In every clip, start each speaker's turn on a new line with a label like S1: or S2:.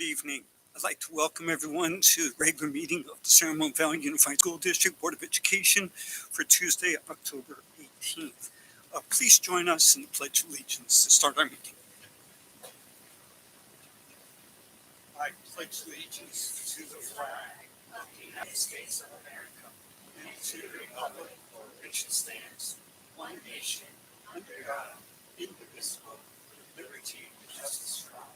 S1: Good evening. I'd like to welcome everyone to the regular meeting of the San Valley Unified School District Board of Education for Tuesday, October 18th. Please join us in the Pledge of Allegiance to start our meeting. I pledge allegiance to the flag of the United States of America and to the republic for which it stands, one nation, under God, indivisible, with liberty and justice for all.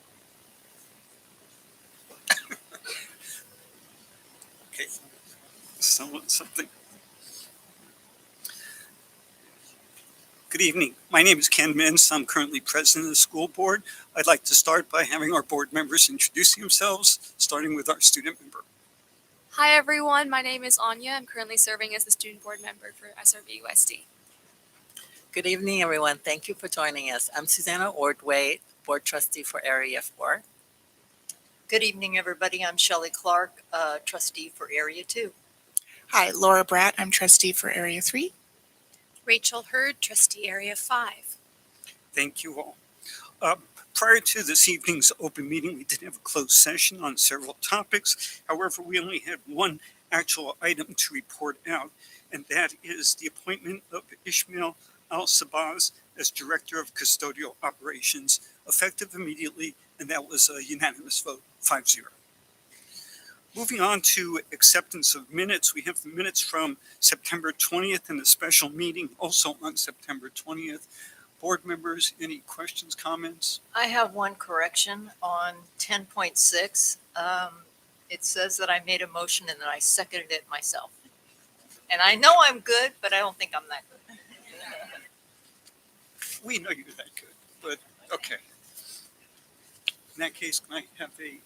S1: Okay, something. Good evening. My name is Ken Mintz. I'm currently president of the school board. I'd like to start by having our board members introducing themselves, starting with our student member.
S2: Hi everyone, my name is Anya. I'm currently serving as the student board member for SRVUSD.
S3: Good evening, everyone. Thank you for joining us. I'm Susanna Ordway, board trustee for Area 4.
S4: Good evening, everybody. I'm Shelley Clark, trustee for Area 2.
S5: Hi, Laura Bratt. I'm trustee for Area 3.
S6: Rachel Hurd, trustee Area 5.
S1: Thank you all. Prior to this evening's open meeting, we did have a closed session on several topics. However, we only had one actual item to report out, and that is the appointment of Ishmael Al-Sabaz as Director of Custodial Operations, effective immediately, and that was a unanimous vote, 5-0. Moving on to acceptance of minutes, we have the minutes from September 20th and a special meeting also on September 20th. Board members, any questions, comments?
S4: I have one correction on 10.6. It says that I made a motion and then I seconded it myself. And I know I'm good, but I don't think I'm that good.
S1: We know you're that good, but okay. In that case, can I have a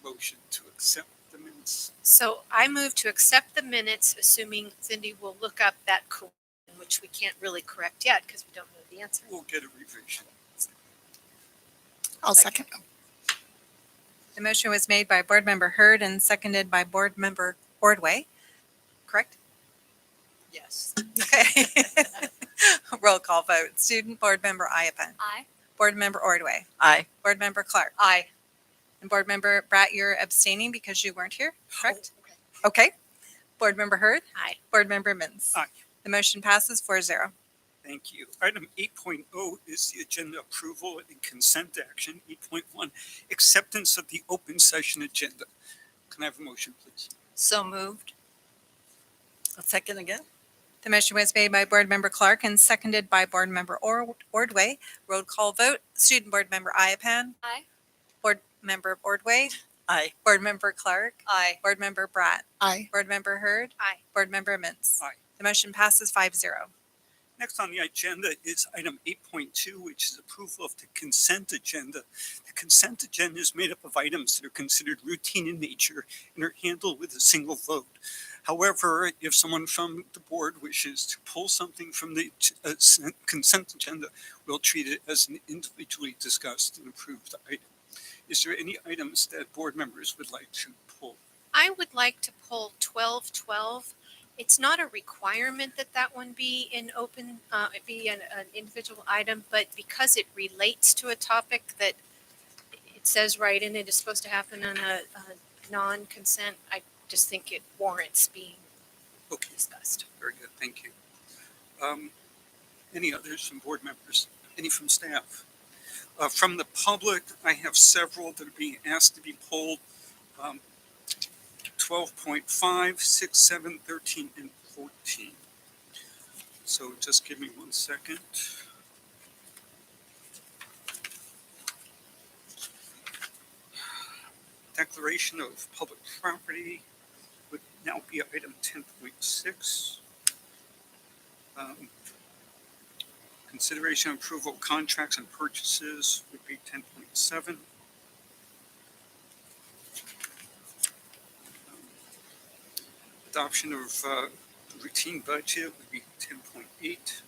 S1: motion to accept the minutes?
S6: So I move to accept the minutes, assuming Cindy will look up that correction, which we can't really correct yet because we don't know the answer.
S1: We'll get a revision.
S5: I'll second.
S7: The motion was made by Board Member Hurd and seconded by Board Member Ordway. Correct?
S4: Yes.
S7: Okay. Roll call vote. Student Board Member Iapan.
S2: Aye.
S7: Board Member Ordway.
S3: Aye.
S7: Board Member Clark.
S4: Aye.
S7: And Board Member Bratt, you're abstaining because you weren't here, correct? Okay. Board Member Hurd.
S6: Aye.
S7: Board Member Mintz.
S1: Aye.
S7: The motion passes 4-0.
S1: Thank you. Item 8.0 is the agenda approval and consent action. 8.1, acceptance of the open session agenda. Can I have a motion, please?
S4: So moved.
S3: A second again?
S7: The motion was made by Board Member Clark and seconded by Board Member Ordway. Roll call vote. Student Board Member Iapan.
S2: Aye.
S7: Board Member Ordway.
S3: Aye.
S7: Board Member Clark.
S4: Aye.
S7: Board Member Bratt.
S5: Aye.
S7: Board Member Hurd.
S6: Aye.
S7: Board Member Mintz.
S1: Aye.
S7: The motion passes 5-0.
S1: Next on the agenda is item 8.2, which is approval of the consent agenda. The consent agenda is made up of items that are considered routine in nature and are handled with a single vote. However, if someone from the board wishes to pull something from the consent agenda, we'll treat it as an individually discussed and approved item. Is there any items that board members would like to pull?
S6: I would like to pull 1212. It's not a requirement that that one be in open, be an individual item, but because it relates to a topic that it says right in it is supposed to happen on a non-consent, I just think it warrants being
S1: Okay,
S6: discussed.
S1: very good, thank you. Any others from board members? Any from staff? From the public, I have several that are being asked to be pulled. 12.5, 6, 7, 13, and 14. So just give me 1 second. Declaration of public property would now be item 10.6. Consideration and approval of contracts and purchases would be 10.7. Adoption of routine budget would be 10.8.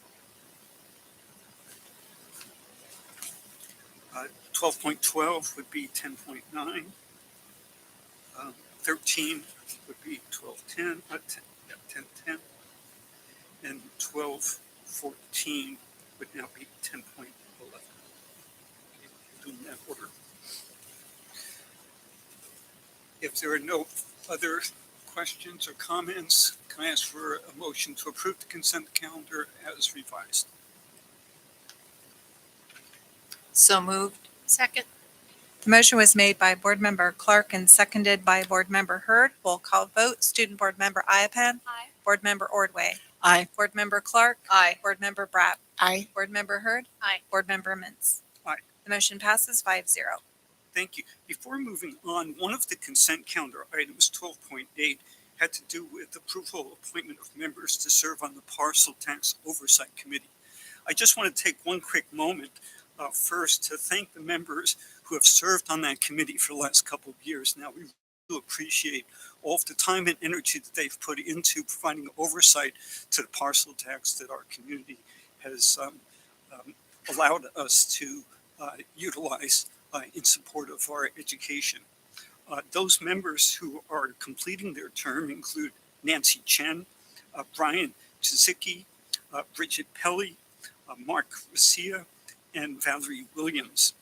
S1: 12.12 would be 10.9. 13 would be 12.10, 10.10. And 12.14 would now be 10.11. Doing that order. If there are no other questions or comments, can I ask for a motion to approve the consent calendar as revised?
S4: So moved.
S6: Second.
S7: The motion was made by Board Member Clark and seconded by Board Member Hurd. Roll call vote. Student Board Member Iapan.
S2: Aye.
S7: Board Member Ordway.
S3: Aye.
S7: Board Member Clark.
S4: Aye.
S7: Board Member Bratt.
S5: Aye.
S7: Board Member Hurd.
S6: Aye.
S7: Board Member Mintz.
S1: Aye.
S7: The motion passes 5-0.
S1: Thank you. Before moving on, one of the consent calendar items, 12.8, had to do with approval appointment of members to serve on the Parcel Tax Oversight Committee. I just want to take one quick moment first to thank the members who have served on that committee for the last couple of years now. We do appreciate all of the time and energy that they've put into providing oversight to the parcel tax that our community has allowed us to utilize in support of our education. Those members who are completing their term include Nancy Chen, Brian Chizicki, Bridget Pelly, Mark Racia, and Valerie Williams.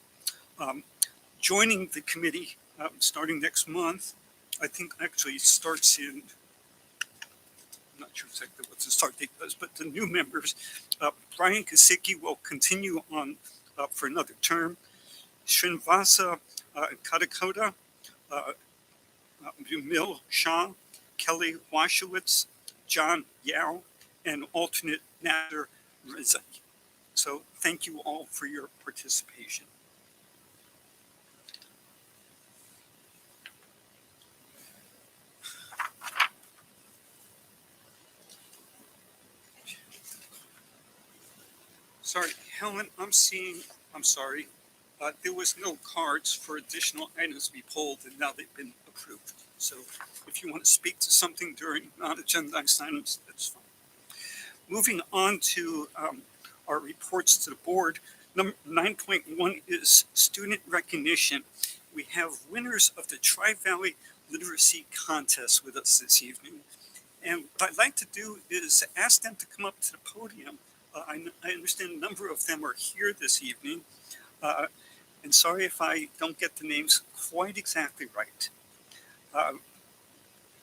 S1: Joining the committee starting next month, I think actually it starts in, I'm not sure exactly what the start date was, but the new members, Brian Kasicki will continue on for another term. Srinivasa Kadakota, Mil Shah, Kelly Washowitz, John Yao, and alternate Nader Rizai. So thank you all for your participation. Sorry, Helen, I'm sorry. There was no cards for additional items to be pulled, and now they've been approved. So if you want to speak to something during non-agendized items, that's fine. Moving on to our reports to the board. Number 9.1 is student recognition. We have winners of the Tri-Valley Literacy Contest with us this evening. And what I'd like to do is ask them to come up to the podium. I understand a number of them are here this evening. And sorry if I don't get the names quite exactly right.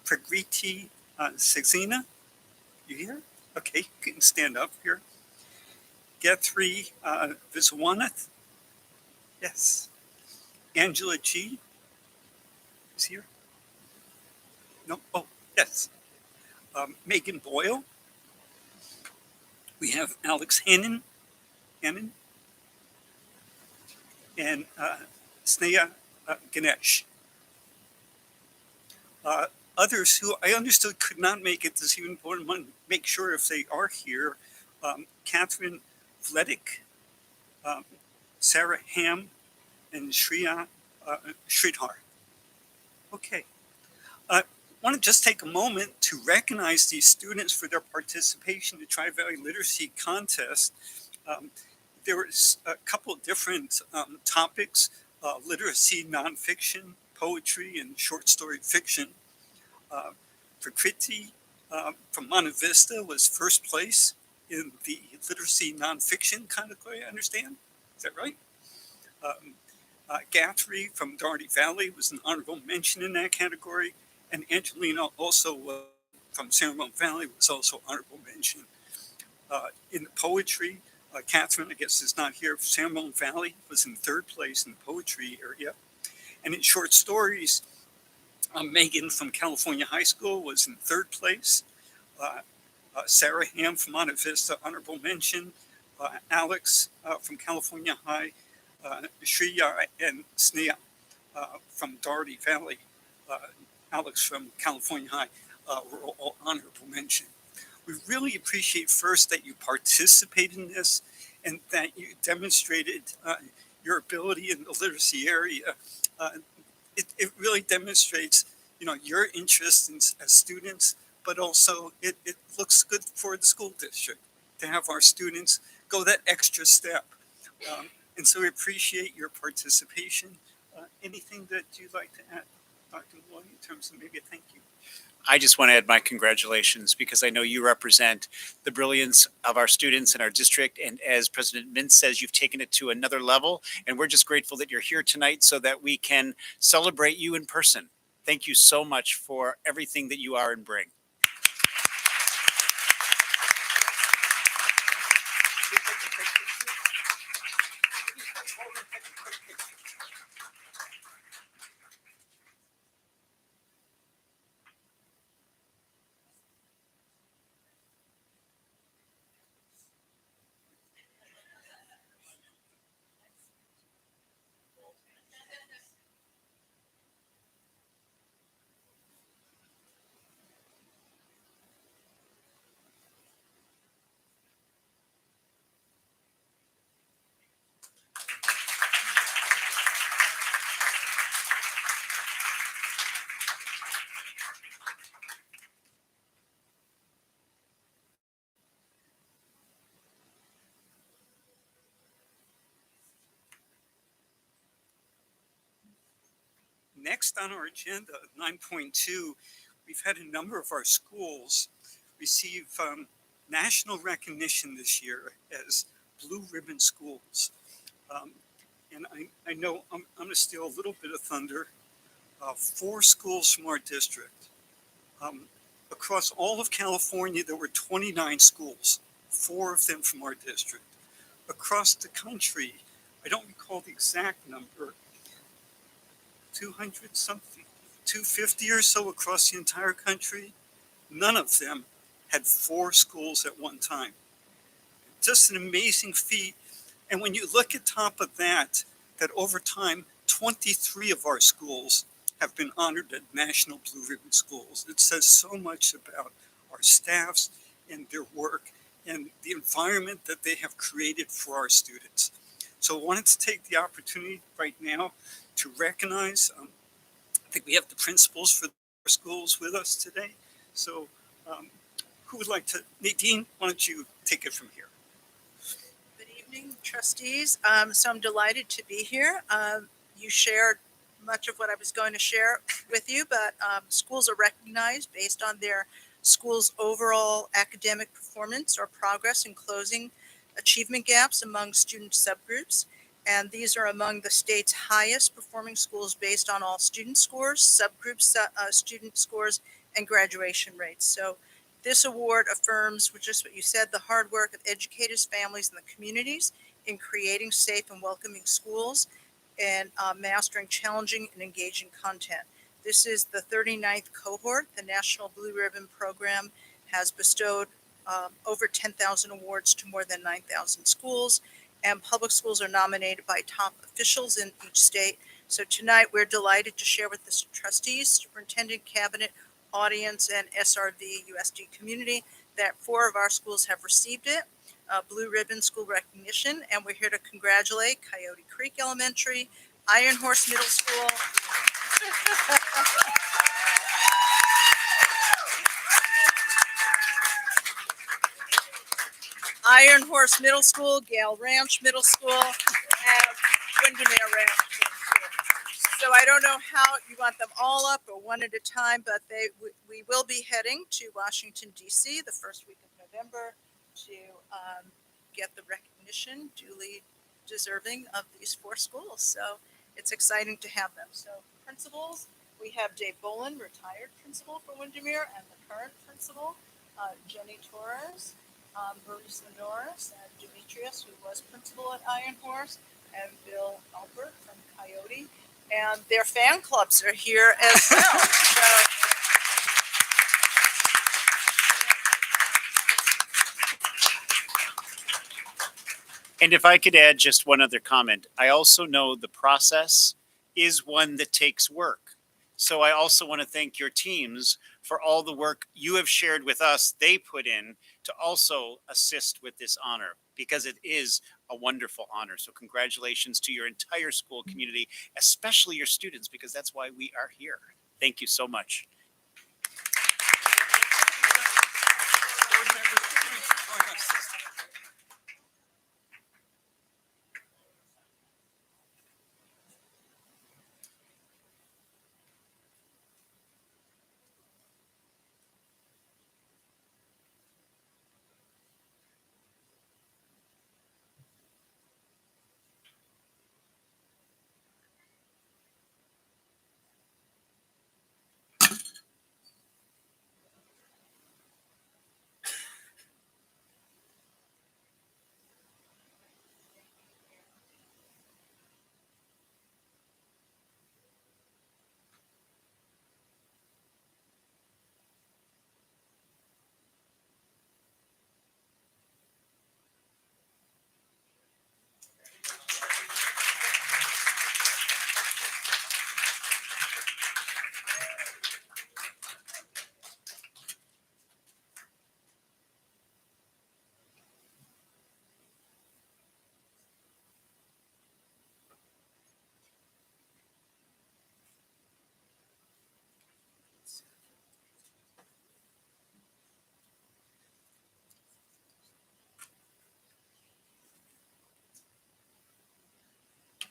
S1: Pragriti Saxena, you here? Okay, you can stand up here. Guthrie Viswanath, yes. Angela G is here. No, oh, yes. Megan Boyle. We have Alex Hannon, and Sneha Ganesh. Others who I understood could not make it this evening, but I want to make sure if they are here. Catherine Vletic, Sarah Ham, and Shreya Sridhar. Okay. I want to just take a moment to recognize these students for their participation in the Tri-Valley Literacy Contest. There was a couple of different topics, literacy, nonfiction, poetry, and short story fiction. Prakriti from Monte Vista was first place in the literacy nonfiction category, I understand. Is that right? Guthrie from Doherty Valley was an honorable mention in that category. And Angelina also from San Ramon Valley was also honorable mention. In the poetry, Catherine, I guess is not here, San Ramon Valley was in third place in the poetry area. And in short stories, Megan from California High School was in third place. Sarah Ham from Monte Vista, honorable mention. Alex from California High, Shreya and Sneha from Doherty Valley, Alex from California High were all honorable mention. We really appreciate first that you participated in this and that you demonstrated your ability in the literacy area. It really demonstrates, your interest as students, but also it looks good for the school district to have our students go that extra step. And so we appreciate your participation. Anything that you'd like to add, Dr. Malloy, in terms of maybe a thank you?
S8: I just want to add my congratulations because I know you represent the brilliance of our students in our district. And as President Mintz says, you've taken it to another level. And we're just grateful that you're here tonight so that we can celebrate you in person. Thank you so much for everything that you are and bring.
S1: Next on our agenda, 9.2, we've had a number of our schools receive national recognition this year as Blue Ribbon schools. And I know I'm going to steal a little bit of thunder. 4 schools from our district. Across all of California, there were 29 schools, 4 of them from our district. Across the country, I don't recall the exact number, 200 something, 250 or so across the entire country. None of them had 4 schools at one time. Just an amazing feat. And when you look at top of that over time, 23 of our schools have been honored at National Blue Ribbon Schools. It says so much about our staffs and their work and the environment that they have created for our students. So I wanted to take the opportunity right now to recognize, I think we have the principals for our schools with us today. So who would like to, Nadine, why don't you take it from here?
S9: Good evening, trustees. So I'm delighted to be here. You shared much of what I was going to share with you, but schools are recognized based on their school's overall academic performance or progress in closing achievement gaps among student subgroups. And these are among the state's highest performing schools based on all student scores, subgroup student scores, and graduation rates. So this award affirms just what you said, the hard work of educators, families, and the communities in creating safe and welcoming schools and mastering challenging and engaging content. This is the 39th cohort. The National Blue Ribbon Program has bestowed over 10,000 awards to more than 9,000 schools, and public schools are nominated by top officials in each state. So tonight we're delighted to share with the trustees, superintendent, cabinet, audience, and SRVUSD community that 4 of our schools have received it, Blue Ribbon School recognition, and we're here to congratulate Coyote Creek Elementary, Iron Horse Middle School, Iron Horse Middle School, Gale Ranch Middle School, and Windermere Ranch Middle School. So I don't know how you want them all up or one at a time, but we will be heading to Washington, D.C. the first week of November to get the recognition duly deserving of these 4 schools. So it's exciting to have them. So principals, we have Dave Bolin, retired principal for Windermere, and the current principal, Jenny Torres, Marisa Norris, and Demetrius, who was principal at Iron Horse, and Bill Albert from Coyote. And their fan clubs are here as well. So,
S8: And if I could add just one other comment, I also know the process is one that takes work. So I also want to thank your teams for all the work you have shared with us, they put in to also assist with this honor, because it is a wonderful honor. So congratulations to your entire school community, especially your students, because that's why we are here. Thank you so much.
S1: Board members, please join us this time.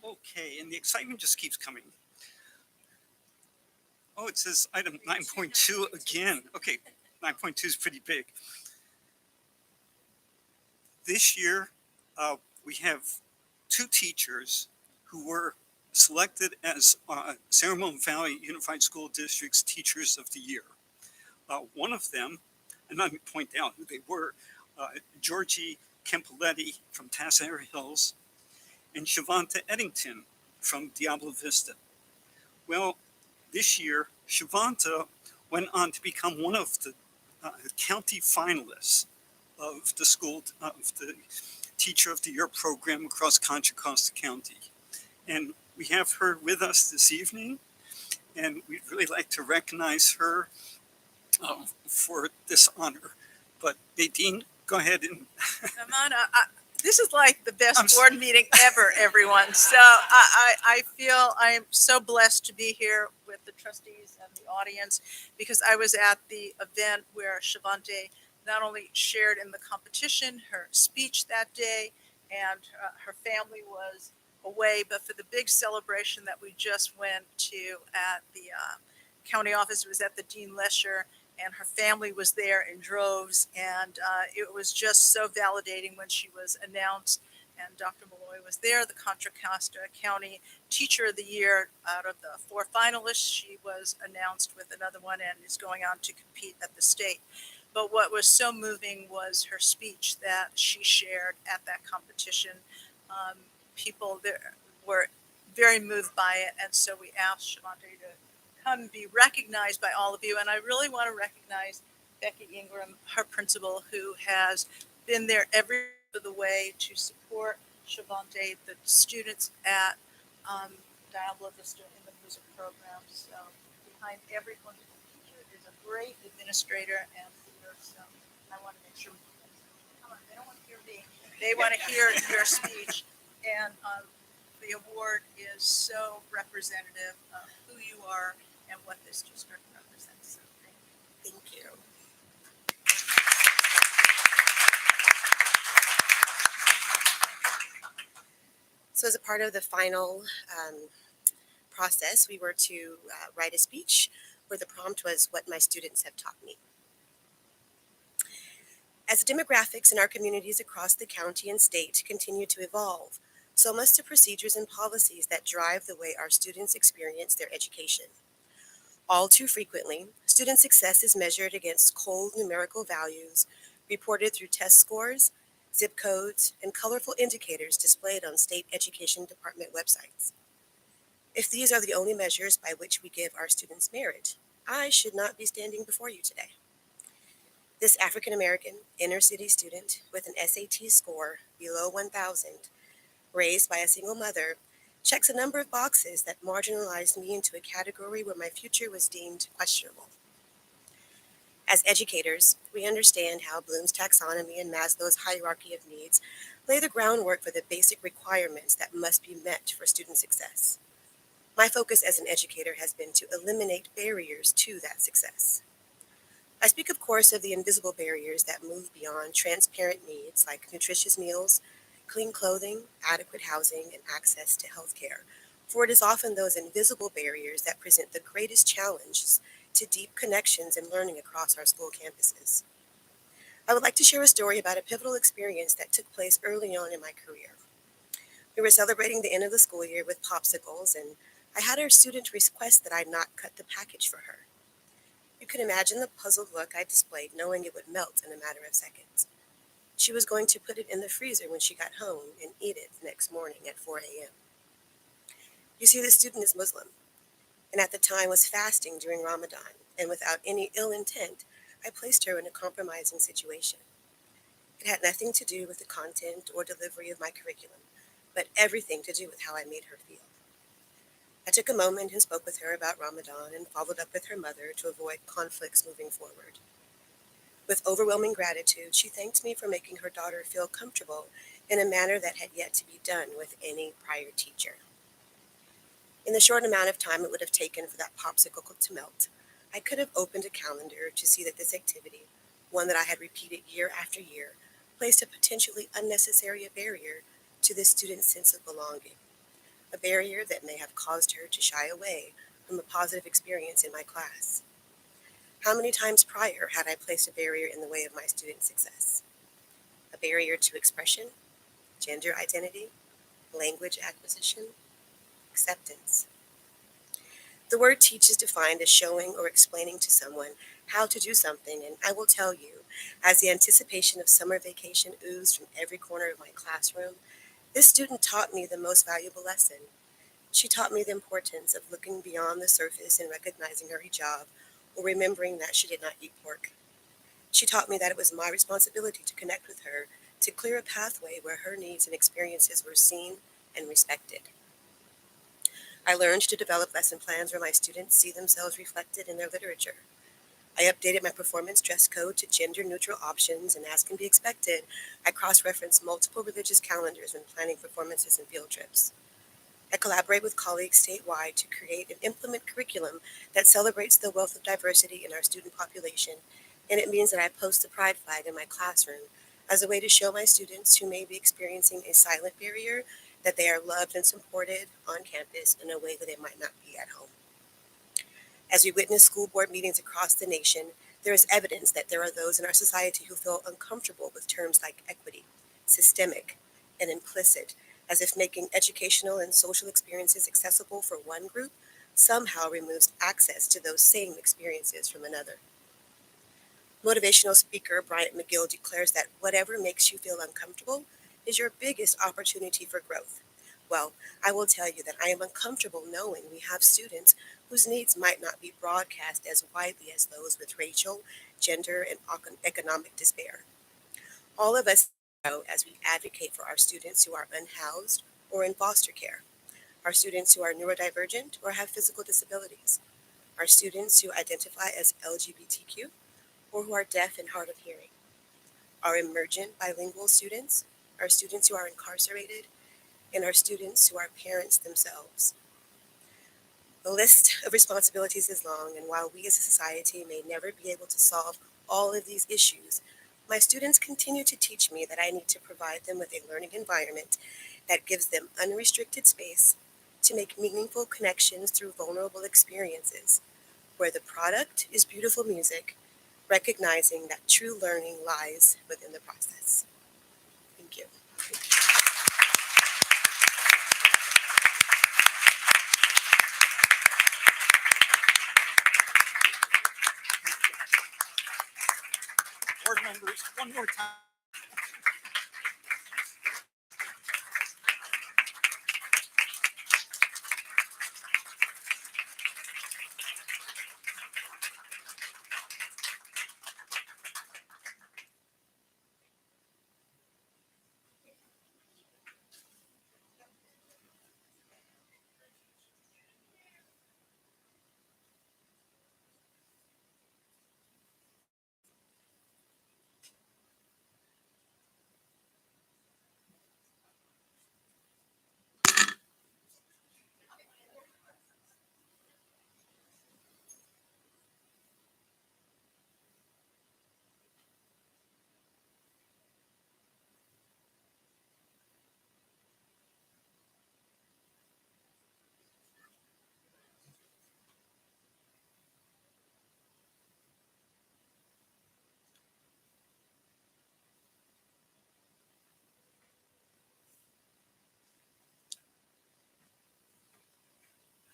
S1: Okay, and the excitement just keeps coming. Oh, it says item 9.2 again. Okay, 9.2 is pretty big. This year, we have two teachers who were selected as San Valley Unified School District's Teachers of the Year. One of them, and let me point out who they were, Georgie Campoletti from Tassau Hills and Shavonta Eddington from Diablo Vista. Well, this year, Shavonta went on to become one of the county finalists of the Teacher of the Year program across Contra Costa County. And we have her with us this evening, and we'd really like to recognize her for this honor. But Nadine, go ahead and.
S9: Amanda, this is like the best
S1: I'm
S9: board meeting ever, everyone. So I feel I'm so blessed to be here with the trustees and the audience because I was at the event where Shavonta not only shared in the competition, her speech that day, and her family was away, but for the big celebration that we just went to at the county office, it was at the Dean Lesher, and her family was there in droves, and it was just so validating when she was announced, and Dr. Malloy was there, the Contra Costa County Teacher of the Year. Out of the 4 finalists, she was announced with another one and is going on to compete at the state. But what was so moving was her speech that she shared at that competition. People there were very moved by it, and so we asked Shavonta to come and be recognized by all of you. And I really want to recognize Becky Ingram, her principal, who has been there every step of the way to support Shavonta, the students at Diablo Vista in the music program. So behind every wonderful teacher is a great administrator and leader. So I want to make sure come on, they don't want to hear me. They want to hear your speech. And the award is so representative of who you are and what this district represents. So thank you.
S10: So as a part of the final process, we were to write a speech where the prompt was what my students have taught me. As the demographics in our communities across the county and state continue to evolve, so must the procedures and policies that drive the way our students experience their education. All too frequently, student success is measured against cold numerical values reported through test scores, zip codes, and colorful indicators displayed on state education department websites. If these are the only measures by which we give our students merit, I should not be standing before you today. This African-American inner-city student with an SAT score below 1,000, raised by a single mother, checks a number of boxes that marginalized me into a category where my future was deemed questionable. As educators, we understand how Bloom's taxonomy and Maslow's hierarchy of needs lay the groundwork for the basic requirements that must be met for student success. My focus as an educator has been to eliminate barriers to that success. I speak, of course, of the invisible barriers that move beyond transparent needs like nutritious meals, clean clothing, adequate housing, and access to health care, for it is often those invisible barriers that present the greatest challenges to deep connections and learning across our school campuses. I would like to share a story about a pivotal experience that took place early on in my career. We were celebrating the end of the school year with popsicles, and I had our student request that I not cut the package for her. You can imagine the puzzled look I displayed, knowing it would melt in a matter of seconds. She was going to put it in the freezer when she got home and eat it the next morning at 4 a.m. You see, the student is Muslim, and at the time was fasting during Ramadan, and without any ill intent, I placed her in a compromising situation. It had nothing to do with the content or delivery of my curriculum, but everything to do with how I made her feel. I took a moment and spoke with her about Ramadan and followed up with her mother to avoid conflicts moving forward. With overwhelming gratitude, she thanked me for making her daughter feel comfortable in a manner that had yet to be done with any prior teacher. In the short amount of time it would have taken for that popsicle to melt, I could have opened a calendar to see that this activity, one that I had repeated year after year, placed a potentially unnecessary barrier to this student's sense of belonging, a barrier that may have caused her to shy away from a positive experience in my class? How many times prior had I placed a barrier in the way of my students' success? A barrier to expression, gender identity, language acquisition, acceptance. The word teach is defined as showing or explaining to someone how to do something, and I will tell you, as the anticipation of summer vacation oozed from every corner of my classroom, this student taught me the most valuable lesson. She taught me the importance of looking beyond the surface and recognizing her hijab, or remembering that she did not eat pork. She taught me that it was my responsibility to connect with her, to clear a pathway where her needs and experiences were seen and respected. I learned to develop lesson plans where my students see themselves reflected in their literature. I updated my performance dress code to gender-neutral options, and as can be expected, I cross-referenced multiple religious calendars when planning performances and field trips. I collaborate with colleagues statewide to create and implement curriculum that celebrates the wealth of diversity in our student population, and it means that I post the pride flag in my classroom as a way to show my students who may be experiencing a silent barrier that they are loved and supported on campus in a way that they might not be at home. As we witness school board meetings across the nation, there is evidence that there are those in our society who feel uncomfortable with terms like equity, systemic, and implicit, as if making educational and social experiences accessible for one group somehow removes access to those same experiences from another. Motivational speaker Bryant McGill declares that whatever makes you feel uncomfortable is your biggest opportunity for growth. Well, I will tell you that I am uncomfortable knowing we have students whose needs might not be broadcast as widely as those with racial, gender, and economic despair. All of us know as we advocate for our students who are unhoused or in foster care, our students who are neurodivergent or have physical disabilities, our students who identify as LGBTQ or who are deaf and hard of hearing, our emergent bilingual students, our students who are incarcerated, and our students who are parents themselves. The list of responsibilities is long, and while we as a society may never be able to solve all of these issues, my students continue to teach me that I need to provide them with a learning environment that gives them unrestricted space to make meaningful connections through vulnerable experiences, where the product is beautiful music, recognizing that true learning lies within the process. Thank you.
S1: Board members, one more time.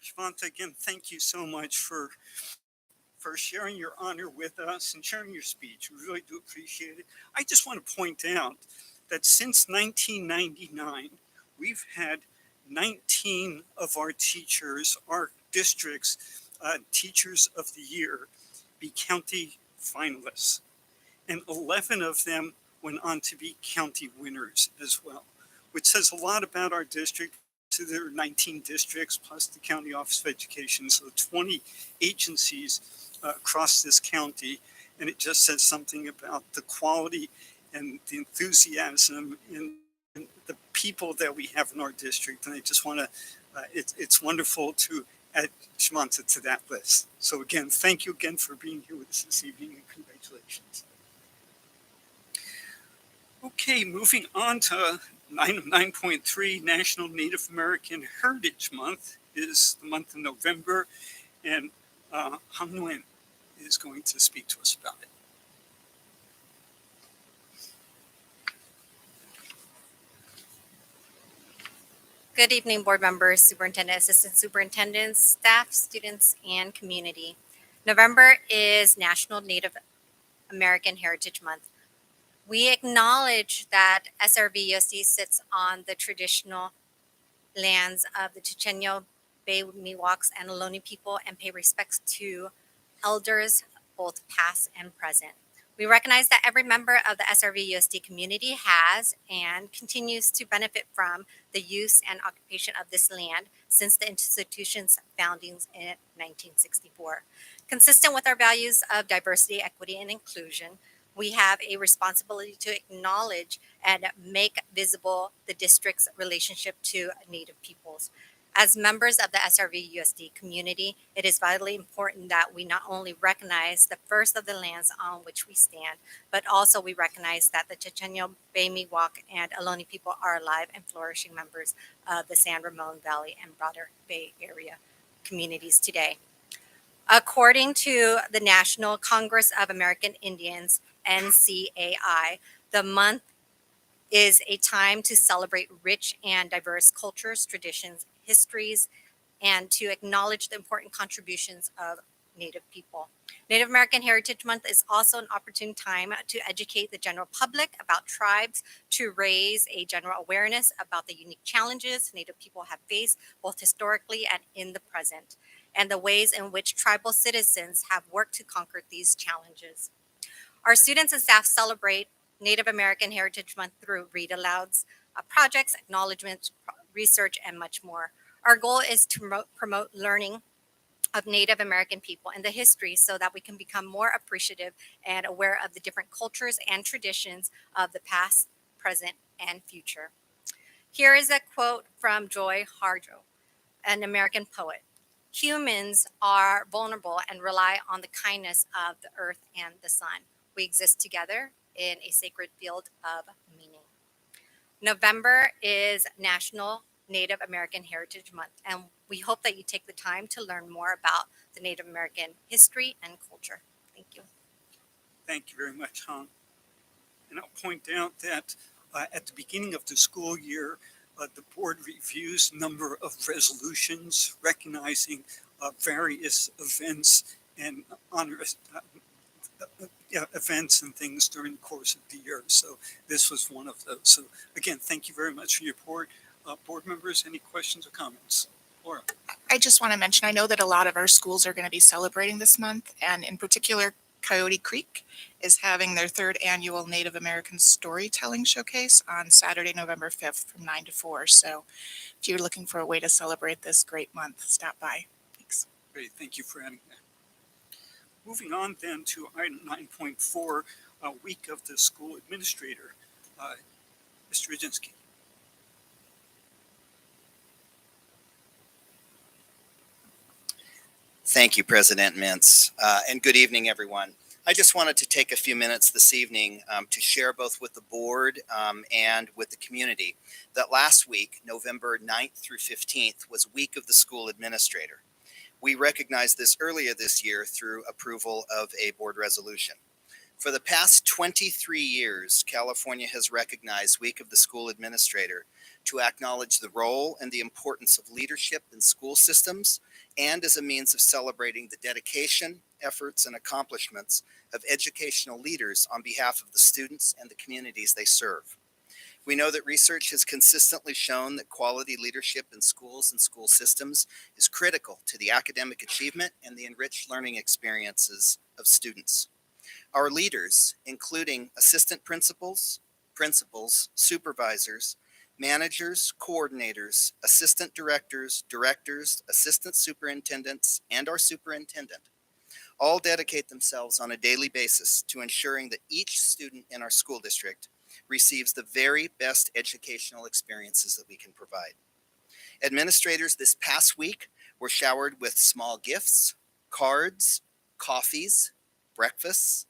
S1: Shivanta, again, thank you so much for sharing your honor with us and sharing your speech. We really do appreciate it. I just want to point out that since 1999, we've had 19 of our teachers, our districts, Teachers of the Year, be county finalists. And 11 of them went on to be county winners as well, which says a lot about our district. So there are 19 districts plus the County Office of Education, so 20 agencies across this county, and it just says something about the quality and the enthusiasm and the people that we have in our district. And I just want to, it's wonderful to add Shimanta to that list. So again, thank you again for being here with us this evening, and congratulations. Okay, moving on to Item 9.3, National Native American Heritage Month is the month of November, and Han Nguyen is going to speak to us about it.
S6: Good evening, board members, superintendent, assistant superintendents, staff, students, and community. November is National Native American Heritage Month. We acknowledge that SRVUSD sits on the traditional lands of the Chochenyo, Bay, Miwoks, and Ohlone people and pay respects to elders, both past and present. We recognize that every member of the SRVUSD community has and continues to benefit from the use and occupation of this land since the institution's foundings in 1964. Consistent with our values of diversity, equity, and inclusion, we have a responsibility to acknowledge and make visible the district's relationship to Native peoples. As members of the SRVUSD community, it is vitally important that we not only recognize the first of the lands on which we stand, but also we recognize that the Chochenyo, Bay, Miwok, and Ohlone people are alive and flourishing members of the San Ramon Valley and broader Bay Area communities today. According to the National Congress of American Indians, NCAI, the month is a time to celebrate rich and diverse cultures, traditions, histories, and to acknowledge the important contributions of Native people. Native American Heritage Month is also an opportune time to educate the general public about tribes, to raise a general awareness about the unique challenges Native people have faced both historically and in the present, and the ways in which tribal citizens have worked to conquer these challenges. Our students and staff celebrate Native American Heritage Month through read-alouds, projects, acknowledgments, research, and much more. Our goal is to promote learning of Native American people and the history so that we can become more appreciative and aware of the different cultures and traditions of the past, present, and future. Here is a quote from Joy Harjo, an American poet. Humans are vulnerable and rely on the kindness of the earth and the sun. We exist together in a sacred field of meaning. November is National Native American Heritage Month, and we hope that you take the time to learn more about the Native American history and culture. Thank you.
S1: Thank you very much, Han. And I'll point out that at the beginning of the school year, the board reviews a number of resolutions recognizing various events and honors events and things during the course of the year. So this was one of those. So again, thank you very much for your report. Board members, any questions or comments? Laura.
S5: I just want to mention, I know that a lot of our schools are going to be celebrating this month, and in particular, Coyote Creek is having their third annual Native American Storytelling Showcase on Saturday, November 5th from 9 to 4. So if you're looking for a way to celebrate this great month, stop by. Thanks.
S1: Great, thank you for adding that. Moving on then to item 9.4, Week of the School Administrator. Mr. Rudzinski.
S11: Thank you, President Mintz, and good evening, everyone. I just wanted to take a few minutes this evening to share both with the board and with the community that last week, November 9th through 15th, was Week of the School Administrator. We recognized this earlier this year through approval of a board resolution. For the past 23 years, California has recognized Week of the School Administrator to acknowledge the role and the importance of leadership in school systems and as a means of celebrating the dedication, efforts, and accomplishments of educational leaders on behalf of the students and the communities they serve. We know that research has consistently shown that quality leadership in schools and school systems is critical to the academic achievement and the enriched learning experiences of students. Our leaders, including assistant principals, supervisors, managers, coordinators, assistant directors, assistant superintendents, and our superintendent, all dedicate themselves on a daily basis to ensuring that each student in our school district receives the very best educational experiences that we can provide. Administrators this past week were showered with small gifts, cards, coffees, breakfasts,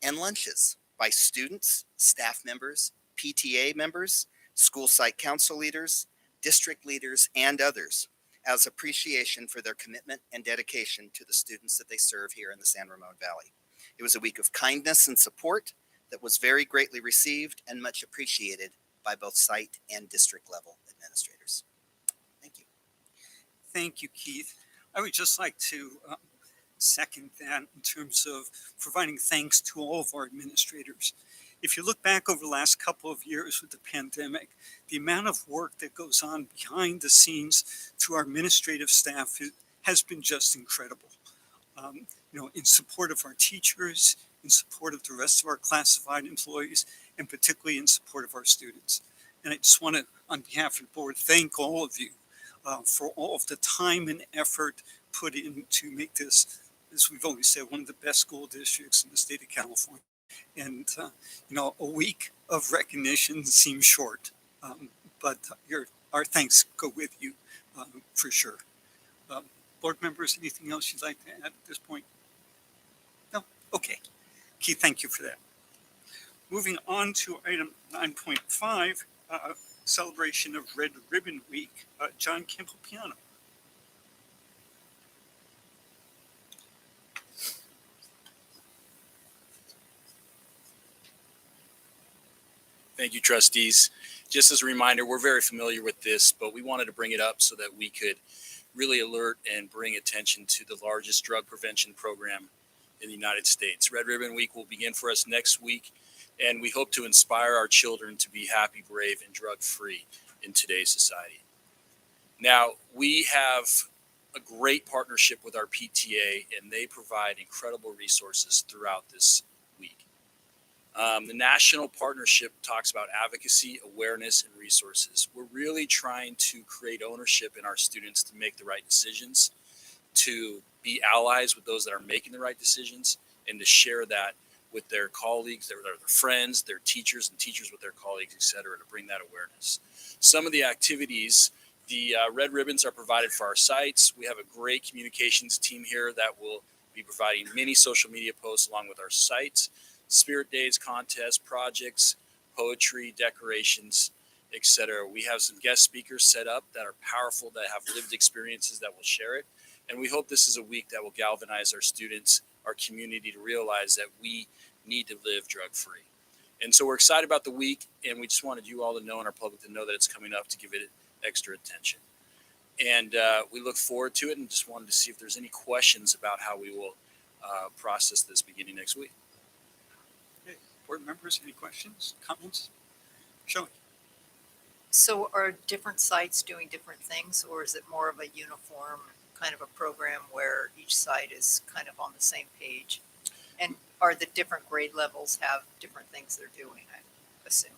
S11: and lunches by students, staff members, PTA members, school site council leaders, district leaders, and others as appreciation for their commitment and dedication to the students that they serve here in the San Ramon Valley. It was a week of kindness and support that was very greatly received and much appreciated by both site and district level administrators. Thank you.
S1: Thank you, Keith. I would just like to second that in terms of providing thanks to all of our administrators. If you look back over the last couple of years with the pandemic, the amount of work that goes on behind the scenes to our administrative staff has been just incredible. In support of our teachers, in support of the rest of our classified employees, and particularly in support of our students. And I just want to, on behalf of the board, thank all of you for all of the time and effort put in to make this, as we've always said, one of the best school districts in the state of California. And, a week of recognition seems short, but our thanks go with you for sure. Board members, anything else you'd like to add at this point? No? Okay. Keith, thank you for that. Moving on to item 9.5, celebration of Red Ribbon Week. John Campbell-Piano.
S12: Thank you, trustees. Just as a reminder, we're very familiar with this, but we wanted to bring it up so that we could really alert and bring attention to the largest drug prevention program in the United States. Red Ribbon Week will begin for us next week, and we hope to inspire our children to be happy, brave, and drug-free in today's society. Now, we have a great partnership with our PTA, and they provide incredible resources throughout this week. The national partnership talks about advocacy, awareness, and resources. We're really trying to create ownership in our students to make the right decisions, to be allies with those that are making the right decisions, and to share that with their colleagues, their friends, their teachers, and teachers with their colleagues, et cetera, to bring that awareness. Some of the activities, the red ribbons are provided for our sites. We have a great communications team here that will be providing many social media posts along with our sites, spirit days, contests, projects, poetry, decorations, etc. We have some guest speakers set up that are powerful, that have lived experiences that will share it. And we hope this is a week that will galvanize our students, our community, to realize that we need to live drug-free. And so we're excited about the week, and we just wanted you all to know and our public to know that it's coming up, to give it extra attention. And we look forward to it, and just wanted to see if there's any questions about how we will process this beginning next week.
S1: Okay. Board members, any questions, comments? Shelley.
S4: So are different sites doing different things, or is it more of a uniform kind of a program where each site is kind of on the same page? And are the different grade levels have different things they're doing, I assume?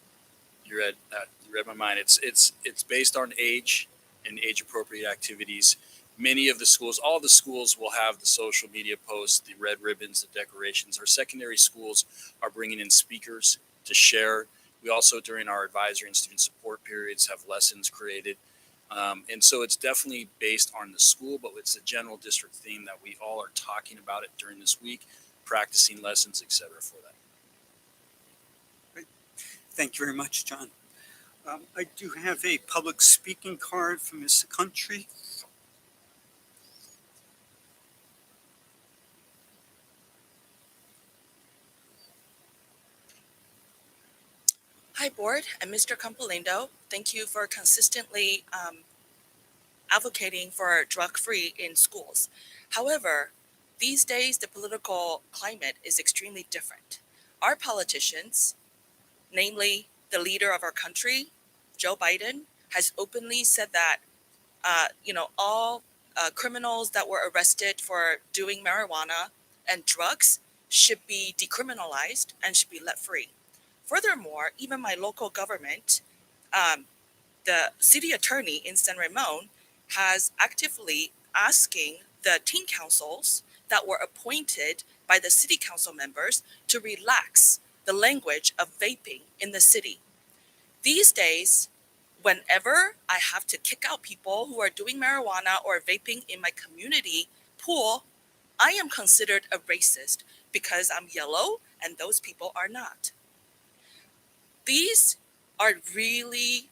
S12: You read my mind. It's based on age and age appropriate activities. Many of the schools, all the schools will have the social media posts, the red ribbons, the decorations. Our secondary schools are bringing in speakers to share. We also, during our advisory and student support periods, have lessons created. And so it's definitely based on the school, but it's a general district theme that we all are talking about it during this week, practicing lessons, et cetera, for that.
S1: Great. Thank you very much, John. I do have a public speaking card from Mr. Country.
S13: Hi, Board and Mr. Campolindo. Thank you for consistently advocating for drug-free in schools. However, these days, the political climate is extremely different. Our politicians, namely the leader of our country, Joe Biden, has openly said that, all criminals that were arrested for doing marijuana and drugs should be decriminalized and should be let free. Furthermore, even my local government, the city attorney in San Ramon, has actively asking the teen councils that were appointed by the city council members to relax the language of vaping in the city. These days, whenever I have to kick out people who are doing marijuana or vaping in my community pool, I am considered a racist because I'm yellow and those people are not. These are really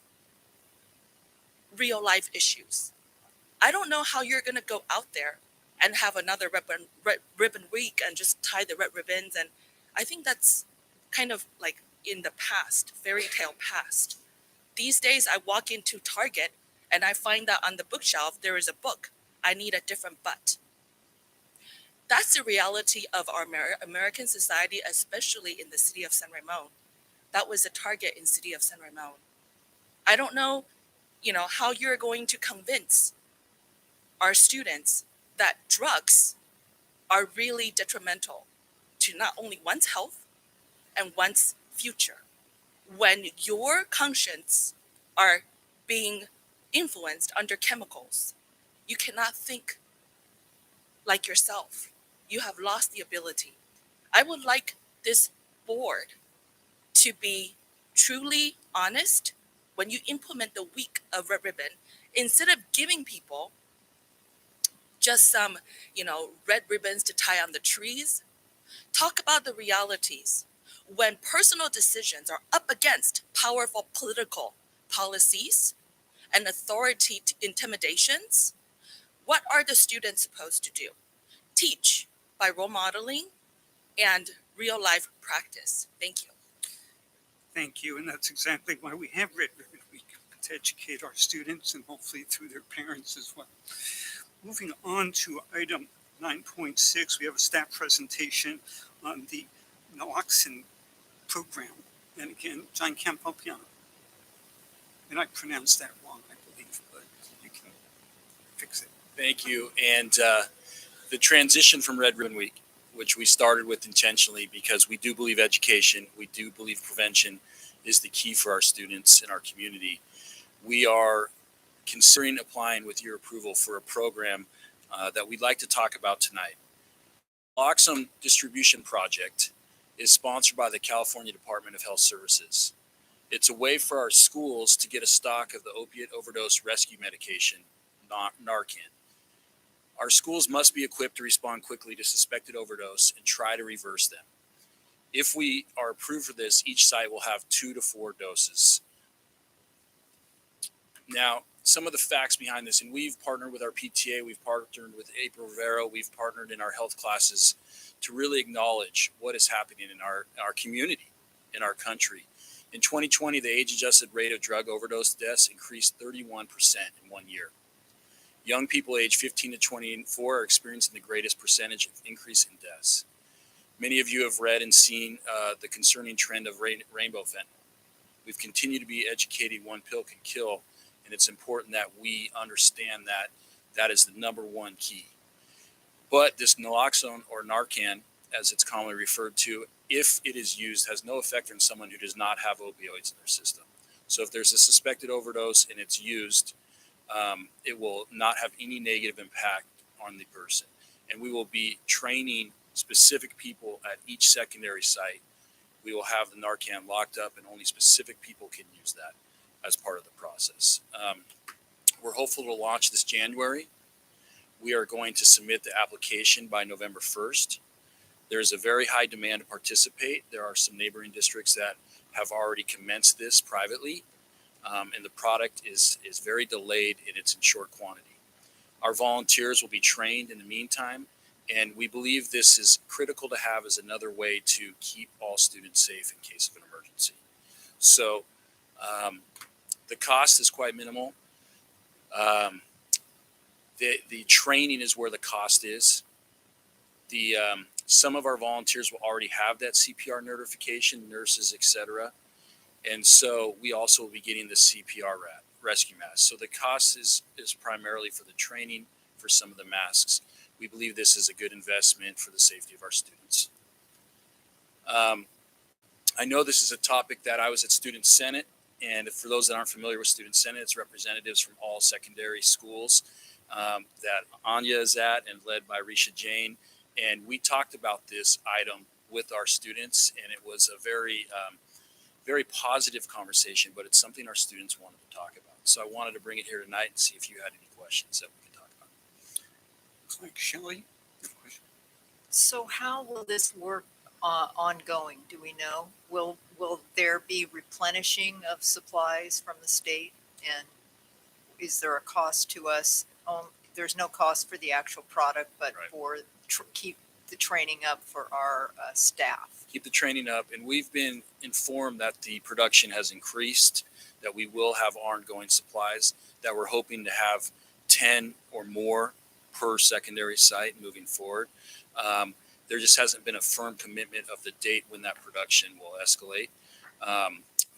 S13: real life issues. I don't know how you're going to go out there and have another ribbon week and just tie the red ribbons. And I think that's kind of like in the past, fairy tale past. These days, I walk into Target and I find that on the bookshelf, there is a book. I need a different butt. That's the reality of our American society, especially in the city of San Ramon. That was a Target in city of San Ramon. I don't know, how you're going to convince our students that drugs are really detrimental to not only one's health and one's future. When your conscience are being influenced under chemicals, you cannot think like yourself. You have lost the ability. I would like this board to be truly honest when you implement the week of red ribbon. Instead of giving people just some, red ribbons to tie on the trees, talk about the realities. When personal decisions are up against powerful political policies and authority intimidations, what are the students supposed to do? Teach by role modeling and real life practice. Thank you.
S1: Thank you, and that's exactly why we have Red Ribbon Week, to educate our students and hopefully through their parents as well. Moving on to item 9.6, we have a staff presentation on the Naloxone program. And again, John Campopiano. And I pronounced that wrong, I believe, but you can fix it.
S12: Thank you. And the transition from Red Ribbon Week, which we started with intentionally because we do believe education, we do believe prevention is the key for our students in our community. We are considering applying with your approval for a program that we'd like to talk about tonight. Naloxone Distribution Project is sponsored by the California Department of Health Services. It's a way for our schools to get a stock of the opiate overdose rescue medication, Narcan. Our schools must be equipped to respond quickly to suspected overdose and try to reverse them. If we are approved for this, each site will have 2 to 4 doses. Now, some of the facts behind this, and we've partnered with our PTA, we've partnered with April Rivera, we've partnered in our health classes to really acknowledge what is happening in our community, in our country. In 2020, the age-adjusted rate of drug overdose deaths increased 31% in 1 year. Young people aged 15 to 24 are experiencing the greatest percentage of increase in deaths. Many of you have read and seen the concerning trend of rainbow fentanyl. We've continued to be educated one pill can kill, and it's important that we understand that that is the number one key. But this naloxone, or Narcan, as it's commonly referred to, if it is used, has no effect on someone who does not have opioids in their system. So if there's a suspected overdose and it's used, it will not have any negative impact on the person. And we will be training specific people at each secondary site. We will have the Narcan locked up, and only specific people can use that as part of the process. We're hopeful to launch this January. We are going to submit the application by November 1st. There's a very high demand to participate. There are some neighboring districts that have already commenced this privately, and the product is very delayed and it's in short quantity. Our volunteers will be trained in the meantime, and we believe this is critical to have as another way to keep all students safe in case of an emergency. So the cost is quite minimal. The training is where the cost is. Some of our volunteers will already have that CPR notification, nurses, etc. And so we also will be getting the CPR rescue mask. So the cost is primarily for the training, for some of the masks. We believe this is a good investment for the safety of our students. I know this is a topic that I was at Student Senate, and for those that aren't familiar with Student Senate, it's representatives from all secondary schools that Anya is at, and led by Risha Jain. And we talked about this item with our students, and it was a very, very positive conversation, but it's something our students wanted to talk about. So I wanted to bring it here tonight and see if you had any questions that we could talk about.
S1: Looks like Shelley.
S4: So how will this work ongoing? Do we know? Will there be replenishing of supplies from the state? And is there a cost to us? There's no cost for the actual product, but
S12: Right.
S4: for keep the training up for our staff.
S12: Keep the training up, and we've been informed that the production has increased, that we will have ongoing supplies, that we're hoping to have 10 or more per secondary site moving forward. There just hasn't been a firm commitment of the date when that production will escalate.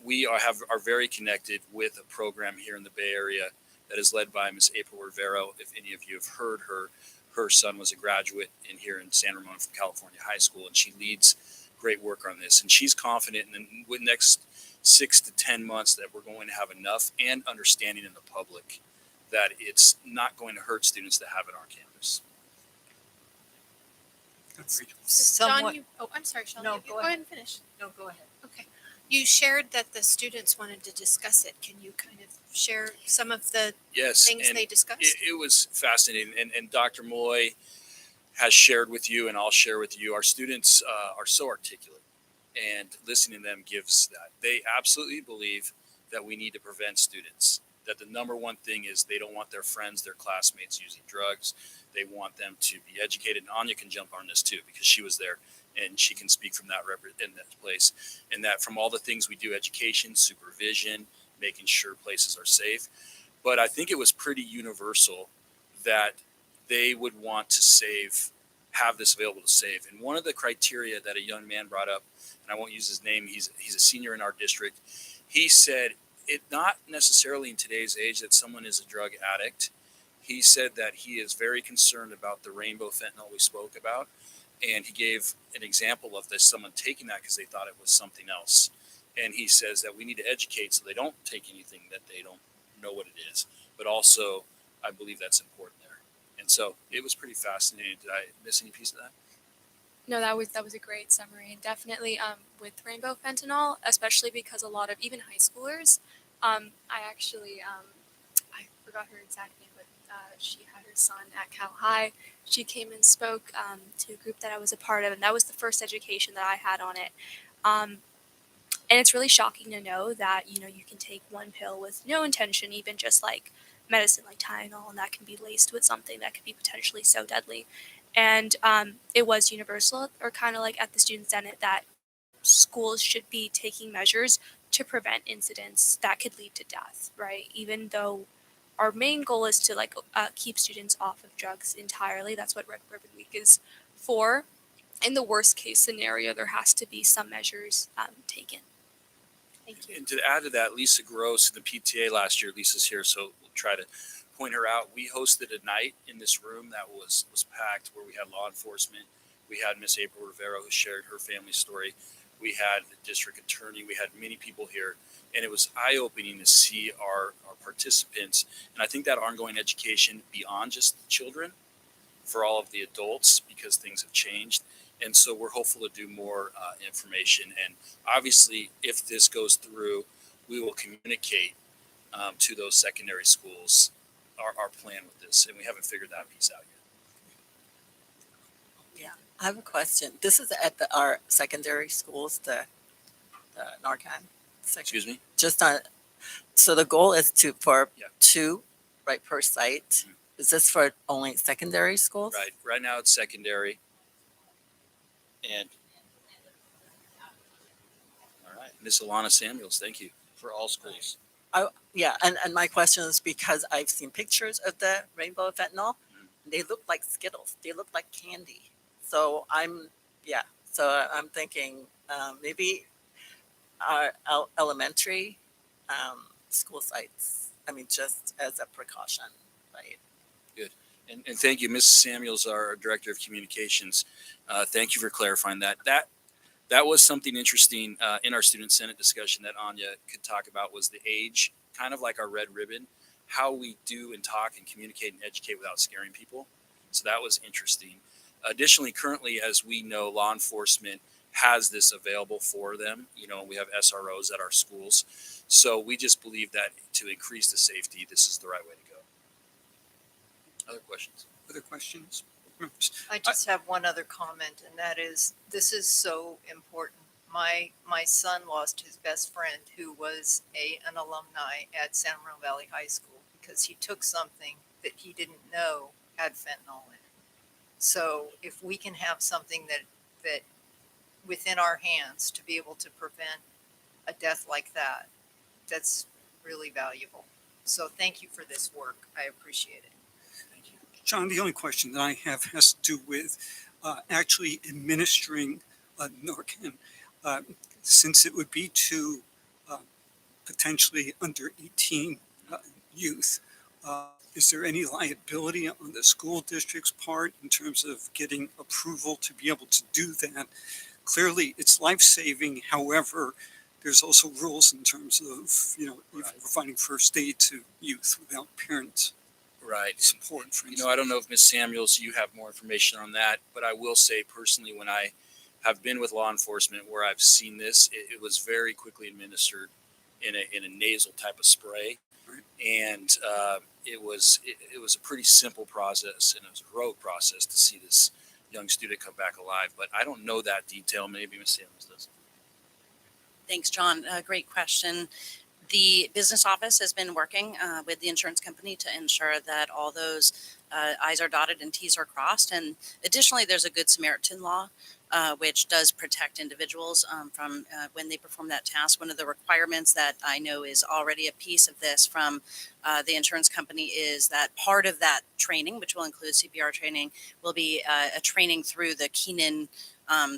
S12: We are very connected with a program here in the Bay Area that is led by Ms. April Rivero. If any of you have heard her son was a graduate here in San Ramon from California High School, and she leads great work on this. And she's confident in the next 6 to 10 months that we're going to have enough and understanding in the public that it's not going to hurt students to have it on our campus.
S1: That's great.
S4: Somewhat.
S6: I'm sorry, Sean.
S4: No,
S6: You
S4: go
S6: go ahead and finish.
S4: No, go ahead.
S6: Okay. You shared that the students wanted to discuss it. Can you kind of share some of the
S12: Yes,
S6: things
S12: and
S6: they discussed?
S12: it was fascinating. And Dr. Moy has shared with you, and I'll share with you, our students are so articulate, and listening to them gives that. They absolutely believe that we need to prevent students, that the number one thing is they don't want their friends, their classmates using drugs. They want them to be educated. And Anya can jump on this too, because she was there and she can speak from that in that place. And that from all the things we do, education, supervision, making sure places are safe. But I think it was pretty universal that they would want to have this available to save. And one of the criteria that a young man brought up, and I won't use his name, he's a senior in our district. He said, it not necessarily in today's age that someone is a drug addict. He said that he is very concerned about the rainbow fentanyl we spoke about. And he gave an example of this, someone taking that because they thought it was something else. And he says that we need to educate so they don't take anything that they don't know what it is. But also, I believe that's important there. And so it was pretty fascinating. Did I miss any piece of that?
S2: No, that was a great summary, and definitely with rainbow fentanyl, especially because a lot of even high schoolers. I actually I forgot her exact name, but she had her son at Cal High. She came and spoke to a group that I was a part of, and that was the first education that I had on it. And it's really shocking to know that you can take one pill with no intention, even just like medicine like Tylenol, and that can be laced with something that could be potentially so deadly. And it was universal, or kind of like at the Student Senate, that schools should be taking measures to prevent incidents that could lead to death, right? Even though our main goal is to keep students off of drugs entirely. That's what Red Ribbon Week is for. In the worst case scenario, there has to be some measures taken. Thank you.
S12: And to add to that, Lisa Gross in the PTA last year, Lisa's here, so we'll try to point her out. We hosted a night in this room that was packed, where we had law enforcement. We had Miss April Rivero, who shared her family story. We had the district attorney. We had many people here, and it was eye-opening to see our participants. And I think that ongoing education beyond just the children, for all of the adults, because things have changed. And so we're hopeful to do more information. And obviously, if this goes through, we will communicate to those secondary schools our plan with this. And we haven't figured that piece out yet.
S3: Yeah, I have a question. This is at our secondary schools, the Narcan section.
S12: Excuse me?
S3: Just on, so the goal is for
S12: Yeah.
S3: 2, right, per site.
S12: Mhm.
S3: Is this for only secondary schools?
S12: Right. Right now it's secondary. And all right, Miss Alana Samuels, thank you for all schools.
S3: Yeah, and my question is because I've seen pictures of the rainbow fentanyl. They look like Skittles. They look like candy. So I'm thinking maybe our elementary school sites. I mean, just as a precaution, right?
S12: And thank you, Ms. Samuels, our Director of Communications. Thank you for clarifying that. That was something interesting in our Student Senate discussion that Anya could talk about, was the age, kind of like our red ribbon, how we do and talk and communicate and educate without scaring people. So that was interesting. Additionally, currently, as we know, law enforcement has this available for them. We have SROs at our schools. So we just believe that to increase the safety, this is the right way to go. Other questions?
S1: Other questions? members.
S4: I just have one other comment, and that is, this is so important. My son lost his best friend who was an alumni at San Ramon Valley High School because he took something that he didn't know had fentanyl in it. So if we can have something that within our hands to be able to prevent a death like that, that's really valuable. So thank you for this work. I appreciate it.
S1: John, the only question that I have has to do with actually administering Narcan. Since it would be to potentially under 18 youth, is there any liability on the school district's part in terms of getting approval to be able to do that? Clearly, it's life-saving. However, there's also rules in terms of, even providing first aid to youth without parents'
S12: Right.
S1: support, for instance.
S12: I don't know if Ms. Samuels, you have more information on that, but I will say personally, when I have been with law enforcement where I've seen this, it was very quickly administered in a nasal type of spray.
S1: Right.
S12: And it was a pretty simple process, and it was a heroic process to see this young student come back alive. But I don't know that detail. Maybe Ms. Samuels does.
S14: Thanks, John. Great question. The business office has been working with the insurance company to ensure that all those I's are dotted and T's are crossed. And additionally, there's a Good Samaritan law, which does protect individuals from when they perform that task. One of the requirements that I know is already a piece of this from the insurance company is that part of that training, which will include CPR training, will be a training through the Keenan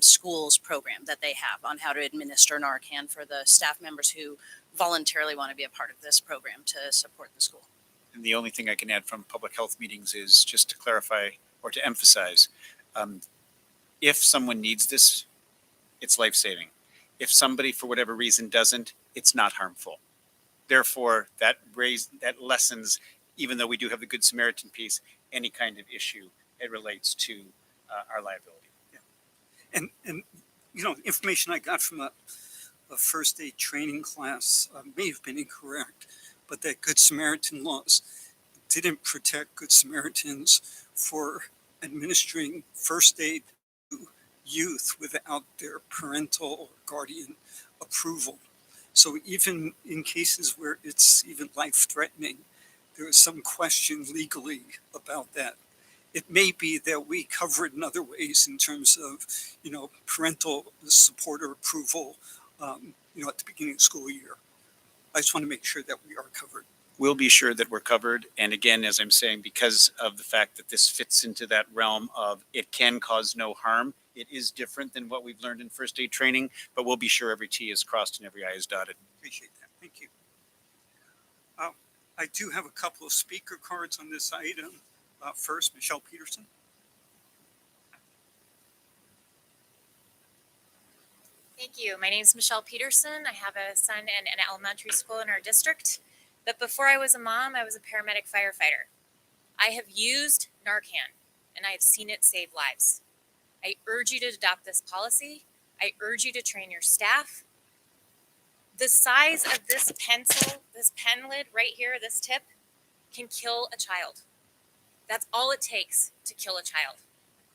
S14: schools program that they have on how to administer Narcan for the staff members who voluntarily want to be a part of this program to support the school.
S8: And the only thing I can add from public health meetings is just to clarify or to emphasize, if someone needs this, it's life-saving. If somebody, for whatever reason, doesn't, it's not harmful. Therefore, that lessens, even though we do have the Good Samaritan piece, any kind of issue it relates to our liability.
S1: And information I got from a first aid training class may have been incorrect, but that Good Samaritan laws didn't protect Good Samaritans for administering first aid to youth without their parental or guardian approval. So even in cases where it's even life-threatening, there is some question legally about that. It may be that we cover it in other ways in terms of, parental support or approval, at the beginning of the school year. I just want to make sure that we are covered.
S8: We'll be sure that we're covered. And again, as I'm saying, because of the fact that this fits into that realm of it can cause no harm, it is different than what we've learned in first aid training, but we'll be sure every T is crossed and every I is dotted.
S1: Appreciate that. Thank you. I do have a couple of speaker cards on this item. First, Michelle Peterson.
S15: Thank you. My name is Michelle Peterson. I have a son in an elementary school in our district. But before I was a mom, I was a paramedic firefighter. I have used Narcan, and I have seen it save lives. I urge you to adopt this policy. I urge you to train your staff. The size of this pencil, this pen lid right here, this tip, can kill a child. That's all it takes to kill a child.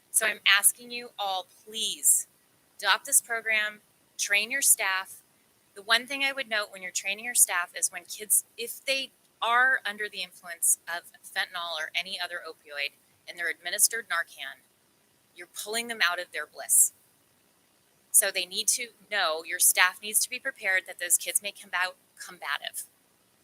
S15: So I'm asking you all, please adopt this program, train your staff. The one thing I would note when you're training your staff is when kids, if they are under the influence of fentanyl or any other opioid and they're administered Narcan, you're pulling them out of their bliss. So they need to know, your staff needs to be prepared that those kids may come out combative.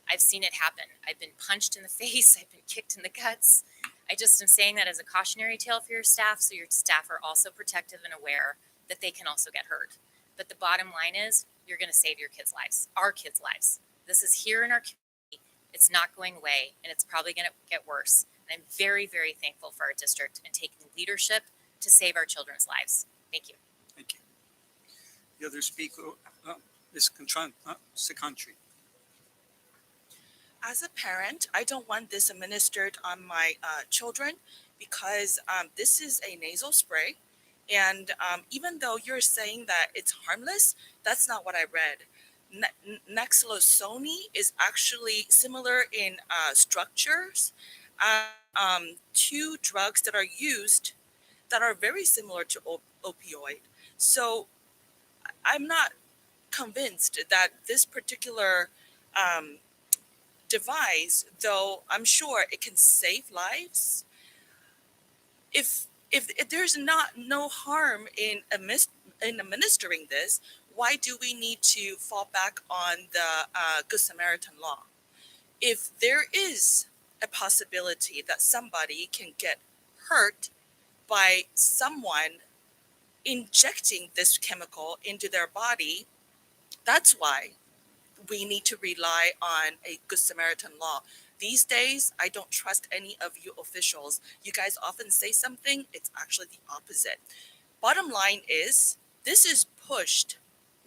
S15: I've seen it happen. I've been punched in the face. I've been kicked in the guts. I just am saying that as a cautionary tale for your staff, so your staff are also protective and aware that they can also get hurt. But the bottom line is, you're going to save your kids' lives, our kids' lives. This is here in our community. It's not going away, and it's probably going to get worse. And I'm very, very thankful for our district and taking leadership to save our children's lives. Thank you.
S1: Thank you. The other speaker is Secondary.
S13: As a parent, I don't want this administered on my children because this is a nasal spray. And even though you're saying that it's harmless, that's not what I read. Naloxone is actually similar in structures. Two drugs that are used that are very similar to opioid. So I'm not convinced that this particular device, though I'm sure it can save lives, if there's no harm in administering this, why do we need to fall back on the Good Samaritan law? If there is a possibility that somebody can get hurt by someone injecting this chemical into their body, that's why we need to rely on a Good Samaritan law. These days, I don't trust any of you officials. You guys often say something, it's actually the opposite. Bottom line is, this is pushed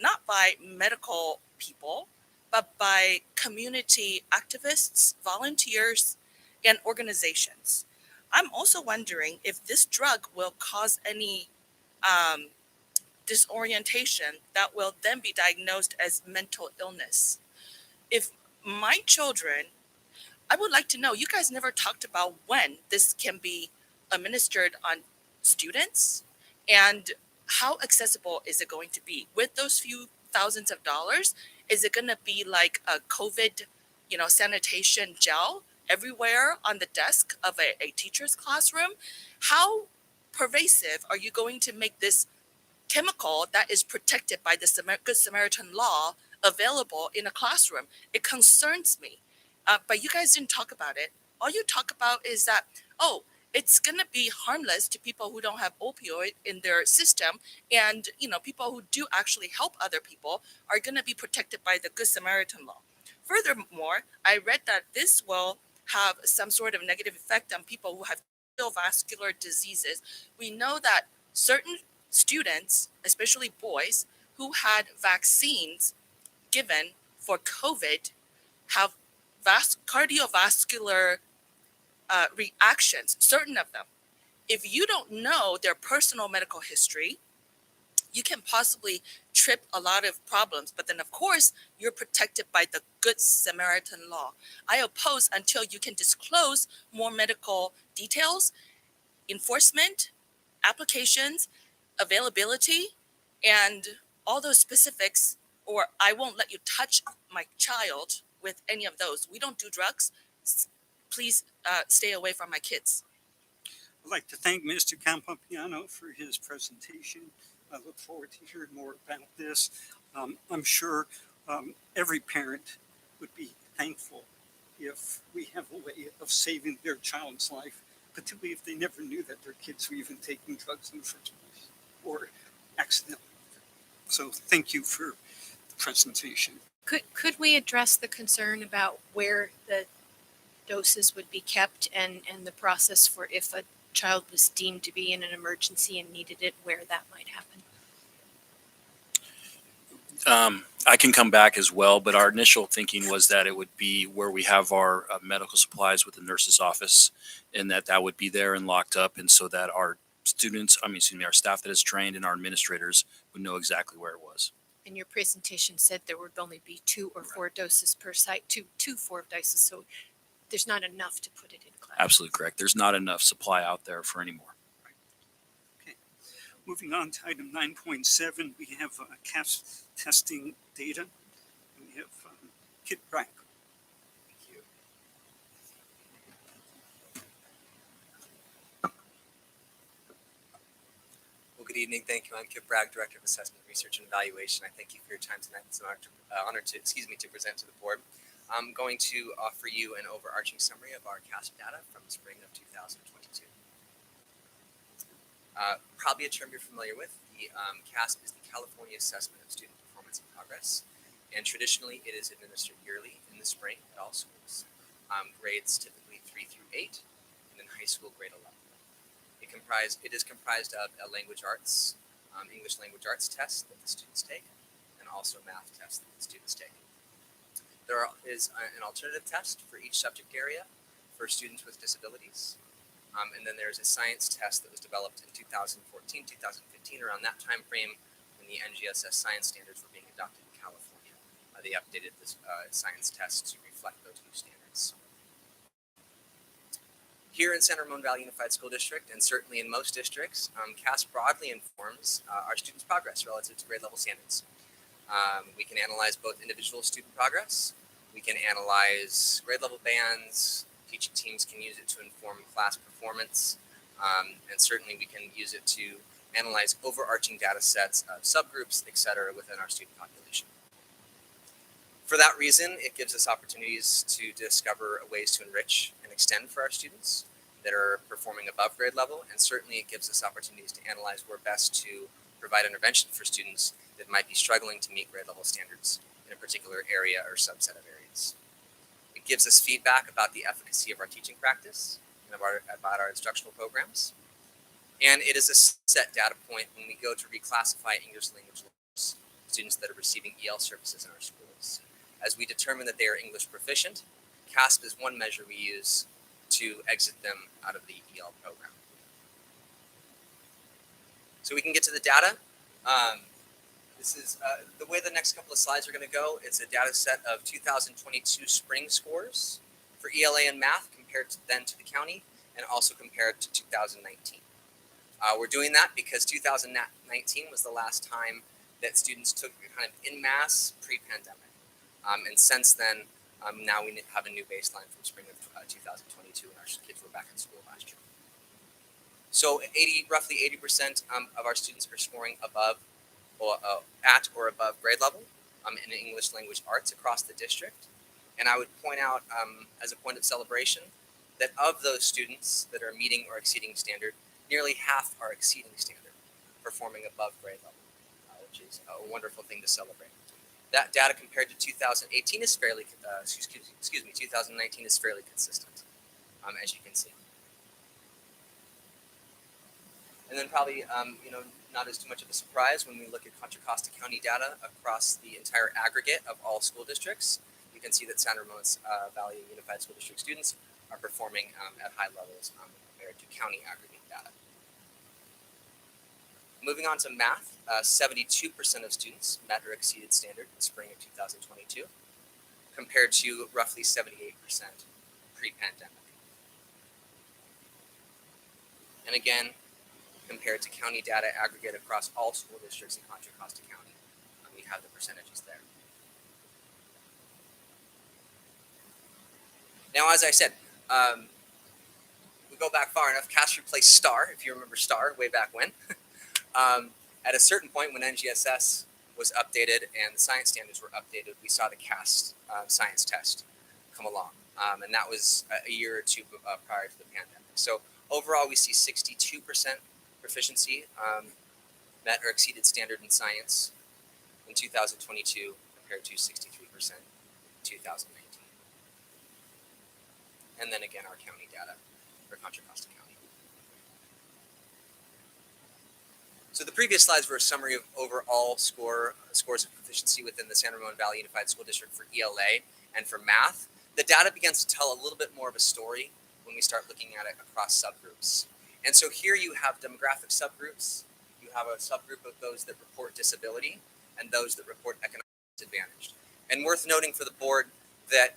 S13: not by medical people, but by community activists, volunteers, and organizations. I'm also wondering if this drug will cause any disorientation that will then be diagnosed as mental illness. If my children, I would like to know, you guys never talked about when this can be administered on students and how accessible is it going to be? With those few thousands of dollars, is it going to be like a COVID, sanitation gel everywhere on the desk of a teacher's classroom? How pervasive are you going to make this chemical that is protected by the Good Samaritan law available in a classroom? It concerns me. But you guys didn't talk about it. All you talk about is that, it's going to be harmless to people who don't have opioid in their system. And, people who do actually help other people are going to be protected by the Good Samaritan law. Furthermore, I read that this will have some sort of negative effect on people who have cardiovascular diseases. We know that certain students, especially boys, who had vaccines given for COVID have cardiovascular reactions, certain of them. If you don't know their personal medical history, you can possibly trip a lot of problems. But then, of course, you're protected by the Good Samaritan law. I oppose until you can disclose more medical details, enforcement, applications, availability, and all those specifics, or I won't let you touch my child with any of those. We don't do drugs. Please stay away from my kids.
S1: I'd like to thank Mr. Campopiano for his presentation. I look forward to hearing more about this. I'm sure every parent would be thankful if we have a way of saving their child's life, particularly if they never knew that their kids were even taking drugs in the first place or accidentally. So thank you for the presentation.
S6: Could we address the concern about where the doses would be kept and the process for if a child was deemed to be in an emergency and needed it, where that might happen?
S12: I can come back as well, but our initial thinking was that it would be where we have our medical supplies with the nurse's office, and that would be there and locked up, and so that our our staff that is trained and our administrators would know exactly where it was.
S6: And your presentation said there would only be 2 or 4 doses per site, 4 doses, so there's not enough to put it in class.
S12: Absolutely correct. There's not enough supply out there for any more.
S1: Okay. Moving on to item 9.7, we have CAASPP testing data. We have Kit Brack.
S16: Thank you. Well, good evening. Thank you. I'm Kip Bragg, Director of Assessment, Research, and Evaluation. I thank you for your time tonight. It's an honor to present to the board. I'm going to offer you an overarching summary of our CAASPP data from the spring of 2022. Probably a term you're familiar with. The CAASPP is the California Assessment of Student Performance and Progress, and traditionally it is administered yearly in the spring at all schools. Grades typically 3 through 8, and in high school grade 11. It is comprised of a language arts, English language arts test that the students take, and also math test that the students take. There is an alternative test for each subject area for students with disabilities. And then there's a science test that was developed in 2014, 2015, around that time frame when the NGSS science standards were being adopted in California. They updated this science test to reflect those new standards. Here in San Ramon Valley Unified School District, and certainly in most districts, CAASPP broadly informs our students' progress relative to grade level standards. We can analyze both individual student progress, we can analyze grade level bands, teaching teams can use it to inform class performance, and certainly we can use it to analyze overarching data sets of subgroups, et cetera, within our student population. For that reason, it gives us opportunities to discover ways to enrich and extend for our students that are performing above grade level, and certainly it gives us opportunities to analyze where best to provide intervention for students that might be struggling to meet grade level standards in a particular area or subset of areas. It gives us feedback about the efficacy of our teaching practice and about our instructional programs. And it is a set data point when we go to reclassify English language learners, students that are receiving EL services in our schools. As we determine that they are English proficient, CAASPP is one measure we use to exit them out of the EL program. So we can get to the data. This is the way the next couple of slides are going to go. It's a data set of 2022 spring scores for ELA and math compared to the county, and also compared to 2019. We're doing that because 2019 was the last time that students took kind of en masse pre-pandemic. And since then, now we have a new baseline from spring of 2022, and our kids were back in school last year. So roughly 80% of our students are scoring above or at or above grade level in English language arts across the district. And I would point out as a point of celebration that of those students that are meeting or exceeding standard, nearly half are exceeding standard, performing above grade level, which is a wonderful thing to celebrate. That data compared to 2018 is fairly, 2019 is fairly consistent, as you can see. And then probably, not as too much of a surprise when we look at Contra Costa County data across the entire aggregate of all school districts. You can see that San Ramon Valley Unified School District students are performing at high levels compared to county aggregate data. Moving on to math, 72% of students met or exceeded standard in spring of 2022, compared to roughly 78% pre-pandemic. And again, compared to county data aggregate across all school districts in Contra Costa County, we have the percentages there. Now, as I said, we go back far enough, CAASPP replaced STAR, if you remember STAR way back when. At a certain point when NGSS was updated and the science standards were updated, we saw the CAASPP science test come along. And that was a year or two prior to the pandemic. So overall, we see 62% proficiency met or exceeded standard in science in 2022 compared to 63% in 2019. And then again, our county data for Contra Costa County. So the previous slides were a summary of overall scores of proficiency within the San Ramon Valley Unified School District for ELA and for math. The data begins to tell a little bit more of a story when we start looking at it across subgroups. And so here you have demographic subgroups. You have a subgroup of those that report disability and those that report economic disadvantage. And worth noting for the board that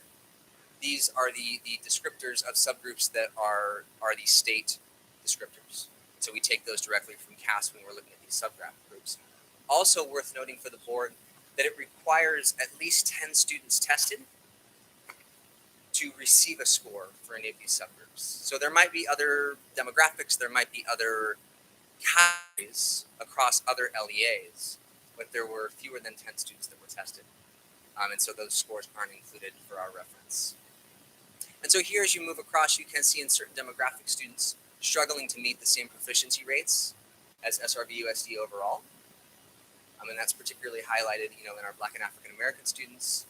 S16: these are the descriptors of subgroups that are the state descriptors. So we take those directly from CAASPP when we're looking at these subgroups. Also worth noting for the board that it requires at least 10 students tested to receive a score for any of these subgroups. So there might be other demographics, there might be other categories across other LEAs, but there were fewer than 10 students that were tested. And so those scores aren't included for our reference. And so here as you move across, you can see in certain demographic students struggling to meet the same proficiency rates as SRVUSD overall. And that's particularly highlighted, in our Black and African American students,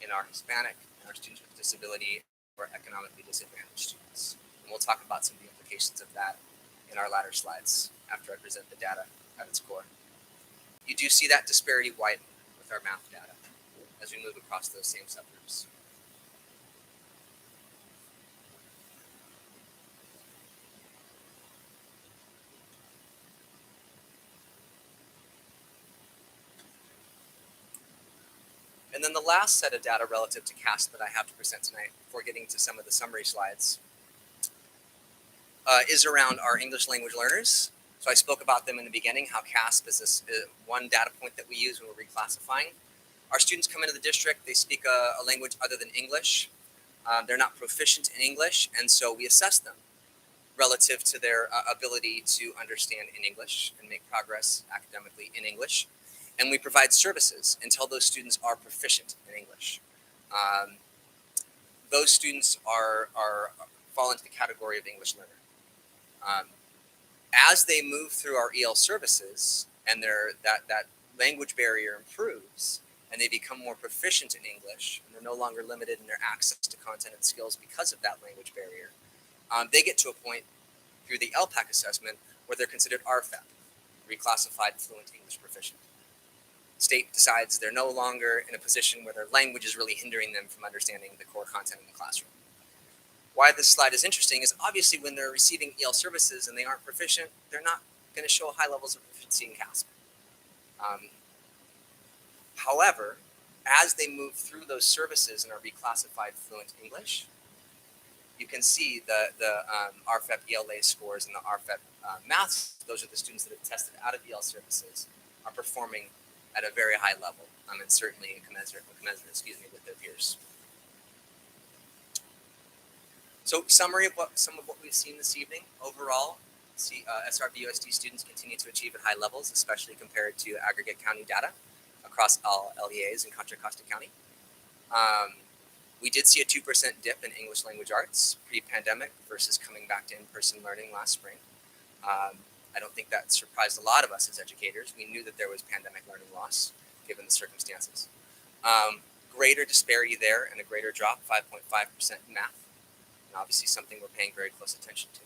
S16: in our Hispanic, and our students with disability, or economically disadvantaged students. And we'll talk about some of the implications of that in our latter slides after I present the data at its core. You do see that disparity widen with our math data as we move across those same subgroups. And then the last set of data relative to CAASPP that I have to present tonight before getting to some of the summary slides is around our English language learners. So I spoke about them in the beginning, how CAASPP is one data point that we use when we're reclassifying. Our students come into the district, they speak a language other than English. They're not proficient in English, and so we assess them relative to their ability to understand in English and make progress academically in English. And we provide services until those students are proficient in English. Those students fall into the category of English learner. As they move through our EL services and that language barrier improves and they become more proficient in English and they're no longer limited in their access to content and skills because of that language barrier, they get to a point through the LPAC assessment where they're considered RFEP, reclassified fluent English proficient. State decides they're no longer in a position where their language is really hindering them from understanding the core content in the classroom. Why this slide is interesting is obviously when they're receiving EL services and they aren't proficient, they're not going to show high levels of proficiency in CAASPP. However, as they move through those services and are reclassified fluent English, you can see the RFEP ELA scores and the RFEP math. Those are the students that have tested out of EL services are performing at a very high level, and certainly commensurate with their peers. So, summary of some of what we've seen this evening. Overall, SRVUSD students continue to achieve at high levels, especially compared to aggregate county data across all LEAs in Contra Costa County. We did see a 2% dip in English language arts pre-pandemic versus coming back to in-person learning last spring. I don't think that surprised a lot of us as educators. We knew that there was pandemic learning loss given the circumstances. Greater disparity there and a greater drop, 5.5% in math. And obviously something we're paying very close attention to.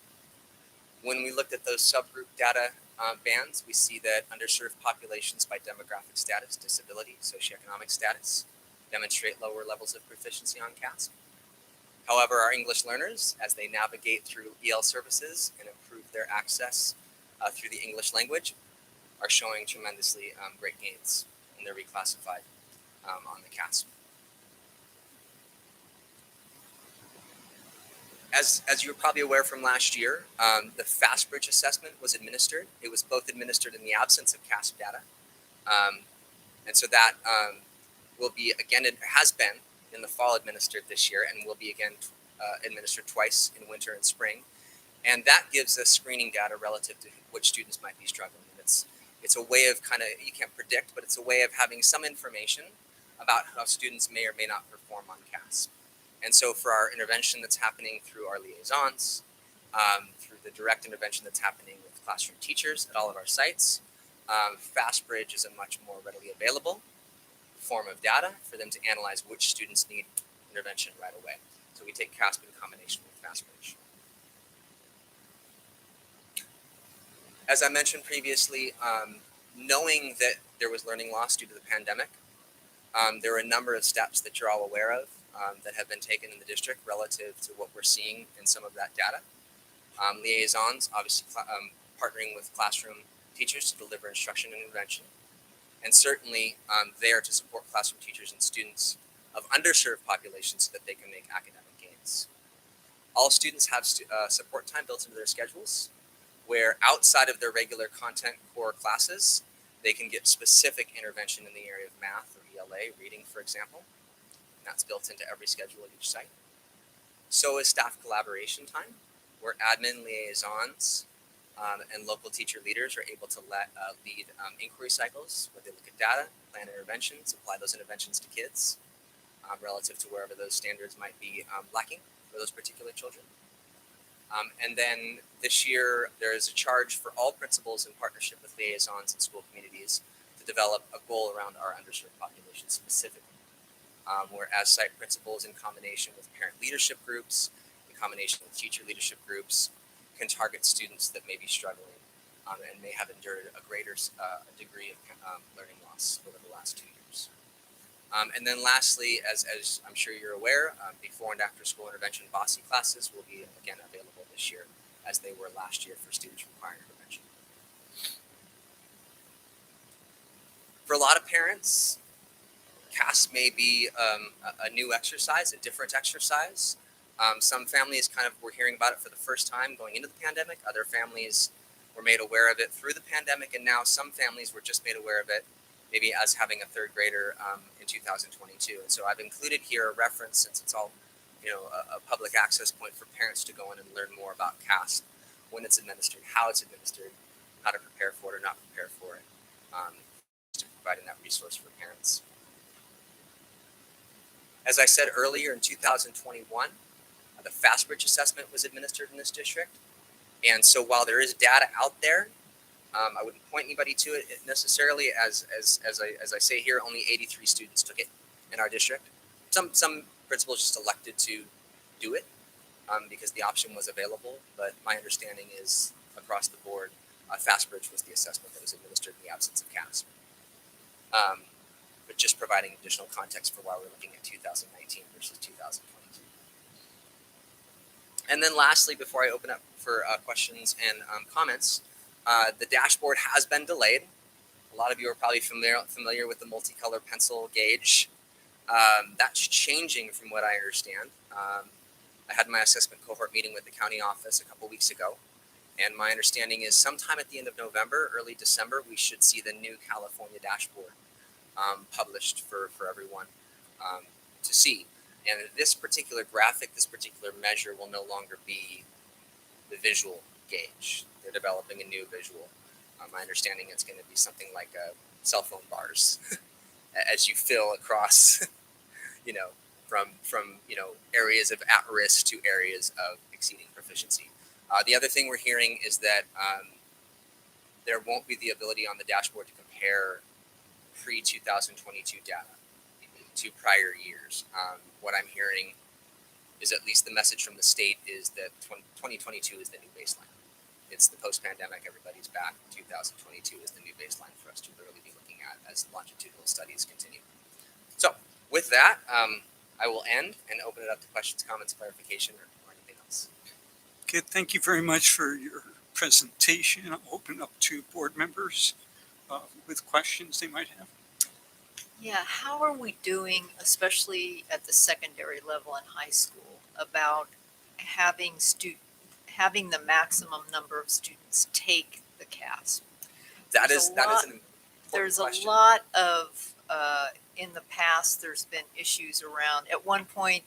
S16: When we looked at those subgroup data bands, we see that underserved populations by demographic status, disability, socioeconomic status demonstrate lower levels of proficiency on CAASPP. However, our English learners, as they navigate through EL services and improve their access through the English language, are showing tremendously great gains, and they're reclassified on the CAASPP. As you're probably aware from last year, the FastBridge assessment was administered. It was both administered in the absence of CAASPP data. And so that will be, again, it has been in the fall administered this year and will be again administered twice in winter and spring. And that gives us screening data relative to which students might be struggling. And it's a way of you can't predict, but it's a way of having some information about how students may or may not perform on CAASPP. And so for our intervention that's happening through our liaisons, through the direct intervention that's happening with classroom teachers at all of our sites, FastBridge is a much more readily available form of data for them to analyze which students need intervention right away. So we take CAASPP in combination with FastBridge. As I mentioned previously, knowing that there was learning loss due to the pandemic, there are a number of steps that you're all aware of that have been taken in the district relative to what we're seeing in some of that data. Liaisons, obviously partnering with classroom teachers to deliver instruction and intervention, and certainly there to support classroom teachers and students of underserved populations so that they can make academic gains. All students have support time built into their schedules, where outside of their regular content core classes, they can get specific intervention in the area of math or ELA, reading, for example. And that's built into every schedule at each site. So is staff collaboration time, where admin liaisons and local teacher leaders are able to lead inquiry cycles, where they look at data, plan interventions, apply those interventions to kids relative to wherever those standards might be lacking for those particular children. And then this year, there is a charge for all principals in partnership with liaisons and school communities to develop a goal around our underserved population specifically. Where as site principals in combination with parent leadership groups, in combination with teacher leadership groups, can target students that may be struggling and may have endured a greater degree of learning loss over the last 2 years. And then lastly, as I'm sure you're aware, before and after school intervention BOSSI classes will be again available this year as they were last year for students requiring intervention. For a lot of parents, CAASPP may be a new exercise, a different exercise. Some families kind of were hearing about it for the first time going into the pandemic. Other families were made aware of it through the pandemic, and now some families were just made aware of it maybe as having a third grader in 2022. And so I've included here a reference, since it's all a public access point for parents to go in and learn more about CAASPP, when it's administered, how it's administered, how to prepare for it or not prepare for it, just providing that resource for parents. As I said earlier, in 2021, the FastBridge assessment was administered in this district. And so while there is data out there, I wouldn't point anybody to it necessarily. As I say here, only 83 students took it in our district. Some principals just elected to do it because the option was available. But my understanding is across the board, FastBridge was the assessment that was administered in the absence of CAASPP. But just providing additional context for why we're looking at 2019 versus 2022. And then lastly, before I open up for questions and comments, the dashboard has been delayed. A lot of you are probably familiar with the multicolor pencil gauge. That's changing from what I understand. I had my assessment cohort meeting with the county office a couple weeks ago, and my understanding is sometime at the end of November, early December, we should see the new California dashboard published for everyone to see. And this particular graphic, this particular measure will no longer be the visual gauge. They're developing a new visual. My understanding it's going to be something like cell phone bars as you fill across, from areas of at risk to areas of exceeding proficiency. The other thing we're hearing is that there won't be the ability on the dashboard to compare pre-2022 data to prior years. What I'm hearing is, at least the message from the state, is that 2022 is the new baseline. It's the post-pandemic, everybody's back. 2022 is the new baseline for us to really be looking at as longitudinal studies continue. So with that, I will end and open it up to questions, comments, clarification, or anything else.
S1: Okay, thank you very much for your presentation. I'll open up to board members with questions they might have.
S4: Yeah, how are we doing, especially at the secondary level in high school, about having the maximum number of students take the CAASPP?
S16: That is an important
S4: There's
S16: question.
S4: a lot of in the past, there's been issues around. At one point,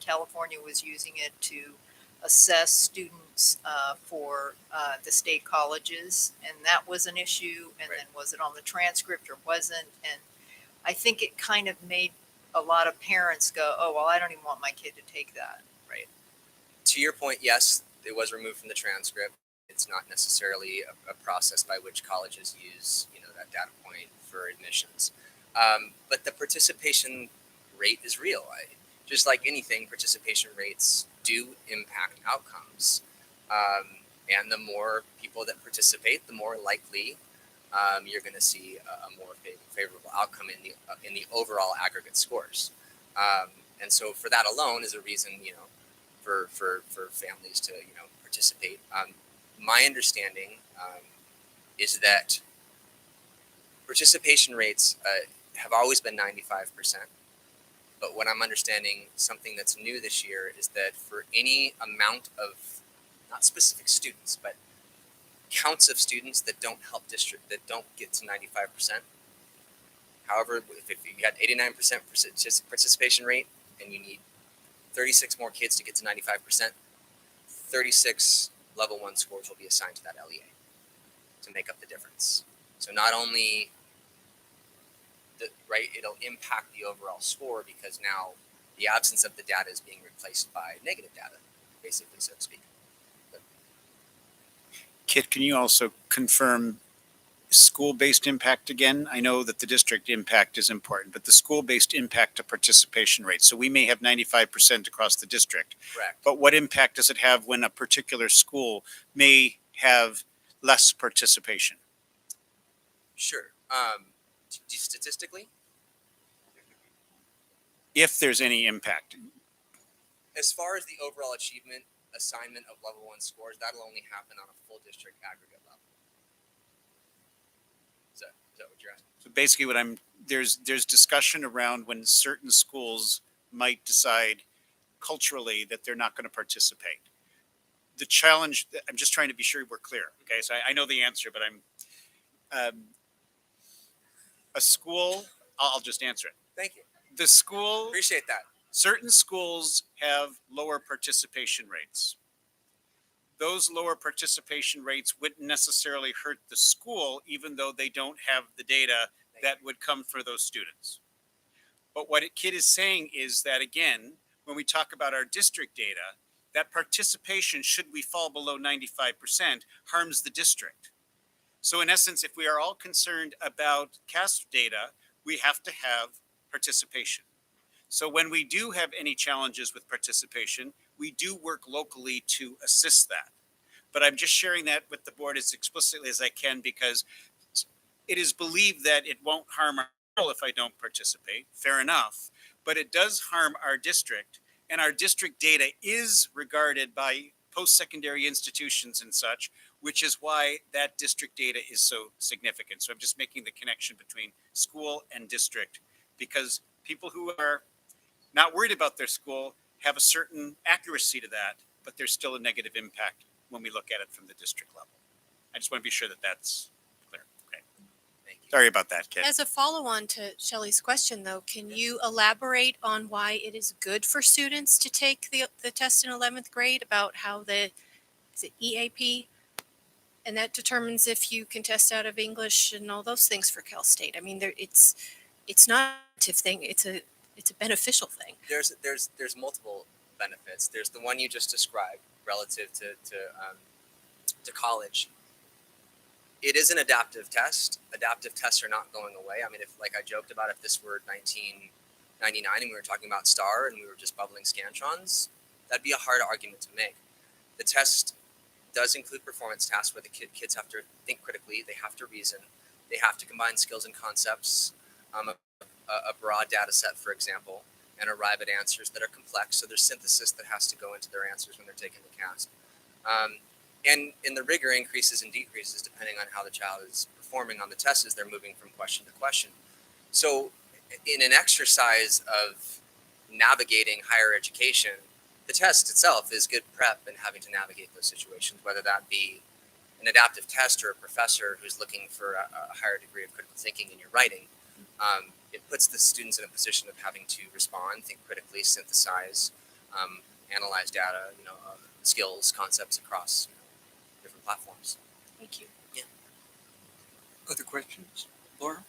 S4: California was using it to assess students for the state colleges, and that was an issue. And then was it on the transcript or wasn't? And I think it kind of made a lot of parents go, "Oh, well, I don't even want my kid to take that."
S16: Right. To your point, yes, it was removed from the transcript. It's not necessarily a process by which colleges use, that data point for admissions. But the participation rate is real. Just like anything, participation rates do impact outcomes. And the more people that participate, the more likely you're going to see a more favorable outcome in the overall aggregate scores. And so for that alone is a reason, for families to, participate. My understanding is that participation rates have always been 95%. But what I'm understanding, something that's new this year, is that for any amount of, not specific students, but counts of students that don't get to 95%. However, if you had 89% participation rate and you need 36 more kids to get to 95%, 36 level 1 scores will be assigned to that LEA to make up the difference. So not only it'll impact the overall score, because now the absence of the data is being replaced by negative data, basically, so to speak.
S8: Kit, can you also confirm school-based impact again? I know that the district impact is important, but the school-based impact to participation rate. So we may have 95% across the district.
S16: Correct.
S8: But what impact does it have when a particular school may have less participation?
S16: Sure. Statistically?
S8: If there's any impact.
S16: As far as the overall achievement assignment of level 1 scores, that'll only happen on a full district aggregate level. Is that what you're asking?
S8: So basically there's discussion around when certain schools might decide culturally that they're not going to participate. The challenge, I'm just trying to be sure we're clear. Okay, so I know the answer, but a school, I'll just answer it.
S16: Thank you.
S8: The school,
S16: Appreciate that.
S8: certain schools have lower participation rates. Those lower participation rates wouldn't necessarily hurt the school, even though they don't have the data that would come for those students. But what Kit is saying is that, again, when we talk about our district data, that participation, should we fall below 95%, harms the district. So in essence, if we are all concerned about CAASPP data, we have to have participation. So when we do have any challenges with participation, we do work locally to assist that. But I'm just sharing that with the board as explicitly as I can, because it is believed that it won't harm our girl if I don't participate. Fair enough. But it does harm our district. And our district data is regarded by post-secondary institutions and such, which is why that district data is so significant. So I'm just making the connection between school and district, because people who are not worried about their school have a certain accuracy to that, but there's still a negative impact when we look at it from the district level. I just want to be sure that that's clear. Okay.
S16: Thank you.
S8: Sorry about that, Kit.
S6: As a follow-on to Shelley's question, though, can you elaborate on why it is good for students to take the test in 11th grade, about how is it EAP? And that determines if you can test out of English and all those things for Cal State. I mean, it's not a negative thing. It's a beneficial thing.
S16: There's multiple benefits. There's the one you just described relative to college. It is an adaptive test. Adaptive tests are not going away. I mean, if, like I joked about, if this were 1999 and we were talking about STAR and we were just bubbling scantrons, that'd be a hard argument to make. The test does include performance tasks where the kids have to think critically, they have to reason, they have to combine skills and concepts, a broad data set, for example, and arrive at answers that are complex. So there's synthesis that has to go into their answers when they're taking the CAASPP. And the rigor increases and decreases depending on how the child is performing on the test as they're moving from question to question. So in an exercise of navigating higher education, the test itself is good prep in having to navigate those situations, whether that be an adaptive test or a professor who's looking for a higher degree of critical thinking in your writing. It puts the students in a position of having to respond, think critically, synthesize, analyze data, skills, concepts across different platforms.
S6: Thank you.
S16: Yeah.
S1: Other questions? Laura?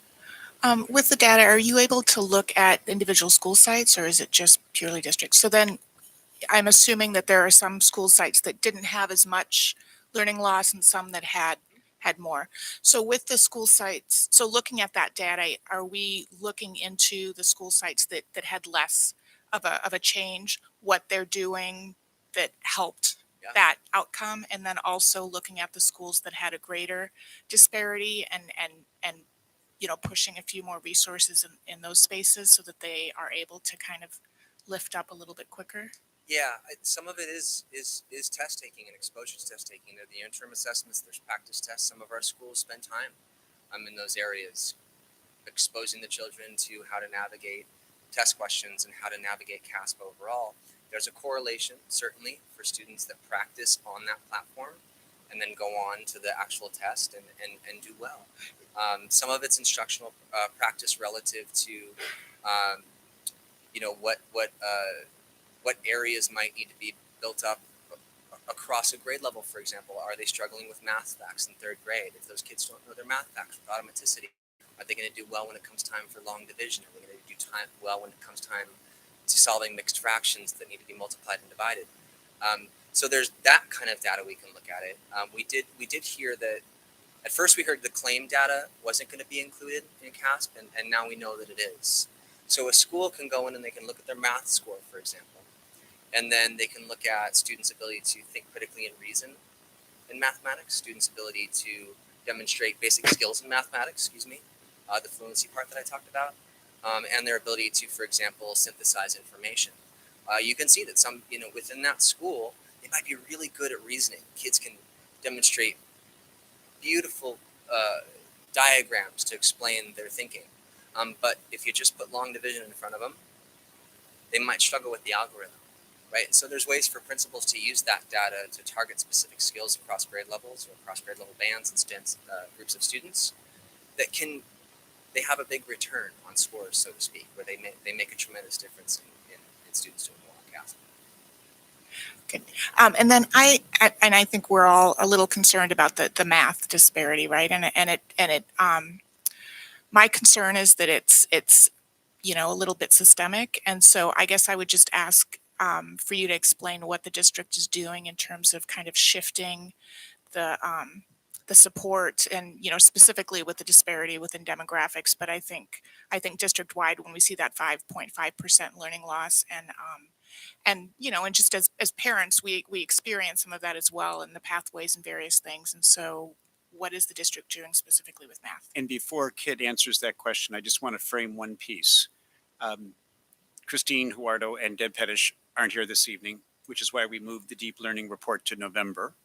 S5: With the data, are you able to look at individual school sites, or is it just purely districts? So then I'm assuming that there are some school sites that didn't have as much learning loss and some that had more. So with the school sites, so looking at that data, are we looking into the school sites that had less of a change, what they're doing that helped that outcome, and then also looking at the schools that had a greater disparity and pushing a few more resources in those spaces so that they are able to kind of lift up a little bit quicker?
S16: Yeah, some of it is test taking and exposure to test taking. There are the interim assessments, there's practice tests. Some of our schools spend time in those areas, exposing the children to how to navigate test questions and how to navigate CAASPP overall. There's a correlation, certainly, for students that practice on that platform and then go on to the actual test and do well. Some of it's instructional practice relative to, what areas might need to be built up across a grade level, for example. Are they struggling with math facts in third grade? If those kids don't know their math facts with automaticity, are they going to do well when it comes time for long division? Are they going to do well when it comes time to solving mixed fractions that need to be multiplied and divided? So there's that kind of data we can look at it. We did hear that at first we heard the claim data wasn't going to be included in CAASPP, and now we know that it is. So a school can go in and they can look at their math score, for example, and then they can look at students' ability to think critically and reason in mathematics, students' ability to demonstrate basic skills in mathematics, the fluency part that I talked about, and their ability to, for example, synthesize information. You can see that some, within that school, they might be really good at reasoning. Kids can demonstrate beautiful diagrams to explain their thinking. But if you just put long division in front of them, they might struggle with the algorithm. right? And so there's ways for principals to use that data to target specific skills across grade levels or across grade level bands and groups of students that they have a big return on scores, so to speak, where they make a tremendous difference in students doing well on CAASPP.
S5: Good. And then I think we're all a little concerned about the math disparity, right? My concern is that it's a little bit systemic, and so I guess I would just ask for you to explain what the district is doing in terms of kind of shifting the support, and specifically with the disparity within demographics. But I think district wide, when we see that 5.5% learning loss, and just as parents, we experience some of that as well in the pathways and various things. And so what is the district doing specifically with math?
S8: And before Kit answers that question, I just want to frame one piece. Christine Huardo and Deb Pettish aren't here this evening, which is why we moved the deep learning report to November.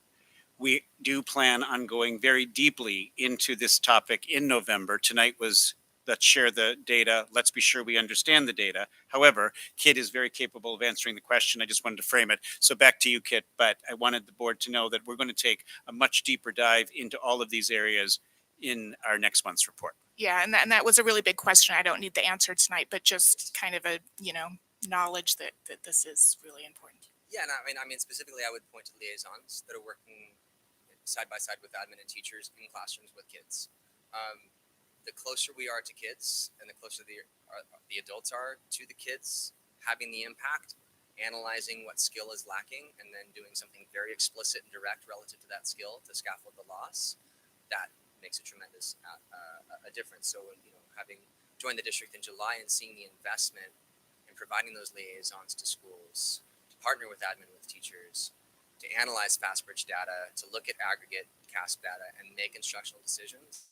S8: We do plan on going very deeply into this topic in November. Tonight was let's share the data. Let's be sure we understand the data. However, Kit is very capable of answering the question. I just wanted to frame it. So back to you, Kit. But I wanted the board to know that we're going to take a much deeper dive into all of these areas in our next month's report.
S5: Yeah, and that was a really big question. I don't need the answer tonight, but just kind of a knowledge that this is really important.
S16: Yeah, and I mean specifically, I would point to liaisons that are working side by side with admin and teachers in classrooms with kids. The closer we are to kids, and the closer the adults are to the kids, having the impact, analyzing what skill is lacking, and then doing something very explicit and direct relative to that skill to scaffold the loss, that makes a tremendous a difference. So having joined the district in July and seeing the investment in providing those liaisons to schools, to partner with admin, with teachers, to analyze FastBridge data, to look at aggregate CAASPP data and make instructional decisions.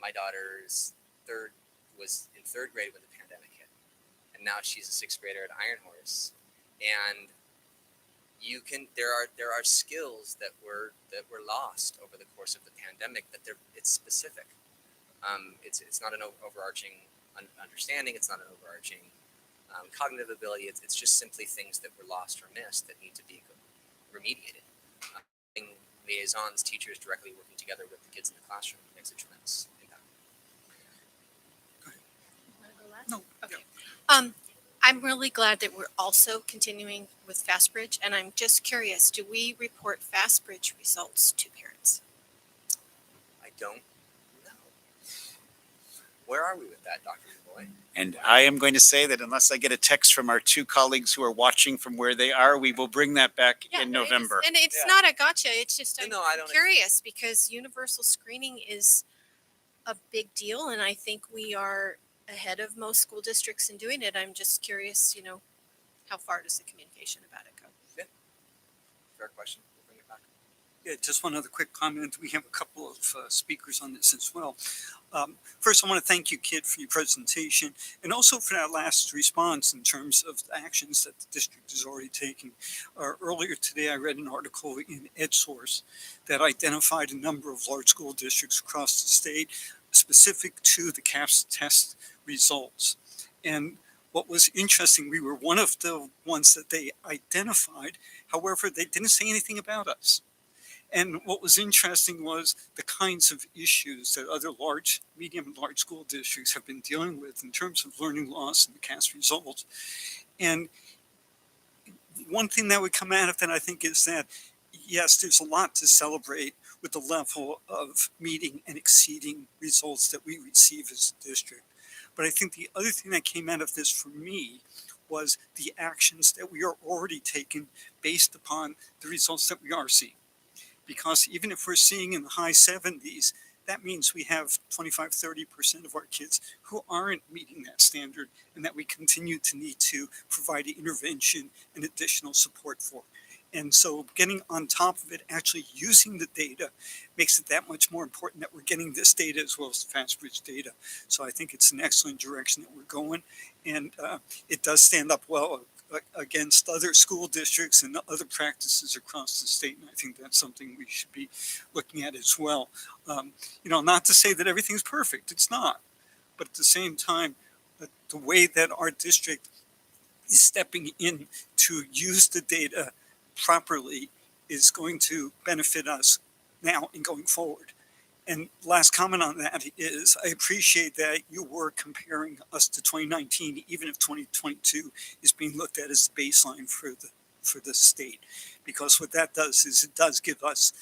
S16: My daughter's was in third grade when the pandemic hit, and now she's a sixth grader at Iron Horse. And there are skills that were lost over the course of the pandemic it's specific. It's not an overarching understanding. It's not an overarching cognitive ability. It's just simply things that were lost or missed that need to be remediated. Liaisons, teachers directly working together with the kids in the classroom makes a tremendous impact.
S1: No.
S6: Okay. I'm really glad that we're also continuing with FastBridge, and I'm just curious, do we report FastBridge results to parents?
S16: I don't know. Where are we with that, Dr. Boy?
S8: And I am going to say that unless I get a text from our two colleagues who are watching from where they are, we will bring that back in November.
S6: And it's not a gotcha. It's just I'm
S16: I don't
S6: curious because universal screening is a big deal, and I think we are ahead of most school districts in doing it. I'm just curious, how far does the communication about it go?
S16: Yeah. Fair question. We'll bring it back.
S1: Yeah, just one other quick comment. We have a couple of speakers on this as well. First, I want to thank you, Kit, for your presentation, and also for that last response in terms of the actions that the district has already taken. Earlier today, I read an article in EdSource that identified a number of large school districts across the state specific to the CAASPP test results. And what was interesting, we were one of the ones that they identified. However, they didn't say anything about us. And what was interesting was the kinds of issues that other large, medium and large school districts have been dealing with in terms of learning loss and the CAASPP results. And one thing that would come out of that, I think, is that, yes, there's a lot to celebrate with the level of meeting and exceeding results that we receive as a district. But I think the other thing that came out of this for me was the actions that we are already taking based upon the results that we are seeing. Because even if we're seeing in the high 70s, that means we have 25-30% of our kids who aren't meeting that standard, and that we continue to need to provide intervention and additional support for. And so getting on top of it, actually using the data, makes it that much more important that we're getting this data as well as the FastBridge data. So I think it's an excellent direction that we're going, and it does stand up well against other school districts and other practices across the state. And I think that's something we should be looking at as well. Not to say that everything's perfect, it's not. But at the same time, the way that our district is stepping in to use the data properly is going to benefit us now and going forward. And last comment on that is I appreciate that you were comparing us to 2019, even if 2022 is being looked at as the baseline for the state, because what that does is it does give us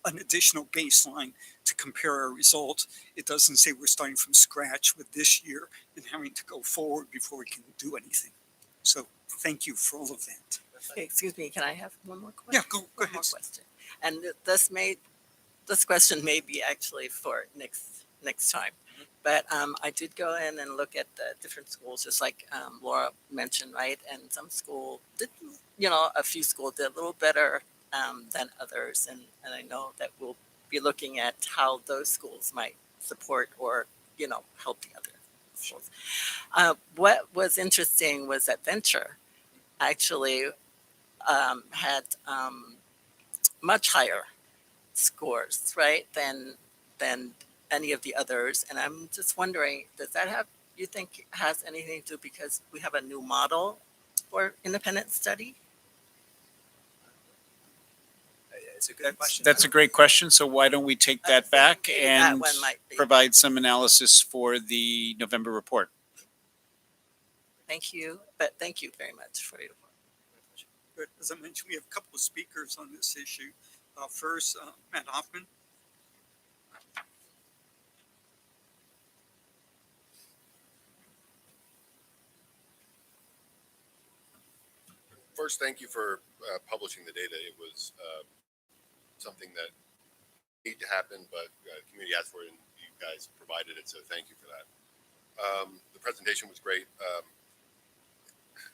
S1: an additional baseline to compare our results. It doesn't say we're starting from scratch with this year and having to go forward before we can do anything. So thank you for all of that.
S3: Okay, excuse me, can I have one more
S1: Yeah,
S3: question?
S1: go
S3: One
S1: ahead.
S3: more question. And this question may be actually for next time. But I did go in and look at the different schools, just like Laura mentioned, right? And some school did, a few schools did a little better than others. And I know that we'll be looking at how those schools might support or, help the other schools. What was interesting was that Venture actually had much higher scores, right, than any of the others. And I'm just wondering, does that you think has anything to do because we have a new model for independent study?
S16: It's a good question.
S8: That's a great question. So why don't we take that back
S3: Maybe
S8: and
S3: that one might be.
S8: provide some analysis for the November report?
S3: Thank you, but thank you very much for your.
S1: But as I mentioned, we have a couple of speakers on this issue. First, Matt Hoffman.
S17: First, thank you for publishing the data. It was something that needed to happen, but the community asked for it, and you guys provided it. So thank you for that. The presentation was great.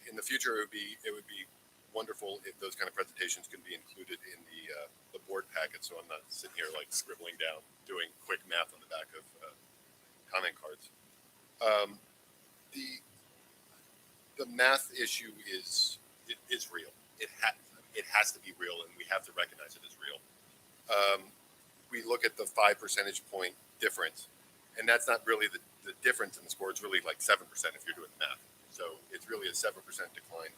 S17: In the future, it would be wonderful if those kind of presentations can be included in the board packet. So I'm not sitting here like scribbling down, doing quick math on the back of comment cards. The math issue is real. It has to be real, and we have to recognize it as real. We look at the 5 percentage point difference, and that's not really the difference in the score. It's really like 7% if you're doing math. So it's really a 7% decline.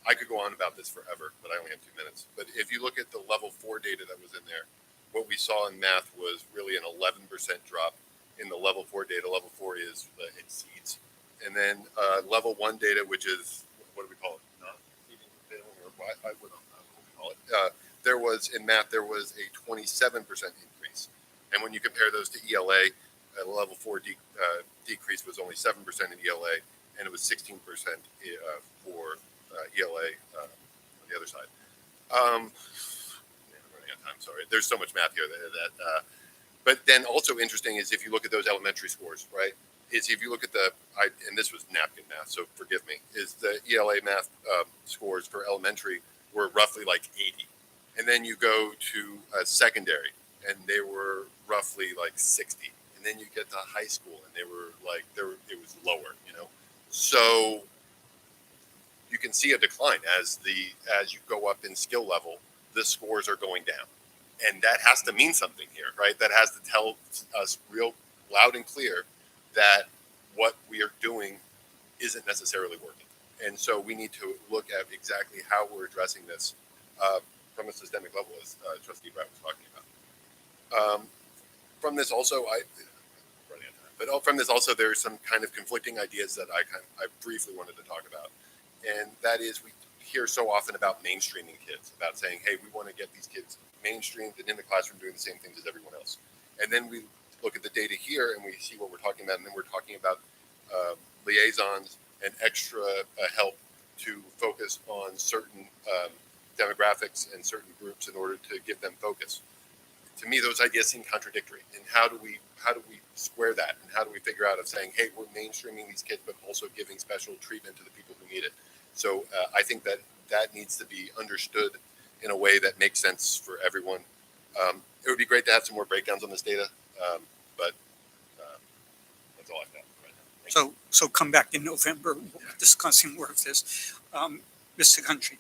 S17: I could go on about this forever, but I only have 2 minutes. But if you look at the level 4 data that was in there, what we saw in math was really an 11% drop in the level 4 data. Level 4 is exceeds. And then level 1 data, which is, what do we call it? I would not know what we call it. There was, in math, there was a 27% increase. And when you compare those to ELA, level 4 decrease was only 7% in ELA, and it was 16% for ELA on the other side. I'm running out of time, sorry. There's so much math here but then also interesting is if you look at those elementary scores, right? Is if you look at and this was napkin math, so forgive me, is the ELA math scores for elementary were roughly like 80. And then you go to secondary, and they were roughly like 60. And then you get to high school, and they were like, it was lower, So you can see a decline as you go up in skill level, the scores are going down. And that has to mean something here, right? That has to tell us real loud and clear that what we are doing isn't necessarily working. And so we need to look at exactly how we're addressing this from a systemic level, as Trustee Brett was talking about. From this also, from this also, there's some kind of conflicting ideas that I briefly wanted to talk about. And that is, we hear so often about mainstreaming kids, about saying, hey, we want to get these kids mainstreamed and in the classroom doing the same things as everyone else. And then we look at the data here and we see what we're talking about, and then we're talking about liaisons and extra help to focus on certain demographics and certain groups in order to give them focus. To me, those ideas seem contradictory. And how do we square that? And how do we figure out of saying, hey, we're mainstreaming these kids, but also giving special treatment to the people who need it? So I think that needs to be understood in a way that makes sense for everyone. It would be great to have some more breakdowns on this data, but that's all I've got right now.
S1: So come back in November, we'll be discussing more of this. Mr. Country.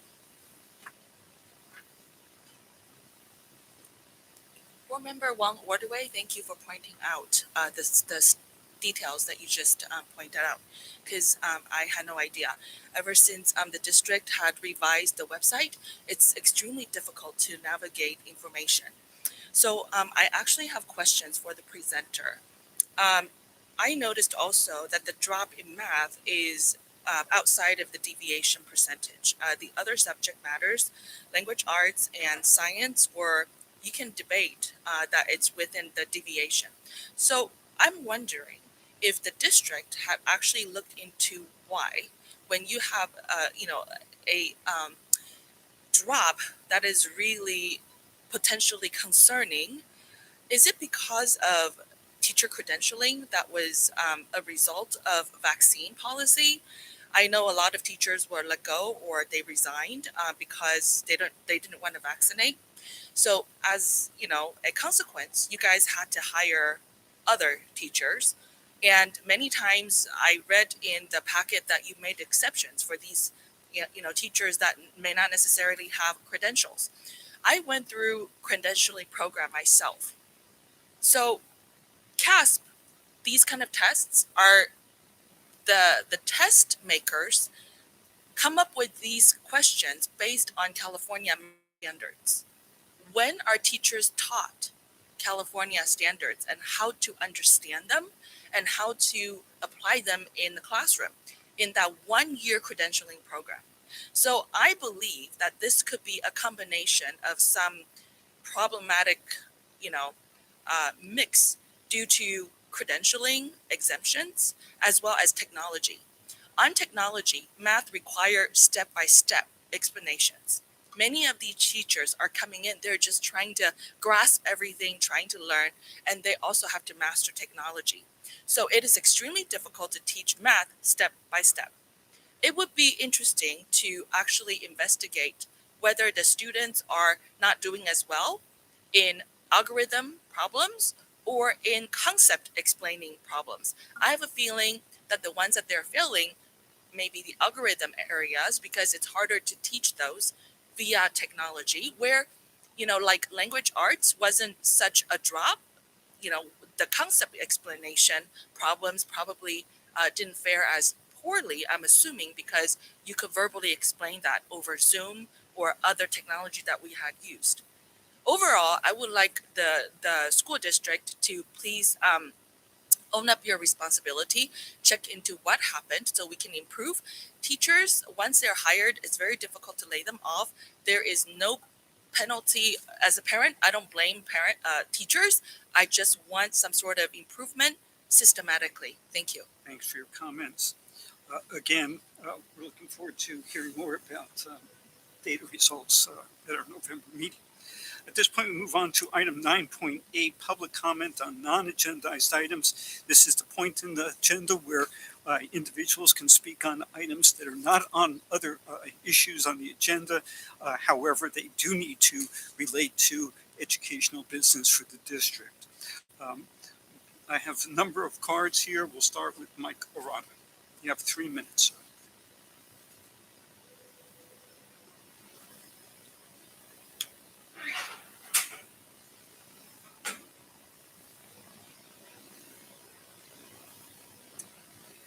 S13: Board Member Wang Ordway, thank you for pointing out the details that you just pointed out, because I had no idea. Ever since the district had revised the website, it's extremely difficult to navigate information. So I actually have questions for the presenter. I noticed also that the drop in math is outside of the deviation percentage. The other subject matters, language arts and science, were you can debate that it's within the deviation. So I'm wondering if the district had actually looked into why, when you have a drop that is really potentially concerning, is it because of teacher credentialing that was a result of vaccine policy? I know a lot of teachers were let go or they resigned because they didn't want to vaccinate. So as you know, a consequence, you guys had to hire other teachers. And many times I read in the packet that you made exceptions for these teachers that may not necessarily have credentials. I went through credentialing program myself. So CAASPP, these kind of tests are the test makers come up with these questions based on California standards. When are teachers taught California standards and how to understand them and how to apply them in the classroom in that 1 year credentialing program? So I believe that this could be a combination of some problematic, mix due to credentialing exemptions as well as technology. On technology, math require step-by-step explanations. Many of these teachers are coming in, they're just trying to grasp everything, trying to learn, and they also have to master technology. So it is extremely difficult to teach math step by step. It would be interesting to actually investigate whether the students are not doing as well in algorithm problems or in concept explaining problems. I have a feeling that the ones that they're failing may be the algorithm areas because it's harder to teach those via technology where, like language arts wasn't such a drop. The concept explanation problems probably didn't fare as poorly, I'm assuming, because you could verbally explain that over Zoom or other technology that we had used. Overall, I would like the school district to please own up your responsibility, check into what happened so we can improve. Teachers, once they're hired, it's very difficult to lay them off. There is no penalty. As a parent, I don't blame teachers. I just want some sort of improvement systematically. Thank you.
S1: Thanks for your comments. Again, we're looking forward to hearing more about data results at our November meeting. At this point, we move on to item 9.8, public comment on non-agendized items. This is the point in the agenda where individuals can speak on items that are not on other issues on the agenda. However, they do need to relate to educational business for the district. I have a number of cards here. We'll start with Mike Arata. You have 3 minutes.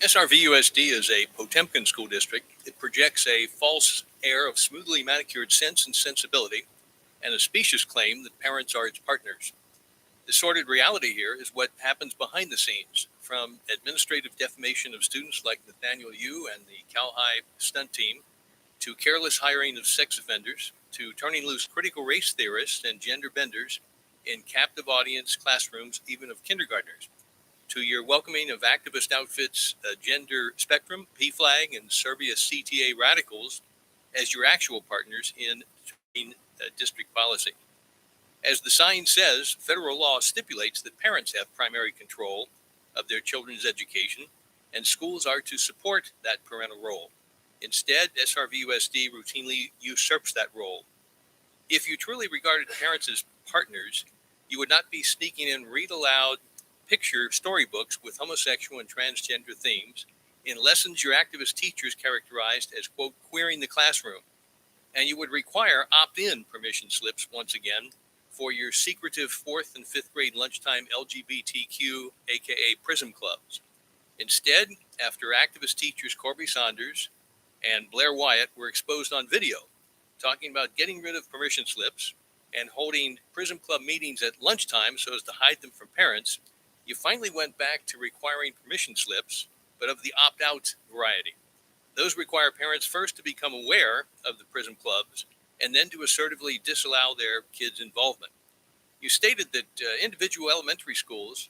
S18: SRVUSD is a Potemkin school district. It projects a false air of smoothly manicured sense and sensibility and a specious claim that parents are its partners. The sordid reality here is what happens behind the scenes, from administrative defamation of students like Nathaniel Yu and the Cal High stunt team, to careless hiring of sex offenders, to turning loose critical race theorists and gender benders in captive audience classrooms, even of kindergartners, to your welcoming of activist outfits, Gender Spectrum, PFLAG, and Serbia CTA radicals as your actual partners in district policy. As the sign says, federal law stipulates that parents have primary control of their children's education, and schools are to support that parental role. Instead, SRVUSD routinely usurps that role. If you truly regarded parents as partners, you would not be sneaking in read-aloud picture storybooks with homosexual and transgender themes in lessons your activist teachers characterized as, quote, queering the classroom. And you would require opt-in permission slips once again for your secretive 4th and 5th grade lunchtime LGBTQ, aka PRISM clubs. Instead, after activist teachers Corby Saunders and Blair Wyatt were exposed on video, talking about getting rid of permission slips and holding PRISM Club meetings at lunchtime so as to hide them from parents, you finally went back to requiring permission slips, but of the opt-out variety. Those require parents first to become aware of the PRISM clubs and then to assertively disallow their kids' involvement. You stated that individual elementary schools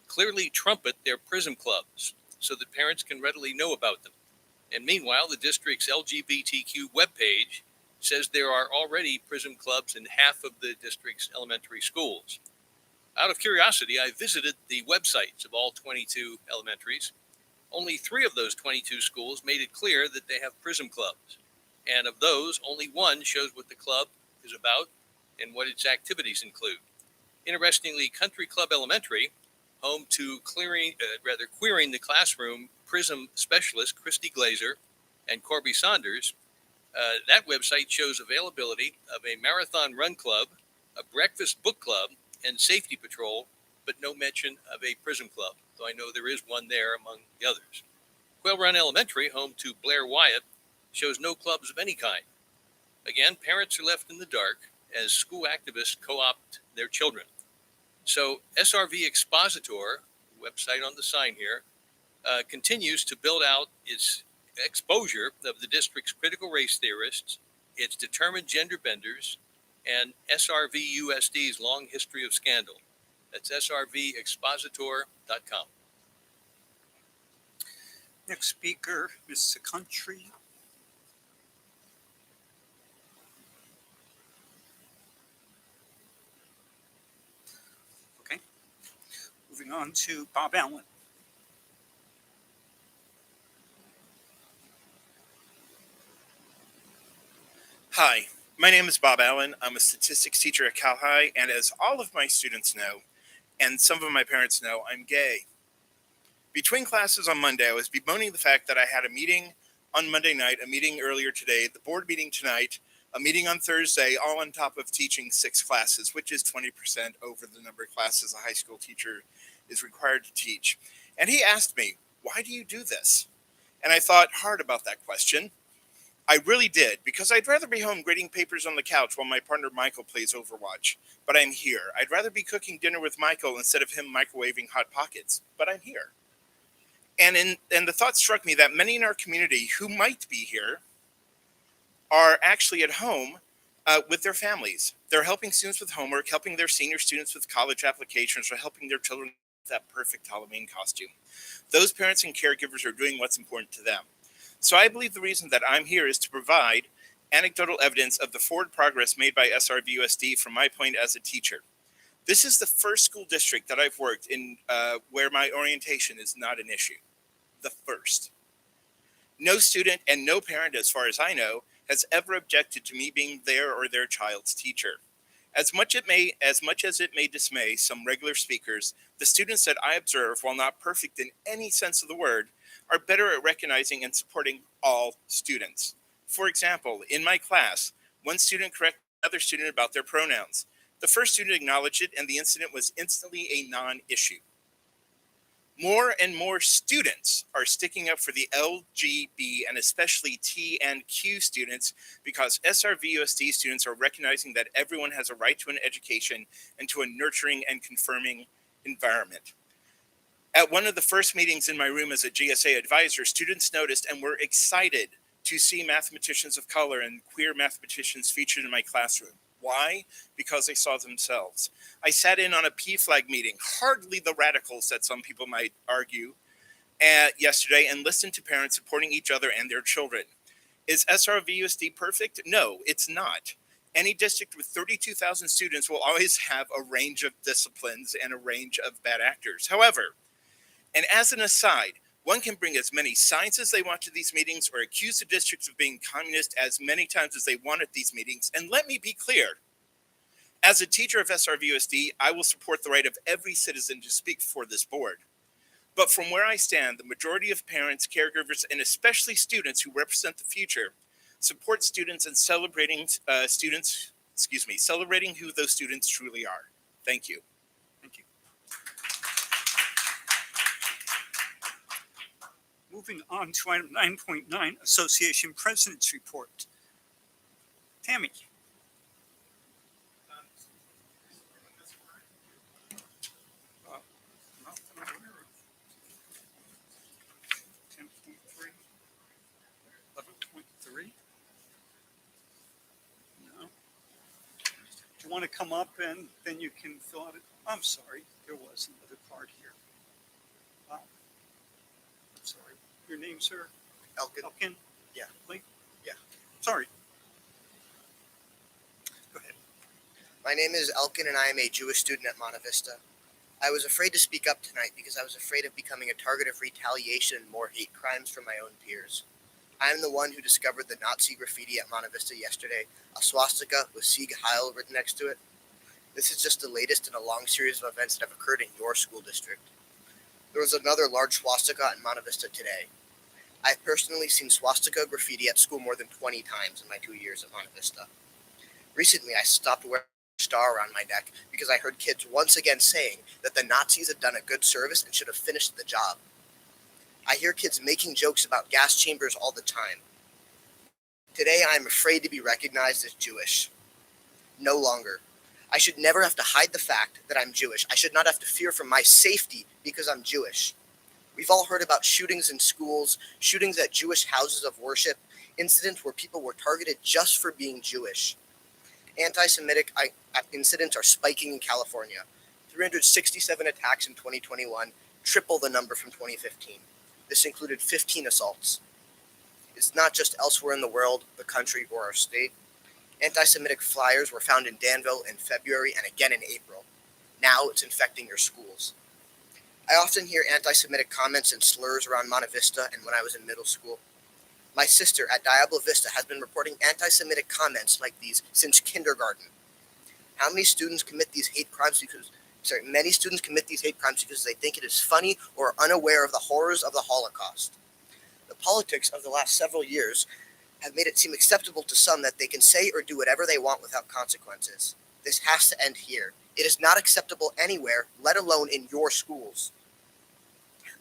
S18: clearly trumpet their PRISM clubs so that parents can readily know about them. And meanwhile, the district's LGBTQ webpage says there are already PRISM clubs in half of the district's elementary schools. Out of curiosity, I visited the websites of all 22 elementaries. Only 3 of those 22 schools made it clear that they have PRISM clubs. And of those, only 1 shows what the club is about and what its activities include. Interestingly, Country Club Elementary, home to queering the classroom PRISM specialist Christy Glazer and Corby Saunders, that website shows availability of a marathon run club, a breakfast book club, and safety patrol, but no mention of a PRISM club, though I know there is one there among the others. Quail Run Elementary, home to Blair Wyatt, shows no clubs of any kind. Again, parents are left in the dark as school activists co-opt their children. So SRV Expositor, website on the sign here, continues to build out its exposure of the district's critical race theorists, its determined gender benders, and SRVUSD's long history of scandal. That's srvexpositor.com.
S1: Next speaker, Ms. Country. Okay. Moving on to Bob Allen.
S19: Hi, my name is Bob Allen. I'm a statistics teacher at Cal High, and as all of my students know, and some of my parents know, I'm gay. Between classes on Monday, I was bemoaning the fact that I had a meeting on Monday night, a meeting earlier today, the board meeting tonight, a meeting on Thursday, all on top of teaching 6 classes, which is 20% over the number of classes a high school teacher is required to teach. And he asked me, why do you do this? And I thought hard about that question. I really did, because I'd rather be home grading papers on the couch while my partner Michael plays Overwatch, but I'm here. I'd rather be cooking dinner with Michael instead of him microwaving Hot Pockets, but I'm here. And the thought struck me that many in our community who might be here are actually at home with their families. They're helping students with homework, helping their senior students with college applications, or helping their children with that perfect Halloween costume. Those parents and caregivers are doing what's important to them. So I believe the reason that I'm here is to provide anecdotal evidence of the forward progress made by SRVUSD from my point as a teacher. This is the first school district that I've worked in where my orientation is not an issue. The first. No student and no parent, as far as I know, has ever objected to me being their or their child's teacher. As much as it may dismay some regular speakers, the students that I observe, while not perfect in any sense of the word, are better at recognizing and supporting all students. For example, in my class, one student corrected another student about their pronouns. The first student acknowledged it, and the incident was instantly a non-issue. More and more students are sticking up for the LGB and especially T and Q students because SRVUSD students are recognizing that everyone has a right to an education and to a nurturing and confirming environment. At one of the first meetings in my room as a GSA advisor, students noticed and were excited to see mathematicians of color and queer mathematicians featured in my classroom. Why? Because they saw themselves. I sat in on a PFLAG meeting, hardly the radicals that some people might argue, yesterday, and listened to parents supporting each other and their children. Is SRVUSD perfect? No, it's not. Any district with 32,000 students will always have a range of disciplines and a range of bad actors. However, and as an aside, one can bring as many signs as they want to these meetings or accuse the districts of being communist as many times as they want at these meetings. And let me be clear, as a teacher of SRVUSD, I will support the right of every citizen to speak before this board. But from where I stand, the majority of parents, caregivers, and especially students who represent the future support students and celebrating students celebrating who those students truly are. Thank you.
S1: Thank you. Moving on to item 9.9, Association President's Report. Tammy. Not that I'm aware of. 10.3. 11.3. No. Do you want to come up and then you can fill out it? I'm sorry, there was another card here. I'm sorry. Your name, sir?
S20: Elkin.
S1: Elkin?
S20: Yeah.
S1: Lee?
S20: Yeah.
S1: Sorry. Go ahead.
S20: My name is Elkin and I am a Jewish student at Monte Vista. I was afraid to speak up tonight because I was afraid of becoming a target of retaliation and more hate crimes from my own peers. I am the one who discovered the Nazi graffiti at Monte Vista yesterday, a swastika with Sieg Heil written next to it. This is just the latest in a long series of events that have occurred in your school district. There was another large swastika in Monte Vista today. I've personally seen swastika graffiti at school more than 20 times in my 2 years at Monte Vista. Recently, I stopped wearing a star around my neck because I heard kids once again saying that the Nazis had done a good service and should have finished the job. I hear kids making jokes about gas chambers all the time. Today, I am afraid to be recognized as Jewish. No longer. I should never have to hide the fact that I'm Jewish. I should not have to fear for my safety because I'm Jewish. We've all heard about shootings in schools, shootings at Jewish houses of worship, incidents where people were targeted just for being Jewish. Anti-Semitic incidents are spiking in California. 367 attacks in 2021, triple the number from 2015. This included 15 assaults. It's not just elsewhere in the world, the country, or our state. Anti-Semitic flyers were found in Danville in February and again in April. Now it's infecting your schools. I often hear anti-Semitic comments and slurs around Monte Vista and when I was in middle school. My sister at Diablo Vista has been reporting anti-Semitic comments like these since kindergarten. Many students commit these hate crimes because they think it is funny or are unaware of the horrors of the Holocaust. The politics of the last several years have made it seem acceptable to some that they can say or do whatever they want without consequences. This has to end here. It is not acceptable anywhere, let alone in your schools.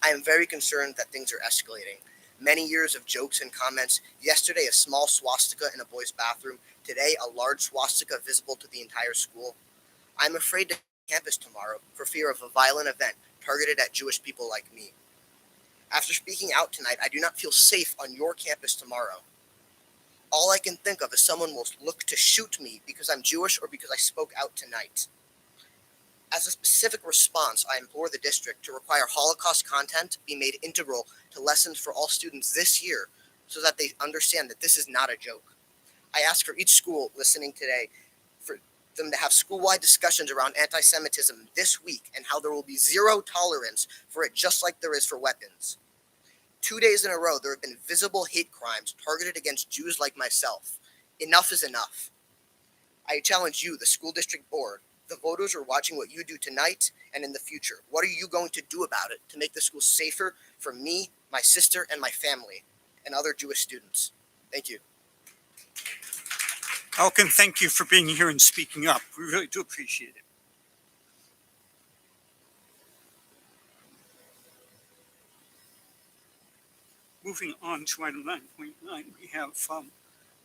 S20: I am very concerned that things are escalating. Many years of jokes and comments. Yesterday, a small swastika in a boy's bathroom. Today, a large swastika visible to the entire school. I'm afraid to campus tomorrow for fear of a violent event targeted at Jewish people like me. After speaking out tonight, I do not feel safe on your campus tomorrow. All I can think of is someone will look to shoot me because I'm Jewish or because I spoke out tonight. As a specific response, I implore the district to require Holocaust content be made integral to lessons for all students this year so that they understand that this is not a joke. I ask for each school listening today for them to have school-wide discussions around anti-Semitism this week and how there will be zero tolerance for it, just like there is for weapons. 2 days in a row, there have been visible hate crimes targeted against Jews like myself. Enough is enough. I challenge you, the school district board. The voters are watching what you do tonight and in the future. What are you going to do about it to make the school safer for me, my sister, and my family, and other Jewish students? Thank you.
S1: Elkin, thank you for being here and speaking up. We really do appreciate it. Moving on to item 9.9, we have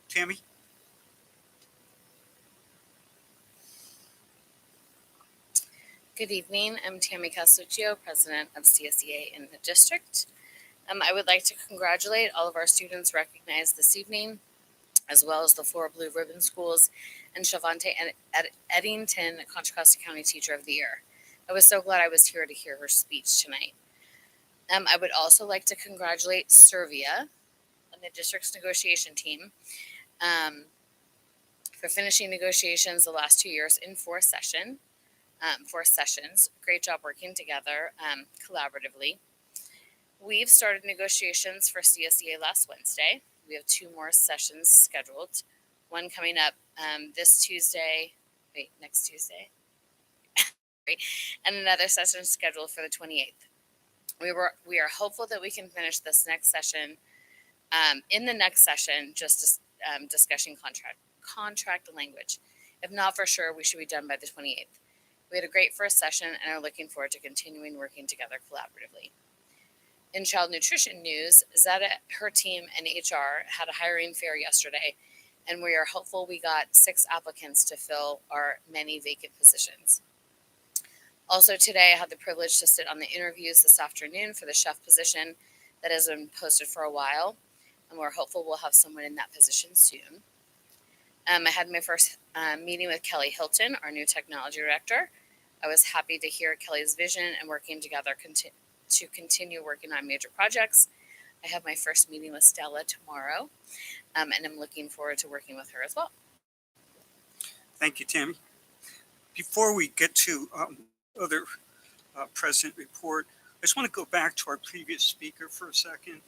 S1: Tammy.
S21: Good evening. I'm Tammy Casuccio, president of CSEA in the district. I would like to congratulate all of our students recognized this evening, as well as the 4 Blue Ribbon Schools and Shavante Eddington, Contra Costa County Teacher of the Year. I was so glad I was here to hear her speech tonight. I would also like to congratulate Servia and the district's negotiation team for finishing negotiations the last 2 years in 4 sessions. Great job working together collaboratively. We've started negotiations for CSEA last Wednesday. We have 2 more sessions scheduled. One coming up next Tuesday, and another session scheduled for the 28th. We are hopeful that we can finish this next session. In the next session, just discussing contract language. If not for sure, we should be done by the 28th. We had a great first session and are looking forward to continuing working together collaboratively. In child nutrition news, Zeta, her team, and HR had a hiring fair yesterday, and we are hopeful we got 6 applicants to fill our many vacant positions. Also today, I had the privilege to sit on the interviews this afternoon for the chef position that has been posted for a while, and we're hopeful we'll have someone in that position soon. I had my first meeting with Kelly Hilton, our new technology director. I was happy to hear Kelly's vision and working together to continue working on major projects. I have my first meeting with Stella tomorrow, and I'm looking forward to working with her as well.
S1: Thank you, Tammy. Before we get to other president report, I just want to go back to our previous speaker for a second.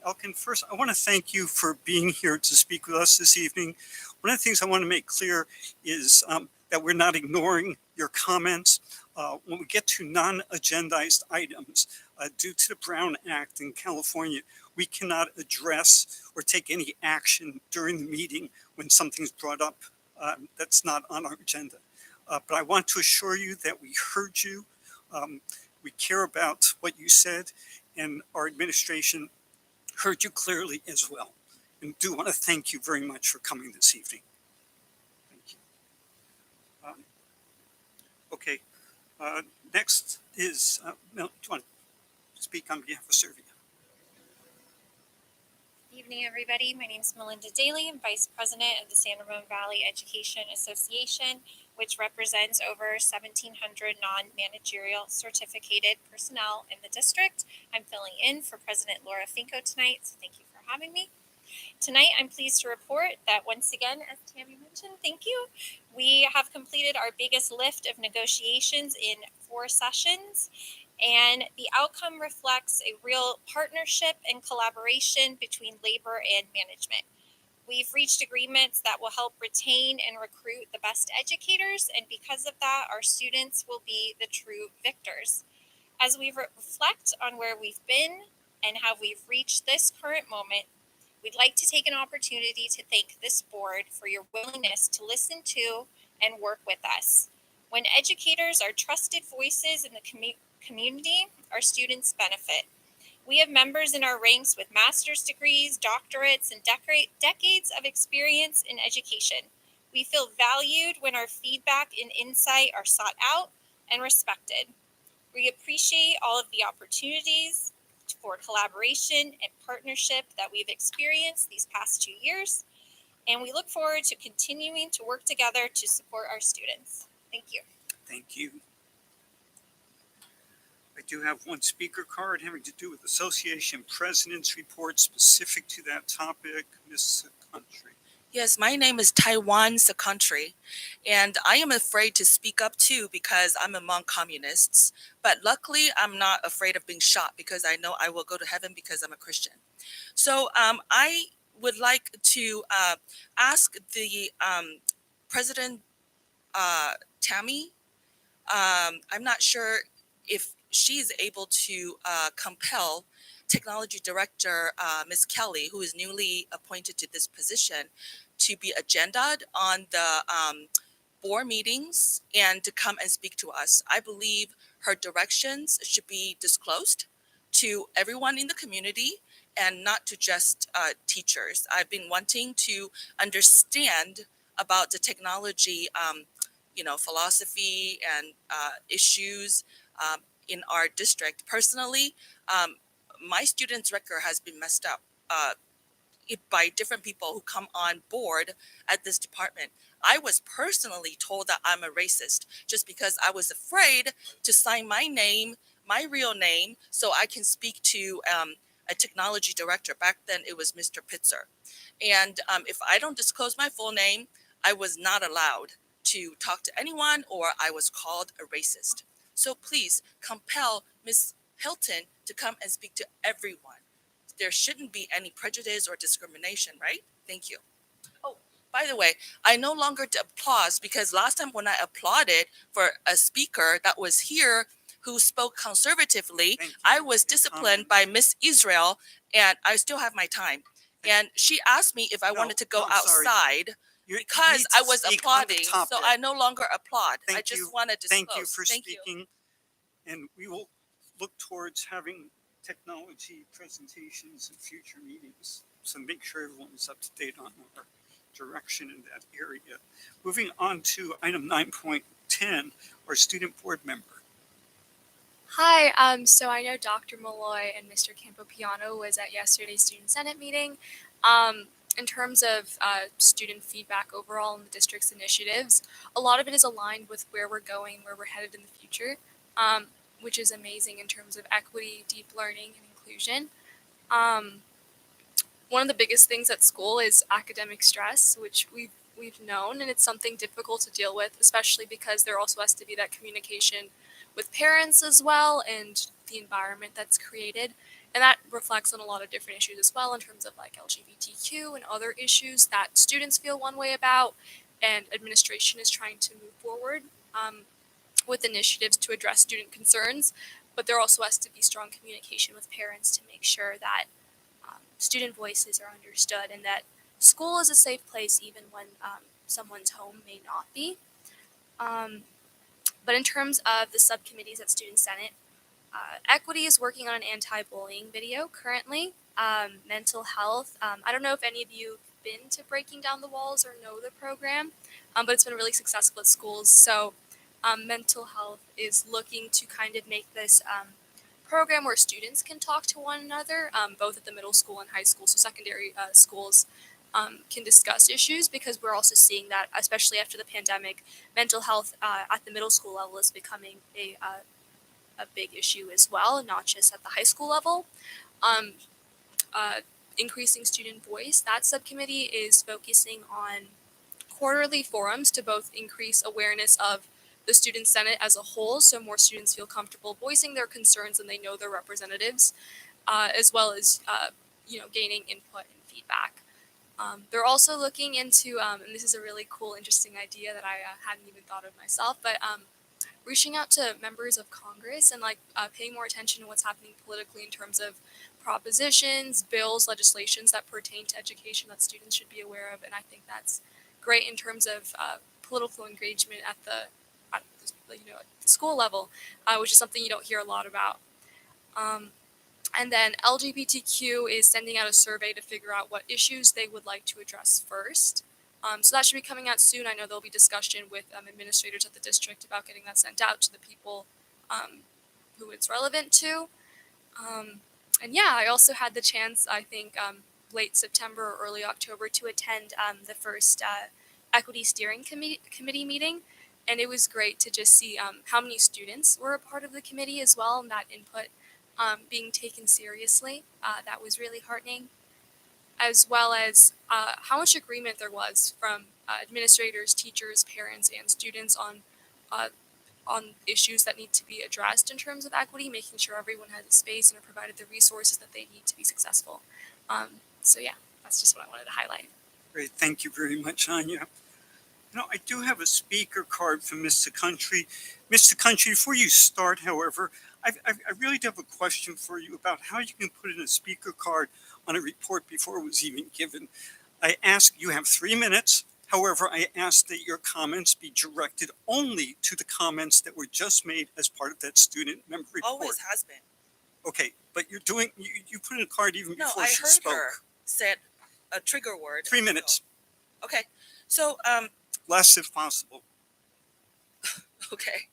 S1: Elkin, first, I want to thank you for being here to speak with us this evening. One of the things I want to make clear is that we're not ignoring your comments. When we get to non-agendized items, due to the Brown Act in California, we cannot address or take any action during the meeting when something's brought up that's not on our agenda. But I want to assure you that we heard you. We care about what you said, and our administration heard you clearly as well. And do want to thank you very much for coming this evening. Thank you. Okay. Next is, Mel, do you want to speak on behalf of SRVUSD?
S7: Good evening, everybody. My name is Melinda Daly. I'm Vice President of the San Ramon Valley Education Association, which represents over 1,700 non-managerial certificated personnel in the district. I'm filling in for President Laura Finko tonight, so thank you for having me. Tonight, I'm pleased to report that once again, as Tammy mentioned, thank you, we have completed our biggest lift of negotiations in 4 sessions. And the outcome reflects a real partnership and collaboration between labor and management. We've reached agreements that will help retain and recruit the best educators, and because of that, our students will be the true victors. As we reflect on where we've been and how we've reached this current moment, we'd like to take an opportunity to thank this board for your willingness to listen to and work with us. When educators are trusted voices in the community, our students benefit. We have members in our ranks with master's degrees, doctorates, and decades of experience in education. We feel valued when our feedback and insight are sought out and respected. We appreciate all of the opportunities for collaboration and partnership that we've experienced these past 2 years, and we look forward to continuing to work together to support our students. Thank you.
S1: Thank you. I do have one speaker card having to do with association president's report specific to that topic. Ms. Country.
S13: Yes, my name is Taiwan Secountry, and I am afraid to speak up too because I'm among communists. But luckily, I'm not afraid of being shot because I know I will go to heaven because I'm a Christian. So I would like to ask the President Tammy. I'm not sure if she is able to compel Technology Director Ms. Kelly, who is newly appointed to this position, to be agendaed on the board meetings and to come and speak to us. I believe her directions should be disclosed to everyone in the community and not to just teachers. I've been wanting to understand about the technology philosophy and issues in our district. Personally, my students' record has been messed up by different people who come on board at this department. I was personally told that I'm a racist just because I was afraid to sign my name, my real name, so I can speak to a technology director. Back then, it was Mr. Pitzer. And if I don't disclose my full name, I was not allowed to talk to anyone, or I was called a racist. So please compel Ms. Hilton to come and speak to everyone. There shouldn't be any prejudice or discrimination, right? Thank you. Oh, by the way, I no longer applause because last time when I applauded for a speaker that was here who spoke conservatively, I was disciplined by Miss Israel, and I still have my time. And she asked me if I wanted to go outside
S1: You
S13: because
S1: need
S13: I
S1: to
S13: was
S1: speak on the
S13: applauding, so
S1: topic.
S13: I no longer applaud. I
S1: Thank
S13: just
S1: you.
S13: want to disclose.
S1: Thank you for
S13: Thank you.
S1: speaking. And we will look towards having technology presentations in future meetings. So make sure everyone is up to date on our direction in that area. Moving on to item 9.10, our student board member.
S2: Hi, so I know Dr. Malloy and Mr. Campopiano was at yesterday's Student Senate meeting. In terms of student feedback overall in the district's initiatives, a lot of it is aligned with where we're going, where we're headed in the future, which is amazing in terms of equity, deep learning, and inclusion. One of the biggest things at school is academic stress, which we've known, and it's something difficult to deal with, especially because there also has to be that communication with parents as well and the environment that's created. And that reflects on a lot of different issues as well in terms of like LGBTQ and other issues that students feel one way about, and administration is trying to move forward with initiatives to address student concerns. But there also has to be strong communication with parents to make sure that student voices are understood and that school is a safe place even when someone's home may not be. But in terms of the subcommittees at Student Senate, Equity is working on an anti-bullying video currently. Mental health, I don't know if any of you have been to Breaking Down the Walls or know the program, but it's been really successful at schools. So mental health is looking to kind of make this program where students can talk to one another, both at the middle school and high school, so secondary schools can discuss issues, because we're also seeing that, especially after the pandemic, mental health at the middle school level is becoming a big issue as well, not just at the high school level. Increasing student voice, that subcommittee is focusing on quarterly forums to both increase awareness of the Student Senate as a whole, so more students feel comfortable voicing their concerns and they know their representatives, as well as gaining input and feedback. They're also looking into, and this is a really cool, interesting idea that I hadn't even thought of myself, but reaching out to members of Congress and paying more attention to what's happening politically in terms of propositions, bills, legislations that pertain to education that students should be aware of. And I think that's great in terms of political engagement at the school level, which is something you don't hear a lot about. And then LGBTQ is sending out a survey to figure out what issues they would like to address first. So that should be coming out soon. I know there'll be discussion with administrators at the district about getting that sent out to the people who it's relevant to. And yeah, I also had the chance, I think, late September or early October to attend the first Equity Steering Committee meeting. And it was great to just see how many students were a part of the committee as well, and that input being taken seriously. That was really heartening, as well as how much agreement there was from administrators, teachers, parents, and students on issues that need to be addressed in terms of equity, making sure everyone has a space and are provided the resources that they need to be successful. So yeah, that's just what I wanted to highlight.
S1: Great, thank you very much, Anya. I do have a speaker card from Mr. Country. Mr. Country, before you start, however, I really do have a question for you about how you can put in a speaker card on a report before it was even given. I ask, you have 3 minutes. However, I ask that your comments be directed only to the comments that were just made as part of that student member report.
S13: Always has been.
S1: Okay, but you put in a card even
S13: No,
S1: before
S13: I
S1: she
S13: heard
S1: spoke.
S13: her said a trigger word.
S1: 3 minutes,
S13: Okay, so
S1: less if possible.
S13: okay,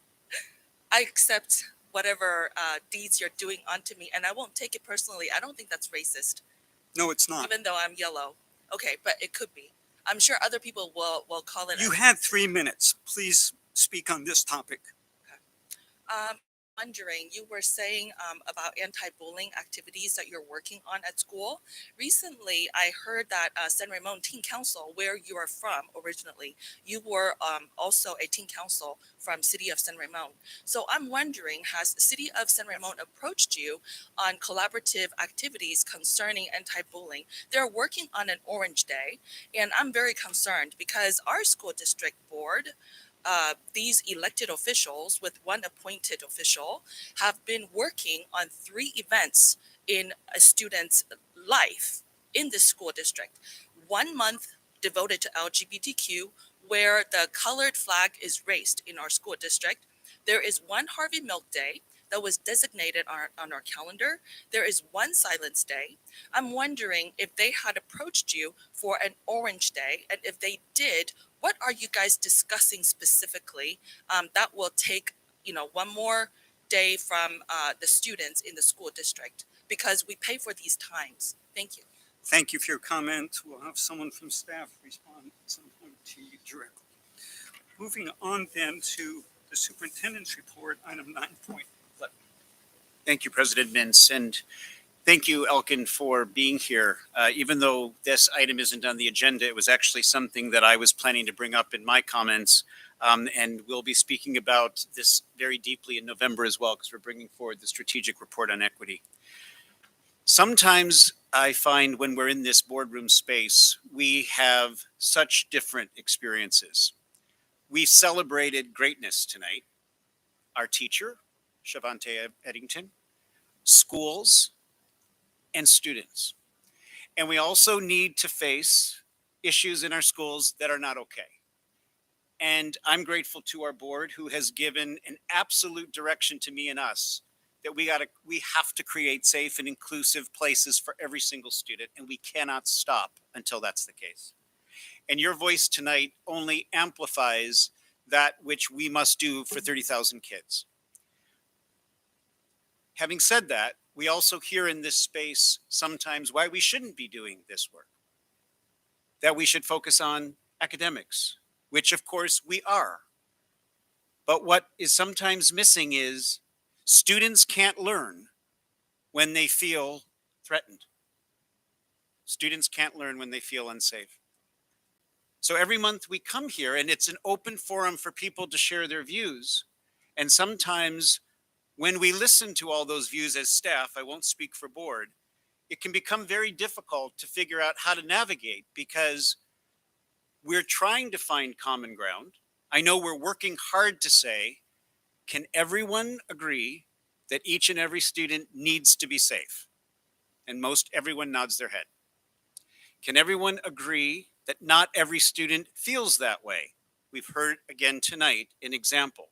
S13: I accept whatever deeds you're doing onto me, and I won't take it personally. I don't think that's racist,
S1: No, it's not.
S13: even though I'm yellow. Okay, but it could be. I'm sure other people will call it.
S1: You had 3 minutes. Please speak on this topic.
S13: Wondering, you were saying about anti-bullying activities that you're working on at school. Recently, I heard that San Ramon Teen Council, where you are from originally, you were also a teen council from City of San Ramon. So I'm wondering, has the City of San Ramon approached you on collaborative activities concerning anti-bullying? They're working on an Orange Day, and I'm very concerned because our school district board, these elected officials with one appointed official, have been working on 3 events in a student's life in the school district. 1 month devoted to LGBTQ where the colored flag is raised in our school district. There is one Harvey Milk Day that was designated on our calendar. There is one Silence Day. I'm wondering if they had approached you for an Orange Day, and if they did, what are you guys discussing specifically that will take, one more day from the students in the school district, because we pay for these times. Thank you.
S1: Thank you for your comment. We'll have someone from staff respond at some point to you directly. Moving on then to the superintendent's report, item 9.11.
S8: Thank you, President Mintz, and thank you, Elkin, for being here. Even though this item isn't on the agenda, it was actually something that I was planning to bring up in my comments, and we'll be speaking about this very deeply in November as well, because we're bringing forward the strategic report on equity. Sometimes I find when we're in this boardroom space, we have such different experiences. We celebrated greatness tonight. Our teacher, Shavante Eddington, schools, and students. And we also need to face issues in our schools that are not okay. And I'm grateful to our board who has given an absolute direction to me and us that we have to create safe and inclusive places for every single student, and we cannot stop until that's the case. And your voice tonight only amplifies that which we must do for 30,000 kids. Having said that, we also hear in this space sometimes why we shouldn't be doing this work. That we should focus on academics, which of course we are. But what is sometimes missing is students can't learn when they feel threatened. Students can't learn when they feel unsafe. So every month we come here and it's an open forum for people to share their views. And sometimes when we listen to all those views as staff, I won't speak for board, it can become very difficult to figure out how to navigate because we're trying to find common ground. I know we're working hard to say, can everyone agree that each and every student needs to be safe? And most everyone nods their head. Can everyone agree that not every student feels that way? We've heard again tonight an example.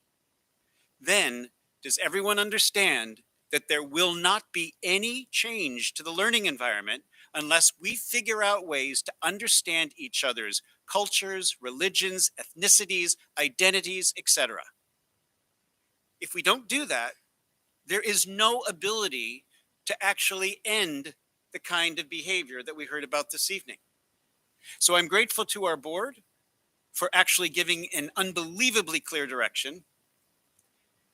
S8: Then, does everyone understand that there will not be any change to the learning environment unless we figure out ways to understand each other's cultures, religions, ethnicities, identities, etc.? If we don't do that, there is no ability to actually end the kind of behavior that we heard about this evening. So I'm grateful to our board for actually giving an unbelievably clear direction.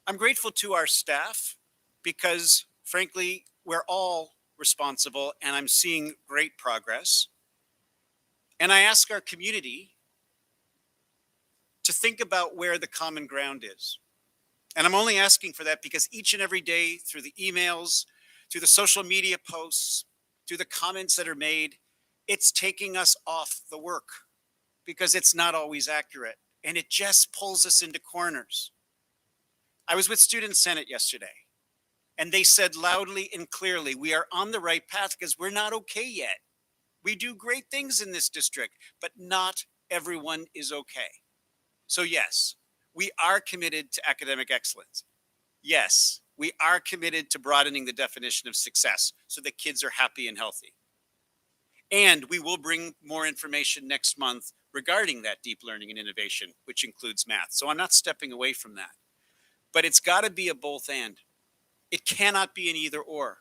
S8: I'm grateful to our staff because, frankly, we're all responsible and I'm seeing great progress. And I ask our community to think about where the common ground is. And I'm only asking for that because each and every day through the emails, through the social media posts, through the comments that are made, it's taking us off the work because it's not always accurate and it just pulls us into corners. I was with Student Senate yesterday and they said loudly and clearly, we are on the right path because we're not okay yet. We do great things in this district, but not everyone is okay. So yes, we are committed to academic excellence. Yes, we are committed to broadening the definition of success so that kids are happy and healthy. And we will bring more information next month regarding that deep learning and innovation, which includes math. So I'm not stepping away from that. But it's got to be a both and. It cannot be an either or.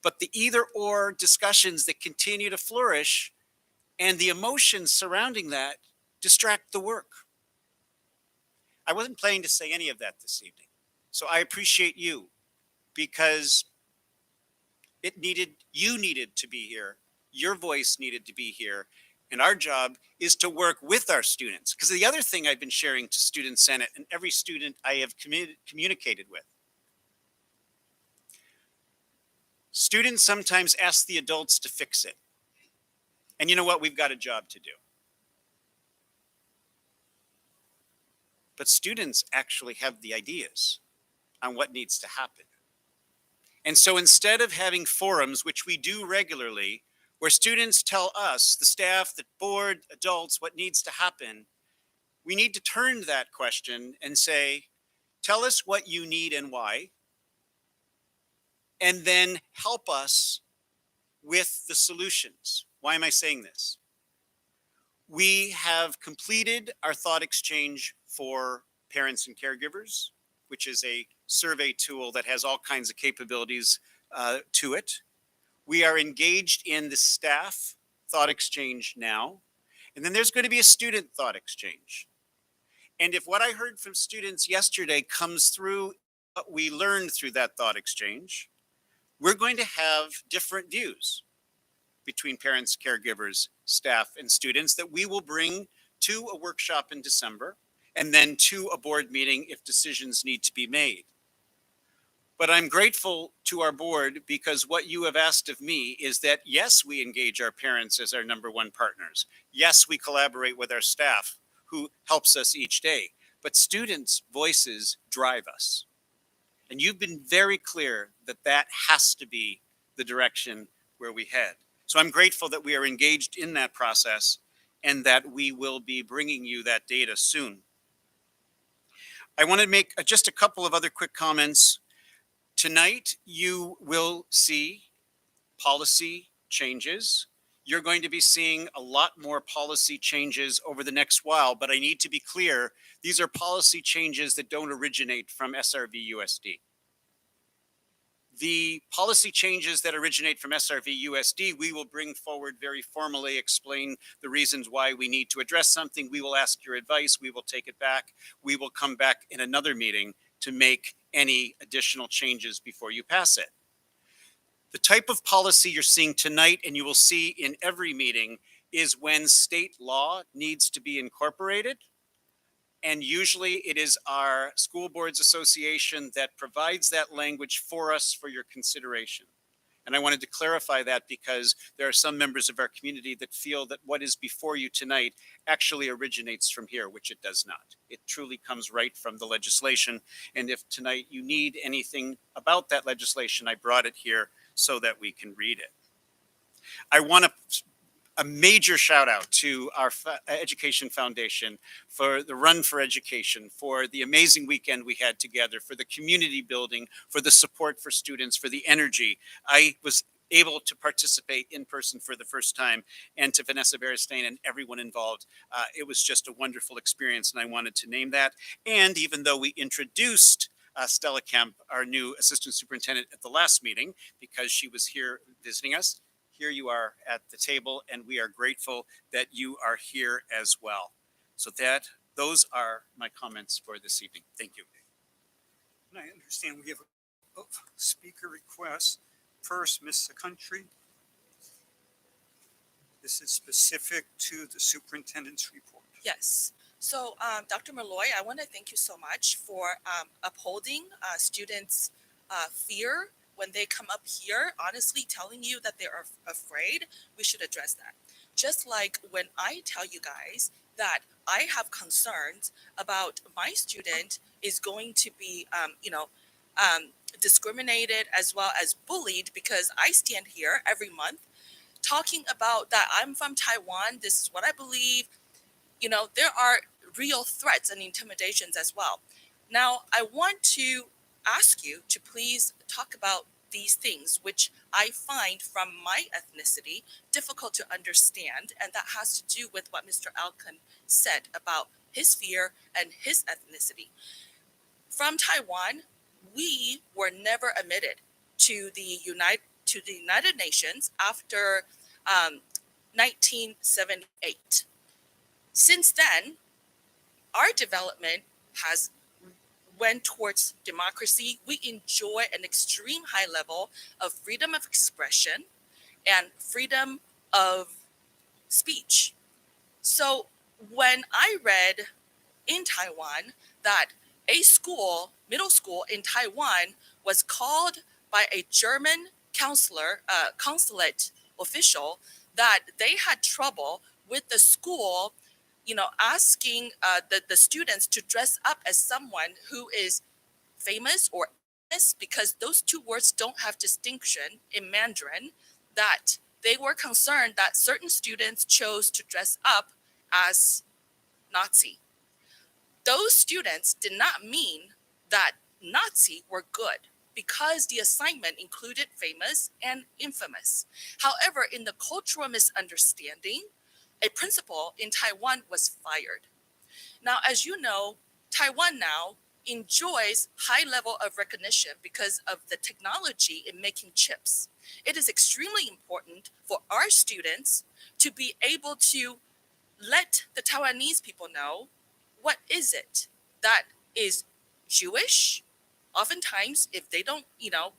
S8: But the either or discussions that continue to flourish and the emotions surrounding that distract the work. I wasn't planning to say any of that this evening. So I appreciate you because you needed to be here. Your voice needed to be here. And our job is to work with our students. Because the other thing I've been sharing to Student Senate and every student I have communicated with, students sometimes ask the adults to fix it. And you know what? We've got a job to do. But students actually have the ideas on what needs to happen. And so instead of having forums, which we do regularly, where students tell us, the staff, the board, adults, what needs to happen, we need to turn that question and say, tell us what you need and why, and then help us with the solutions. Why am I saying this? We have completed our thought exchange for parents and caregivers, which is a survey tool that has all kinds of capabilities to it. We are engaged in the staff thought exchange now. And then there's going to be a student thought exchange. And if what I heard from students yesterday comes through what we learned through that thought exchange, we're going to have different views between parents, caregivers, staff, and students that we will bring to a workshop in December and then to a board meeting if decisions need to be made. But I'm grateful to our board because what you have asked of me is that, yes, we engage our parents as our number one partners. Yes, we collaborate with our staff who helps us each day, but students' voices drive us. And you've been very clear that that has to be the direction where we head. So I'm grateful that we are engaged in that process and that we will be bringing you that data soon. I want to make just a couple of other quick comments. Tonight, you will see policy changes. You're going to be seeing a lot more policy changes over the next while, but I need to be clear, these are policy changes that don't originate from SRVUSD. The policy changes that originate from SRVUSD, we will bring forward very formally, explain the reasons why we need to address something. We will ask your advice. We will take it back. We will come back in another meeting to make any additional changes before you pass it. The type of policy you're seeing tonight, and you will see in every meeting, is when state law needs to be incorporated. And usually it is our School Boards Association that provides that language for us for your consideration. And I wanted to clarify that because there are some members of our community that feel that what is before you tonight actually originates from here, which it does not. It truly comes right from the legislation. And if tonight you need anything about that legislation, I brought it here so that we can read it. I want a major shout out to our Education Foundation for the Run for Education, for the amazing weekend we had together, for the community building, for the support for students, for the energy. I was able to participate in person for the first time, and to Vanessa Beristain and everyone involved. It was just a wonderful experience, and I wanted to name that. And even though we introduced Stella Kemp, our new Assistant Superintendent, at the last meeting, because she was here visiting us, here you are at the table, and we are grateful that you are here as well. So those are my comments for this evening. Thank you.
S1: And I understand we have a speaker request. First, Ms. Country. This is specific to the superintendent's report.
S13: Yes. So, Dr. Malloy, I want to thank you so much for upholding students' fear when they come up here, honestly telling you that they are afraid. We should address that. Just like when I tell you guys that I have concerns about my student is going to be, discriminated as well as bullied, because I stand here every month talking about that I'm from Taiwan. This is what I believe. There are real threats and intimidations as well. Now, I want to ask you to please talk about these things, which I find from my ethnicity difficult to understand. And that has to do with what Mr. Alkin said about his fear and his ethnicity. From Taiwan, we were never admitted to the United Nations after 1978. Since then, our development has went towards democracy. We enjoy an extreme high level of freedom of expression and freedom of speech. So when I read in Taiwan that a school, middle school in Taiwan, was called by a German consulate official that they had trouble with the school, asking the students to dress up as someone who is famous or famous, because those two words don't have distinction in Mandarin, that they were concerned that certain students chose to dress up as Nazi. Those students did not mean that Nazi were good because the assignment included famous and infamous. However, in the cultural misunderstanding, a principal in Taiwan was fired. Now, as you know, Taiwan now enjoys high level of recognition because of the technology in making chips. It is extremely important for our students to be able to let the Taiwanese people know what is it that is Jewish. Oftentimes, if they don't,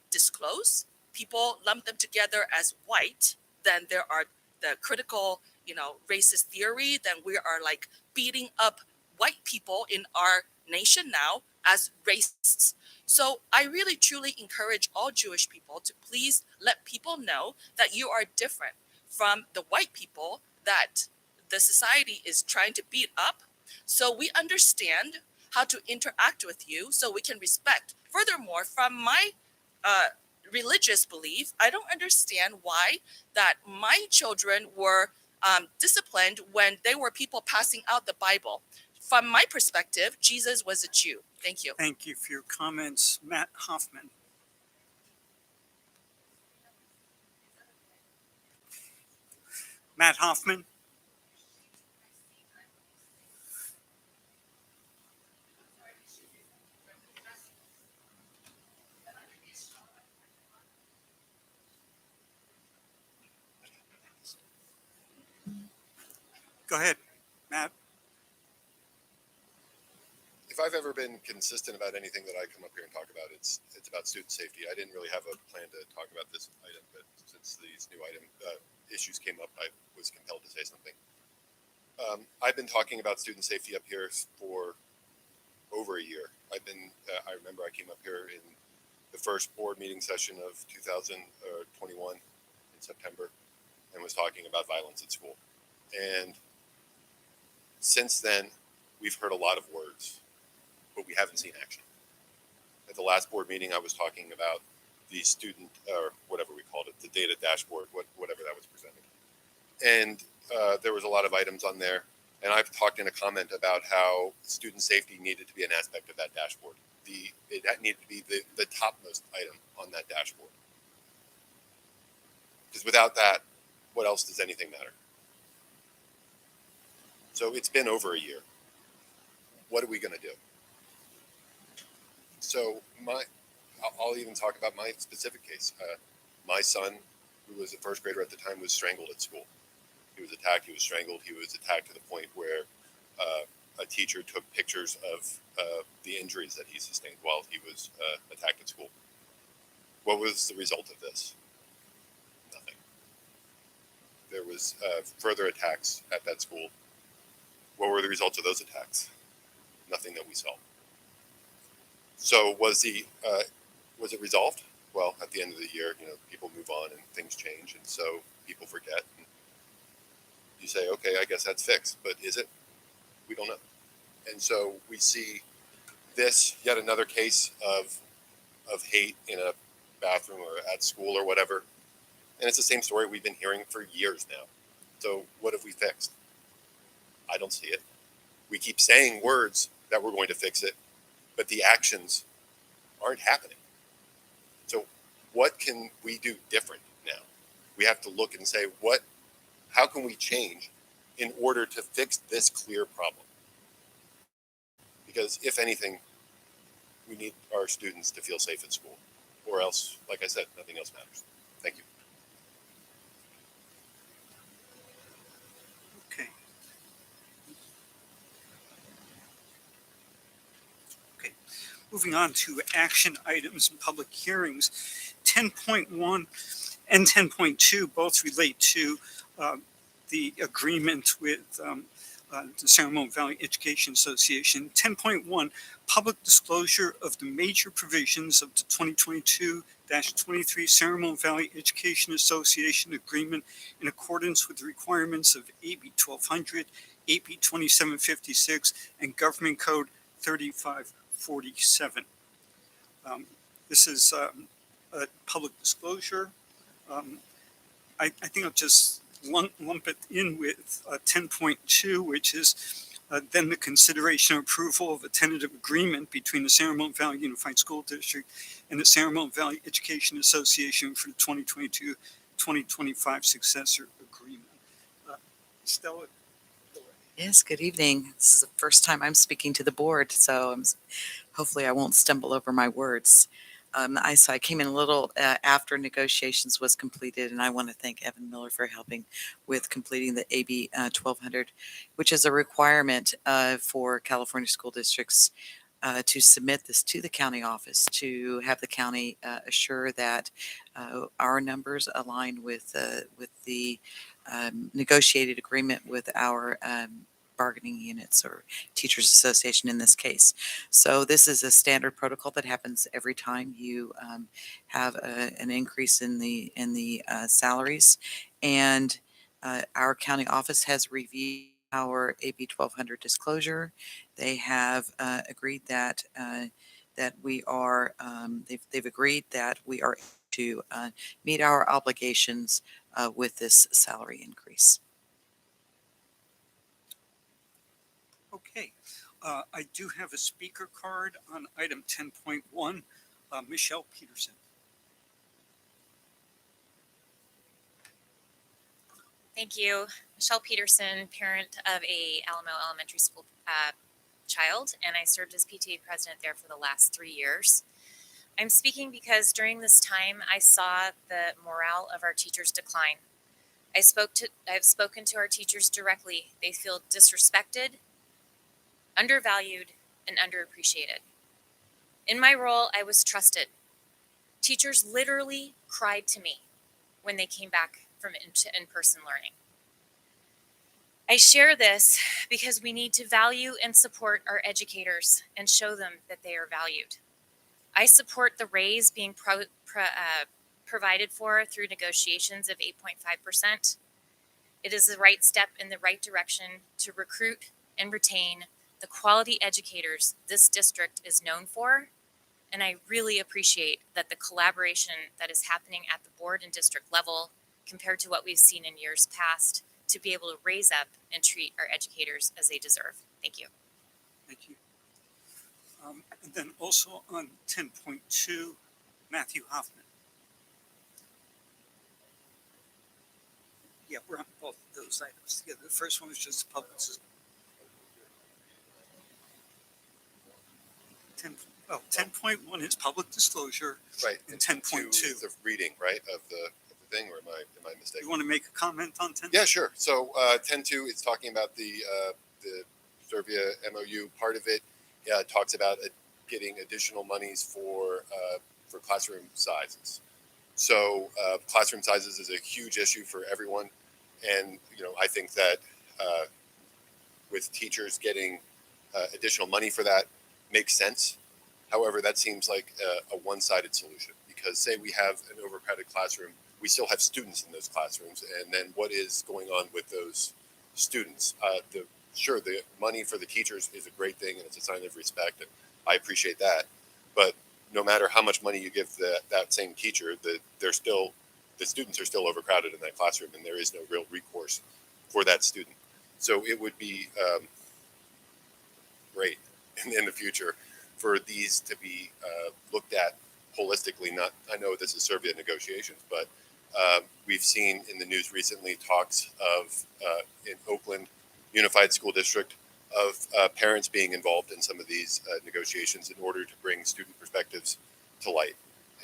S13: disclose, people lump them together as white. Then there are the critical, racist theory. Then we are like beating up white people in our nation now as racists. So I really truly encourage all Jewish people to please let people know that you are different from the white people that the society is trying to beat up. So we understand how to interact with you so we can respect. Furthermore, from my religious belief, I don't understand why that my children were disciplined when they were people passing out the Bible. From my perspective, Jesus was a Jew. Thank you.
S1: Thank you for your comments. Matt Hoffman. Matt Hoffman. Go ahead, Matt.
S17: If I've ever been consistent about anything that I come up here and talk about, it's about student safety. I didn't really have a plan to talk about this item, but since these new issues came up, I was compelled to say something. I've been talking about student safety up here for over a year. I remember I came up here in the first board meeting session of 2021 in September and was talking about violence at school. And since then, we've heard a lot of words, but we haven't seen action. At the last board meeting, I was talking about the student, or whatever we called it, the data dashboard, whatever that was presented. And there was a lot of items on there. And I've talked in a comment about how student safety needed to be an aspect of that dashboard. It needed to be the topmost item on that dashboard. Because without that, what else does anything matter? So it's been over a year. What are we going to do? So I'll even talk about my specific case. My son, who was a first grader at the time, was strangled at school. He was attacked, he was strangled, he was attacked to the point where a teacher took pictures of the injuries that he sustained while he was attacked at school. What was the result of this? Nothing. There was further attacks at that school. What were the results of those attacks? Nothing that we saw. So was it resolved? Well, at the end of the year, people move on and things change, and so people forget. And you say, okay, I guess that's fixed, but is it? We don't know. And so we see this, yet another case of hate in a bathroom or at school or whatever. And it's the same story we've been hearing for years now. So what have we fixed? I don't see it. We keep saying words that we're going to fix it, but the actions aren't happening. So what can we do different now? We have to look and say, how can we change in order to fix this clear problem? Because if anything, we need our students to feel safe at school, or else, like I said, nothing else matters. Thank you.
S1: Okay. Okay. Moving on to action items and public hearings. 10.1 and 10.2 both relate to the agreement with the San Ramon Valley Education Association. 10.1, public disclosure of the major provisions of the 2022-23 San Ramon Valley Education Association agreement in accordance with the requirements of AB 1200, AB 2756, and Government Code 3547. This is a public disclosure. I think I'll just lump it in with 10.2, which is then the consideration and approval of a tentative agreement between the San Ramon Valley Unified School District and the San Ramon Valley Education Association for the 2022-2025 successor agreement. Stella?
S9: Yes, good evening. This is the first time I'm speaking to the board, so hopefully I won't stumble over my words. I came in a little after negotiations was completed, and I want to thank Evan Miller for helping with completing the AB 1200, which is a requirement for California school districts to submit this to the county office to have the county assure that our numbers align with the negotiated agreement with our bargaining units or teachers association in this case. So this is a standard protocol that happens every time you have an increase in the salaries, and our county office has reviewed our AB 1200 disclosure. They have agreed that that we are they've agreed that we are to meet our obligations with this salary increase.
S1: Okay, I do have a speaker card on item 10.1. Michelle Peterson.
S15: Thank you. Michelle Peterson, parent of a Alamo Elementary School child, and I served as PTA president there for the last 3 years. I'm speaking because during this time, I saw the morale of our teachers decline. I've spoken to our teachers directly. They feel disrespected, undervalued, and underappreciated. In my role, I was trusted. Teachers literally cried to me when they came back from in-person learning. I share this because we need to value and support our educators and show them that they are valued. I support the raise being provided for through negotiations of 8.5%. It is the right step in the right direction to recruit and retain the quality educators this district is known for, and I really appreciate that the collaboration that is happening at the board and district level compared to what we've seen in years past to be able to raise up and treat our educators as they deserve. Thank you.
S1: Thank you. And then also on 10.2, Matthew Hoffman. Yeah, we're on both of those items together. The first one was just the public. 10.1 is public disclosure.
S17: Right.
S1: And 10.2
S17: is the reading, right, of the thing, or am I mistaken?
S1: You want to make a comment on 10?
S17: Yeah, sure. So 10.2 is talking about the Serbia MOU. Part of it talks about getting additional monies for classroom sizes. So classroom sizes is a huge issue for everyone, and I think that with teachers getting additional money for that makes sense. However, that seems like a one-sided solution, because say we have an overcrowded classroom, we still have students in those classrooms, and then what is going on with those students? Sure, the money for the teachers is a great thing, and it's a sign of respect, and I appreciate that. But no matter how much money you give that same teacher, the students are still overcrowded in that classroom, and there is no real recourse for that student. So it would be great in the future for these to be looked at holistically. I know this is Serbia negotiations, but we've seen in the news recently talks of in Oakland Unified School District of parents being involved in some of these negotiations in order to bring student perspectives to light.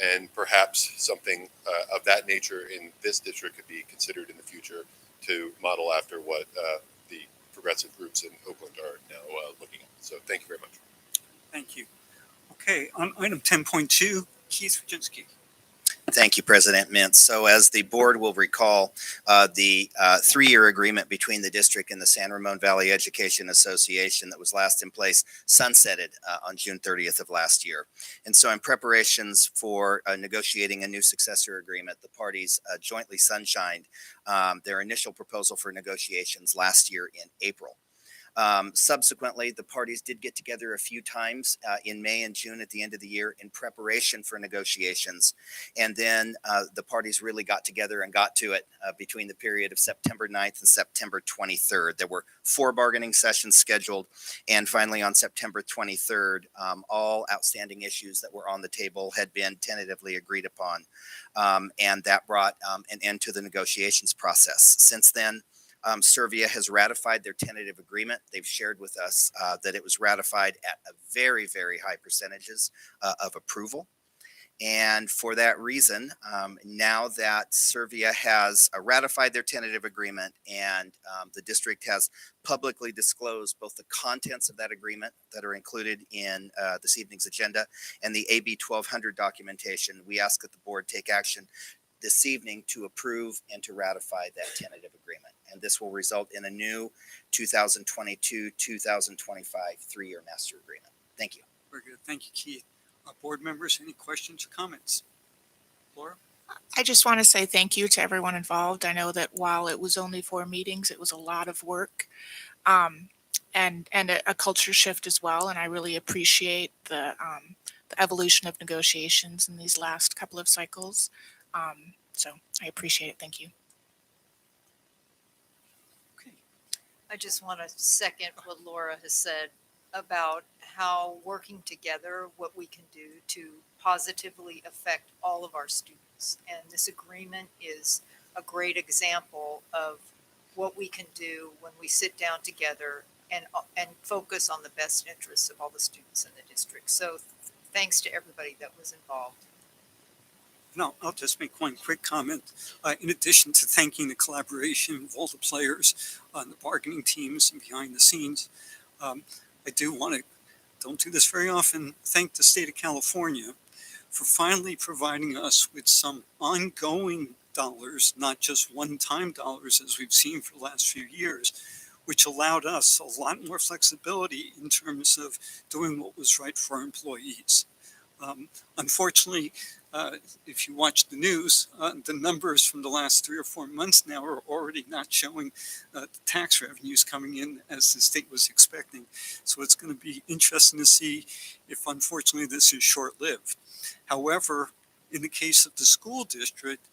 S17: And perhaps something of that nature in this district could be considered in the future to model after what the progressive groups in Oakland are now looking at. So thank you very much.
S1: Thank you. Okay, on item 10.2, Keith Rajinski.
S11: Thank you, President Mintz. So as the board will recall, the 3-year agreement between the district and the San Ramon Valley Education Association that was last in place sunsetted on June 30th of last year. And so in preparations for negotiating a new successor agreement, the parties jointly sunshined their initial proposal for negotiations last year in April. Subsequently, the parties did get together a few times in May and June at the end of the year in preparation for negotiations. And then the parties really got together and got to it between the period of September 9th and September 23rd. There were 4 bargaining sessions scheduled. And finally, on September 23rd, all outstanding issues that were on the table had been tentatively agreed upon. And that brought an end to the negotiations process. Since then, Servia has ratified their tentative agreement. They've shared with us that it was ratified at a very, very high percentages of approval. And for that reason, now that Servia has ratified their tentative agreement and the district has publicly disclosed both the contents of that agreement that are included in this evening's agenda and the AB 1200 documentation, we ask that the board take action this evening to approve and to ratify that tentative agreement. And this will result in a new 2022-2025 3-year master agreement. Thank you.
S1: Very good. Thank you, Keith. Board members, any questions or comments? Laura?
S5: I just want to say thank you to everyone involved. I know that while it was only 4 meetings, it was a lot of work and a culture shift as well. And I really appreciate the evolution of negotiations in these last couple of cycles. So I appreciate it. Thank you.
S4: I just want to second what Laura has said about how working together, what we can do to positively affect all of our students. And this agreement is a great example of what we can do when we sit down together and focus on the best interests of all the students in the district. So thanks to everybody that was involved.
S1: No, I'll just make one quick comment. In addition to thanking the collaboration of all the players on the bargaining teams and behind the scenes, I do want to, don't do this very often, thank the state of California for finally providing us with some ongoing dollars, not just one-time dollars as we've seen for the last few years, which allowed us a lot more flexibility in terms of doing what was right for our employees. Unfortunately, if you watch the news, the numbers from the last 3 or 4 months now are already not showing the tax revenues coming in as the state was expecting. So it's going to be interesting to see if, unfortunately, this is short-lived. However, in the case of the school district,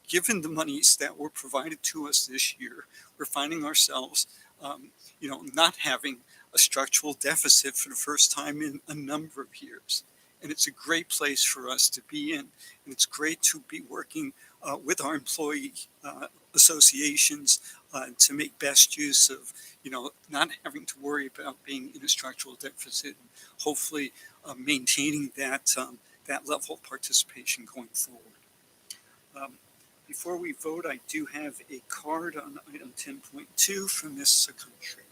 S1: given the monies that were provided to us this year, we're finding ourselves, not having a structural deficit for the first time in a number of years. And it's a great place for us to be in. And it's great to be working with our employee associations to make best use of, not having to worry about being in a structural deficit and hopefully maintaining that level of participation going forward. Before we vote, I do have a card on item 10.2 from Ms. Country.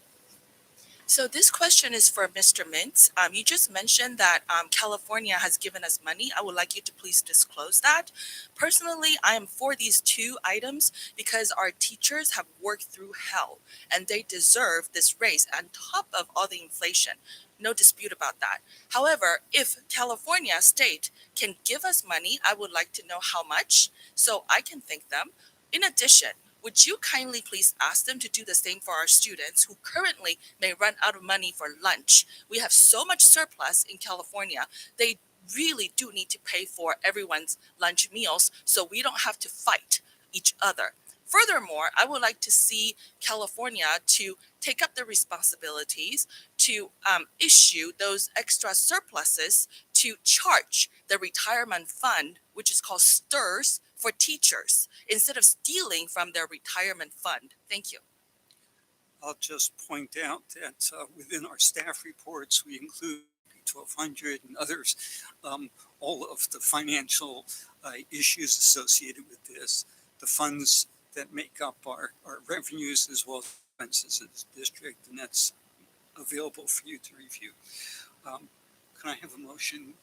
S13: So this question is for Mr. Mintz. You just mentioned that California has given us money. I would like you to please disclose that. Personally, I am for these 2 items because our teachers have worked through hell and they deserve this raise on top of all the inflation. No dispute about that. However, if California state can give us money, I would like to know how much so I can thank them. In addition, would you kindly please ask them to do the same for our students who currently may run out of money for lunch? We have so much surplus in California. They really do need to pay for everyone's lunch meals so we don't have to fight each other. Furthermore, I would like to see California to take up the responsibilities to issue those extra surpluses to charge the retirement fund, which is called STRS, for teachers instead of stealing from their retirement fund. Thank you.
S1: I'll just point out that within our staff reports, we include 1200 and others, all of the financial issues associated with this, the funds that make up our revenues as well as expenses of the district, and that's available for you to review. Can I have a motion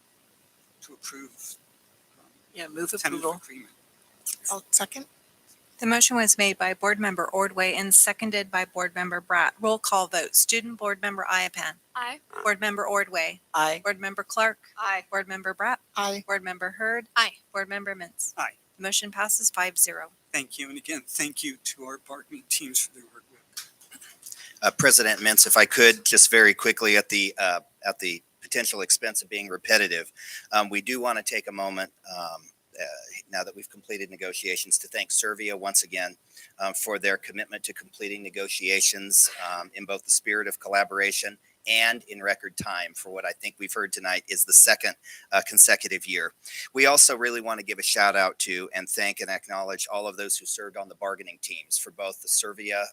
S1: to approve?
S3: Move
S1: tentative
S3: approval.
S1: agreement?
S5: I'll second.
S10: The motion was made by Board Member Ordway and seconded by Board Member Bratt. Roll call vote. Student Board Member Iapan.
S2: Aye.
S10: Board Member Ordway.
S3: Aye.
S10: Board Member Clark.
S4: Aye.
S10: Board Member Bratt.
S5: Aye.
S10: Board Member Hurd.
S6: Aye.
S10: Board Member Mintz.
S1: Aye.
S10: The motion passes 5-0.
S1: Thank you. And again, thank you to our bargaining teams for their hard work.
S11: President Mintz, if I could, just very quickly at the potential expense of being repetitive, we do want to take a moment now that we've completed negotiations to thank Servia once again for their commitment to completing negotiations in both the spirit of collaboration and in record time for what I think we've heard tonight is the second consecutive year. We also really want to give a shout out to and thank and acknowledge all of those who served on the bargaining teams for both the Servia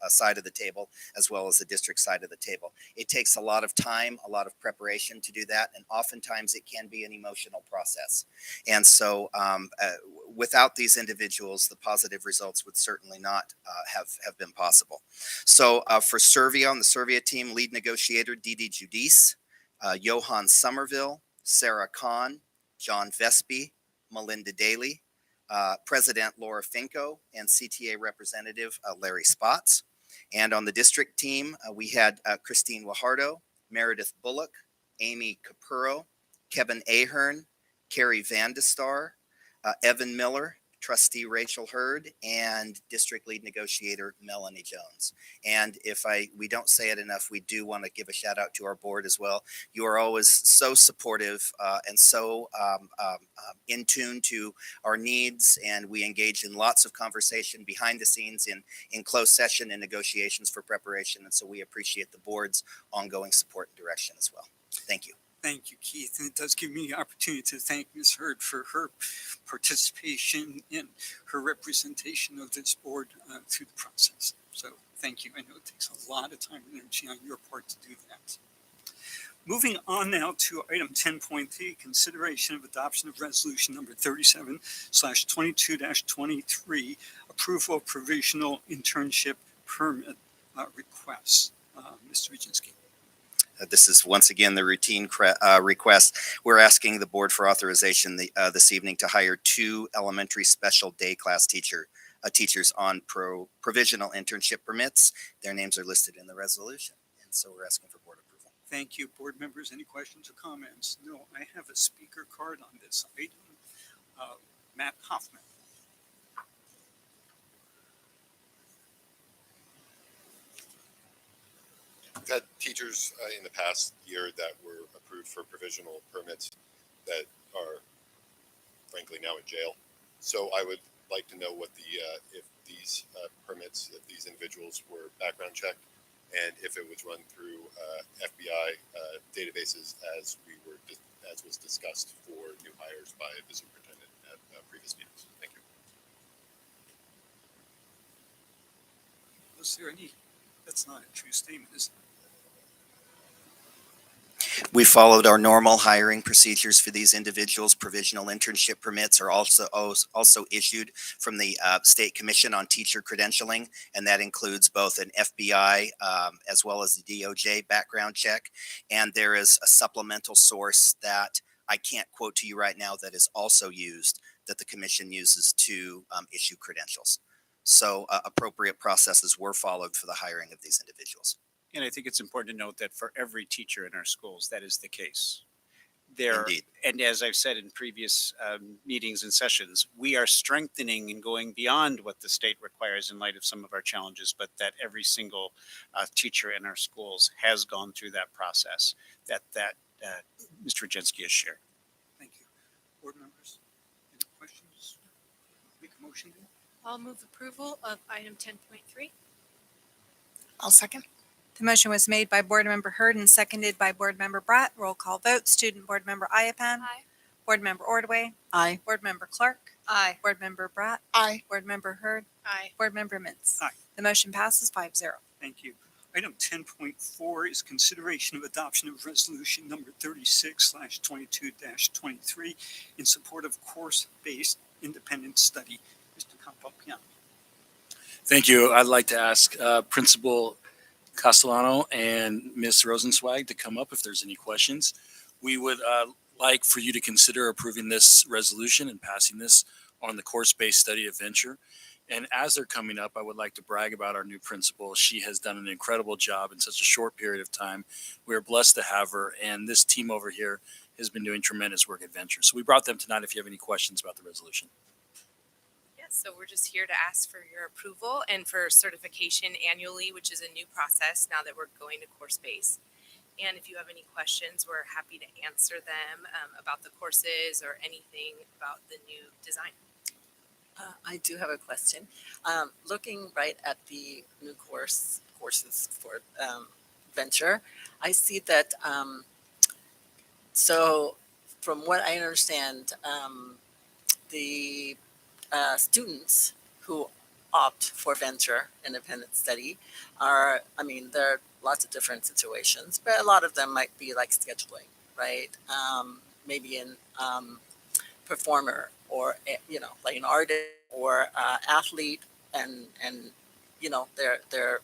S11: side of the table as well as the district side of the table. It takes a lot of time, a lot of preparation to do that, and oftentimes it can be an emotional process. And so without these individuals, the positive results would certainly not have been possible. So for Servia, on the Servia team, lead negotiator Didi Judice, Johan Somerville, Sarah Kahn, John Vespi, Melinda Daly, President Laura Finko, and CTA Representative Larry Spots. And on the district team, we had Christine Wajardo, Meredith Bullock, Amy Capurro, Kevin Ahern, Carrie Vandestar, Evan Miller, Trustee Rachel Hurd, and District Lead Negotiator Melanie Jones. And we don't say it enough, we do want to give a shout out to our board as well. You are always so supportive and so in tune to our needs, and we engage in lots of conversation behind the scenes in closed session and negotiations for preparation. And so we appreciate the board's ongoing support and direction as well. Thank you.
S1: Thank you, Keith. And it does give me the opportunity to thank Ms. Hurd for her participation in her representation of this board through the process. So thank you. I know it takes a lot of time and energy on your part to do that. Moving on now to item 10.3, consideration of adoption of resolution number 37/22-23, approval of provisional internship permit requests. Mr. Regenski.
S11: This is once again the routine request. We're asking the board for authorization this evening to hire 2 elementary special day class teachers on provisional internship permits. Their names are listed in the resolution, and so we're asking for board approval.
S1: Thank you, board members. Any questions or comments? No, I have a speaker card on this item. Matt Hoffman.
S17: We've had teachers in the past year that were approved for provisional permits that are frankly now in jail. So I would like to know what if these permits, if these individuals were background checked, and if it was run through FBI databases as was discussed for new hires by the superintendent at previous meetings. Thank you.
S1: Was there any? That's not a true statement, is it?
S11: We followed our normal hiring procedures for these individuals. Provisional internship permits are also issued from the State Commission on Teacher Credentialing, and that includes both an FBI as well as the DOJ background check. And there is a supplemental source that I can't quote to you right now that is also used, that the Commission uses to issue credentials. So appropriate processes were followed for the hiring of these individuals.
S8: And I think it's important to note that for every teacher in our schools, that is the case. Indeed. And as I've said in previous meetings and sessions, we are strengthening and going beyond what the state requires in light of some of our challenges, but that every single teacher in our schools has gone through that process that Mr. Regenski has shared.
S1: Thank you. Board members, any questions? Make a motion.
S6: I'll move approval of item 10.3.
S5: I'll second.
S10: The motion was made by Board Member Hurd and seconded by Board Member Bratt. Roll call vote. Student Board Member Iapan.
S2: Aye.
S10: Board Member Ordway.
S3: Aye.
S10: Board Member Clark.
S4: Aye.
S10: Board Member Bratt.
S5: Aye.
S10: Board Member Hurd.
S6: Aye.
S10: Board Member Mintz.
S1: Aye.
S10: The motion passes 5-0.
S1: Thank you. Item 10.4 is consideration of adoption of resolution number 36/22-23 in support of course-based independent study. Mr. Campopiano.
S12: Thank you. I'd like to ask Principal Castellano and Ms. Rosenzweig to come up if there's any questions. We would like for you to consider approving this resolution and passing this on the course-based study of venture. And as they're coming up, I would like to brag about our new principal. She has done an incredible job in such a short period of time. We are blessed to have her, and this team over here has been doing tremendous work at Venture. So we brought them tonight if you have any questions about the resolution.
S6: Yes.
S14: So we're just here to ask for your approval and for certification annually, which is a new process now that we're going to course base. And if you have any questions, we're happy to answer them about the courses or anything about the new design.
S3: I do have a question. Looking right at the new courses for venture, I see that. So, from what I understand, the students who opt for venture independent study are, I mean, there are lots of different situations, but a lot of them might be like scheduling, right? Maybe in performer or, like an artist or athlete and their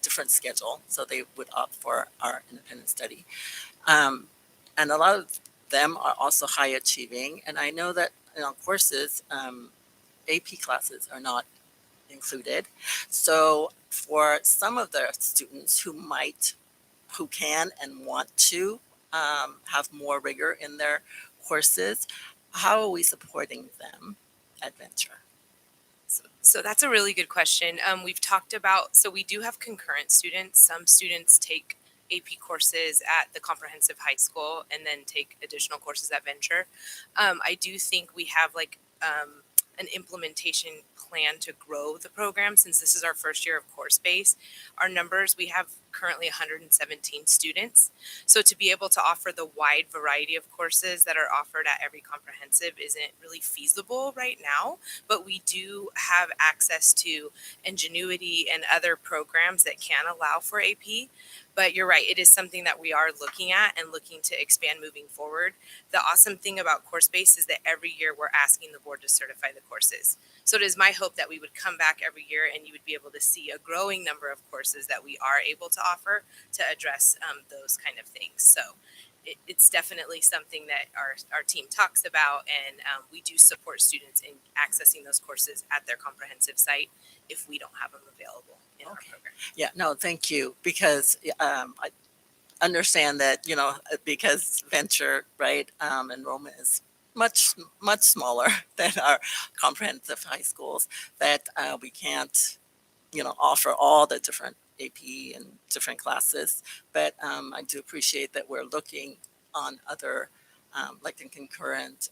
S3: different schedule. So they would opt for our independent study. And a lot of them are also high achieving. And I know that courses, AP classes are not included. So for some of the students who can and want to have more rigor in their courses, how are we supporting them at Venture?
S14: So that's a really good question. We've talked about, so we do have concurrent students. Some students take AP courses at the comprehensive high school and then take additional courses at Venture. I do think we have an implementation plan to grow the program since this is our first year of course base. Our numbers, we have currently 117 students. So to be able to offer the wide variety of courses that are offered at every comprehensive isn't really feasible right now, but we do have access to Ingenuity and other programs that can allow for AP. But you're right, it is something that we are looking at and looking to expand moving forward. The awesome thing about course base is that every year we're asking the board to certify the courses. So it is my hope that we would come back every year and you would be able to see a growing number of courses that we are able to offer to address those kind of things. So it's definitely something that our team talks about, and we do support students in accessing those courses at their comprehensive site if we don't have them available in our program.
S3: Yeah, no, thank you. Because I understand that, because venture, right, enrollment is much smaller than our comprehensive high schools, that we can't, offer all the different AP and different classes. But I do appreciate that we're looking on other, like in concurrent,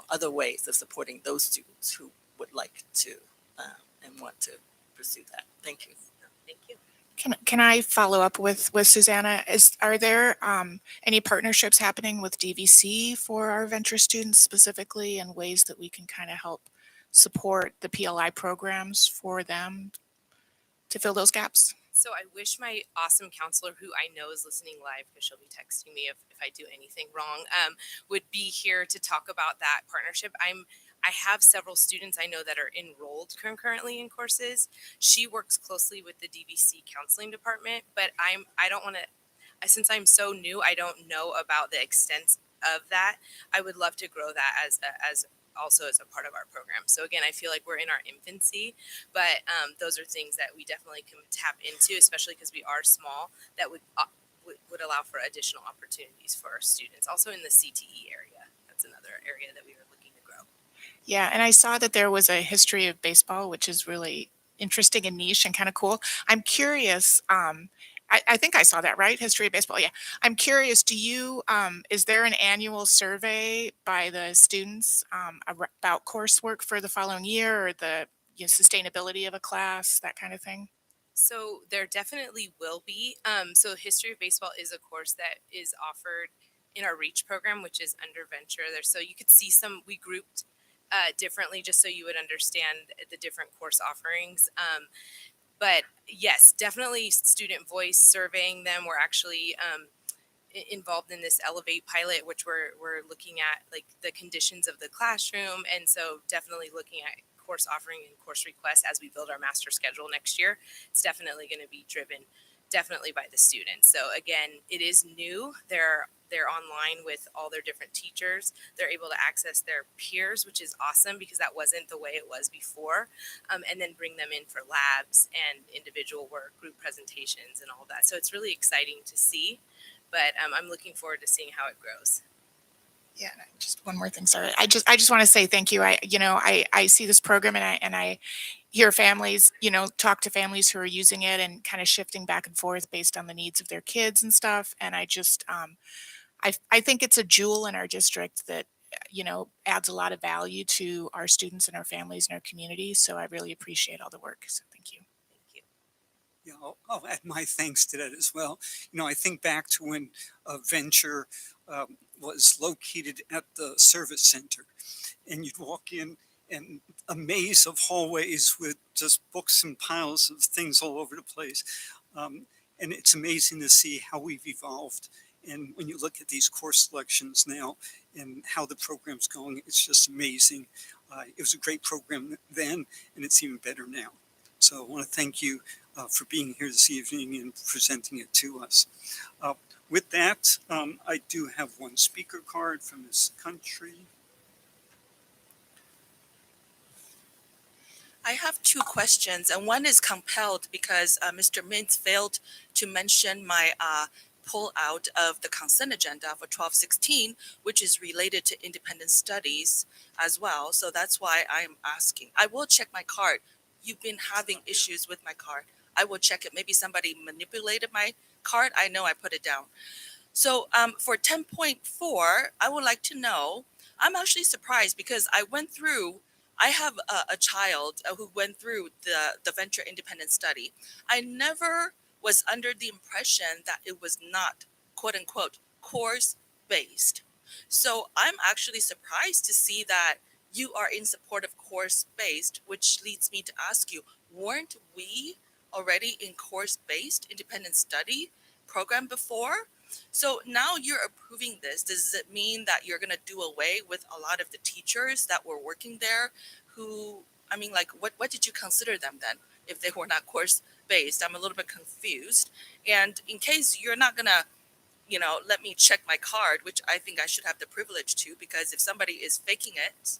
S3: other ways of supporting those students who would like to and want to pursue that. Thank you.
S14: Thank you.
S5: Can I follow up with Susanna? Are there any partnerships happening with DVC for our venture students specifically, and ways that we can kind of help support the PLI programs for them to fill those gaps?
S14: So I wish my awesome counselor, who I know is listening live because she'll be texting me if I do anything wrong, would be here to talk about that partnership. I have several students I know that are enrolled concurrently in courses. She works closely with the DVC counseling department, but I don't want to, since I'm so new, I don't know about the extent of that. I would love to grow that as also as a part of our program. So again, I feel like we're in our infancy, but those are things that we definitely can tap into, especially because we are small, that would allow for additional opportunities for our students. Also in the CTE area, that's another area that we are looking to grow.
S5: Yeah, and I saw that there was a history of baseball, which is really interesting and niche and kind of cool. I'm curious, I think I saw that, right? History of baseball. Yeah. I'm curious, is there an annual survey by the students about coursework for the following year, or the sustainability of a class, that kind of thing?
S14: So there definitely will be. So History of Baseball is a course that is offered in our REACH program, which is under Venture there. So you could see we grouped differently just so you would understand the different course offerings. But yes, definitely student voice, surveying them. We're actually involved in this Elevate pilot, which we're looking at like the conditions of the classroom. And so definitely looking at course offering and course requests as we build our master schedule next year. It's definitely going to be driven definitely by the students. So again, it is new. They're online with all their different teachers. They're able to access their peers, which is awesome because that wasn't the way it was before. And then bring them in for labs and individual work, group presentations and all that. So it's really exciting to see, but I'm looking forward to seeing how it grows.
S5: Yeah, and just one more thing. Sorry. I just want to say thank you. I see this program and I hear families, talk to families who are using it and kind of shifting back and forth based on the needs of their kids and stuff. And I just, I think it's a jewel in our district that, adds a lot of value to our students and our families and our community. So I really appreciate all the work. So thank you.
S1: Yeah, I'll add my thanks to that as well. I think back to when Venture was located at the service center, and you'd walk in and a maze of hallways with just books and piles of things all over the place. And it's amazing to see how we've evolved. And when you look at these course selections now and how the program's going, it's just amazing. It was a great program then, and it's even better now. So I want to thank you for being here this evening and presenting it to us. With that, I do have one speaker card from this country.
S13: I have two questions, and one is compelled because Mr. Mintz failed to mention my pull out of the consent agenda for 1216, which is related to independent studies as well. So that's why I'm asking. I will check my card. You've been having issues with my card. I will check it. Maybe somebody manipulated my card. I know I put it down. So for 10.4, I would like to know, I'm actually surprised because I have a child who went through the Venture Independent Study. I never was under the impression that it was not, quote unquote, course based. So I'm actually surprised to see that you are in support of course based, which leads me to ask you, weren't we already in course based independent study program before? So now you're approving this. Does it mean that you're going to do away with a lot of the teachers that were working there who, what did you consider them then if they were not course based? I'm a little bit confused. And in case you're not going to, let me check my card, which I think I should have the privilege to, because if somebody is faking it,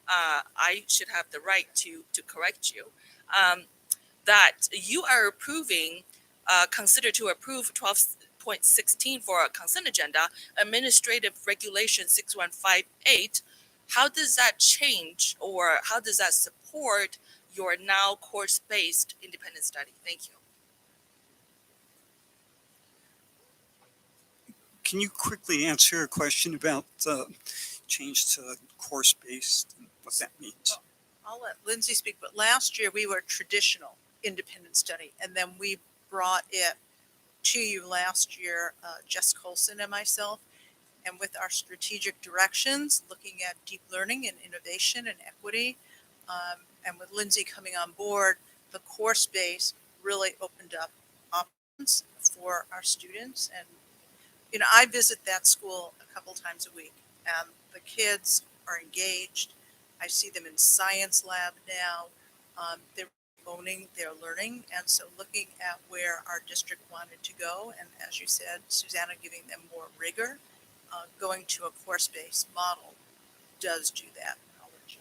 S13: I should have the right to correct you. That you are approving, consider to approve 12.16 for a consent agenda, Administrative Regulation 6158. How does that change, or how does that support your now course-based independent study? Thank you.
S1: Can you quickly answer a question about change to course-based and what that means?
S16: I'll let Lindsay speak, but last year we were traditional independent study, and then we brought it to you last year, Jess Colson and myself, and with our strategic directions, looking at deep learning and innovation and equity, and with Lindsay coming on board, the course base really opened up options for our students. And I visit that school a couple times a week, and the kids are engaged. I see them in science lab now. They're owning their learning, and so looking at where our district wanted to go, and as you said, Susanna, giving them more rigor, going to a course-based model does do that. I'll let you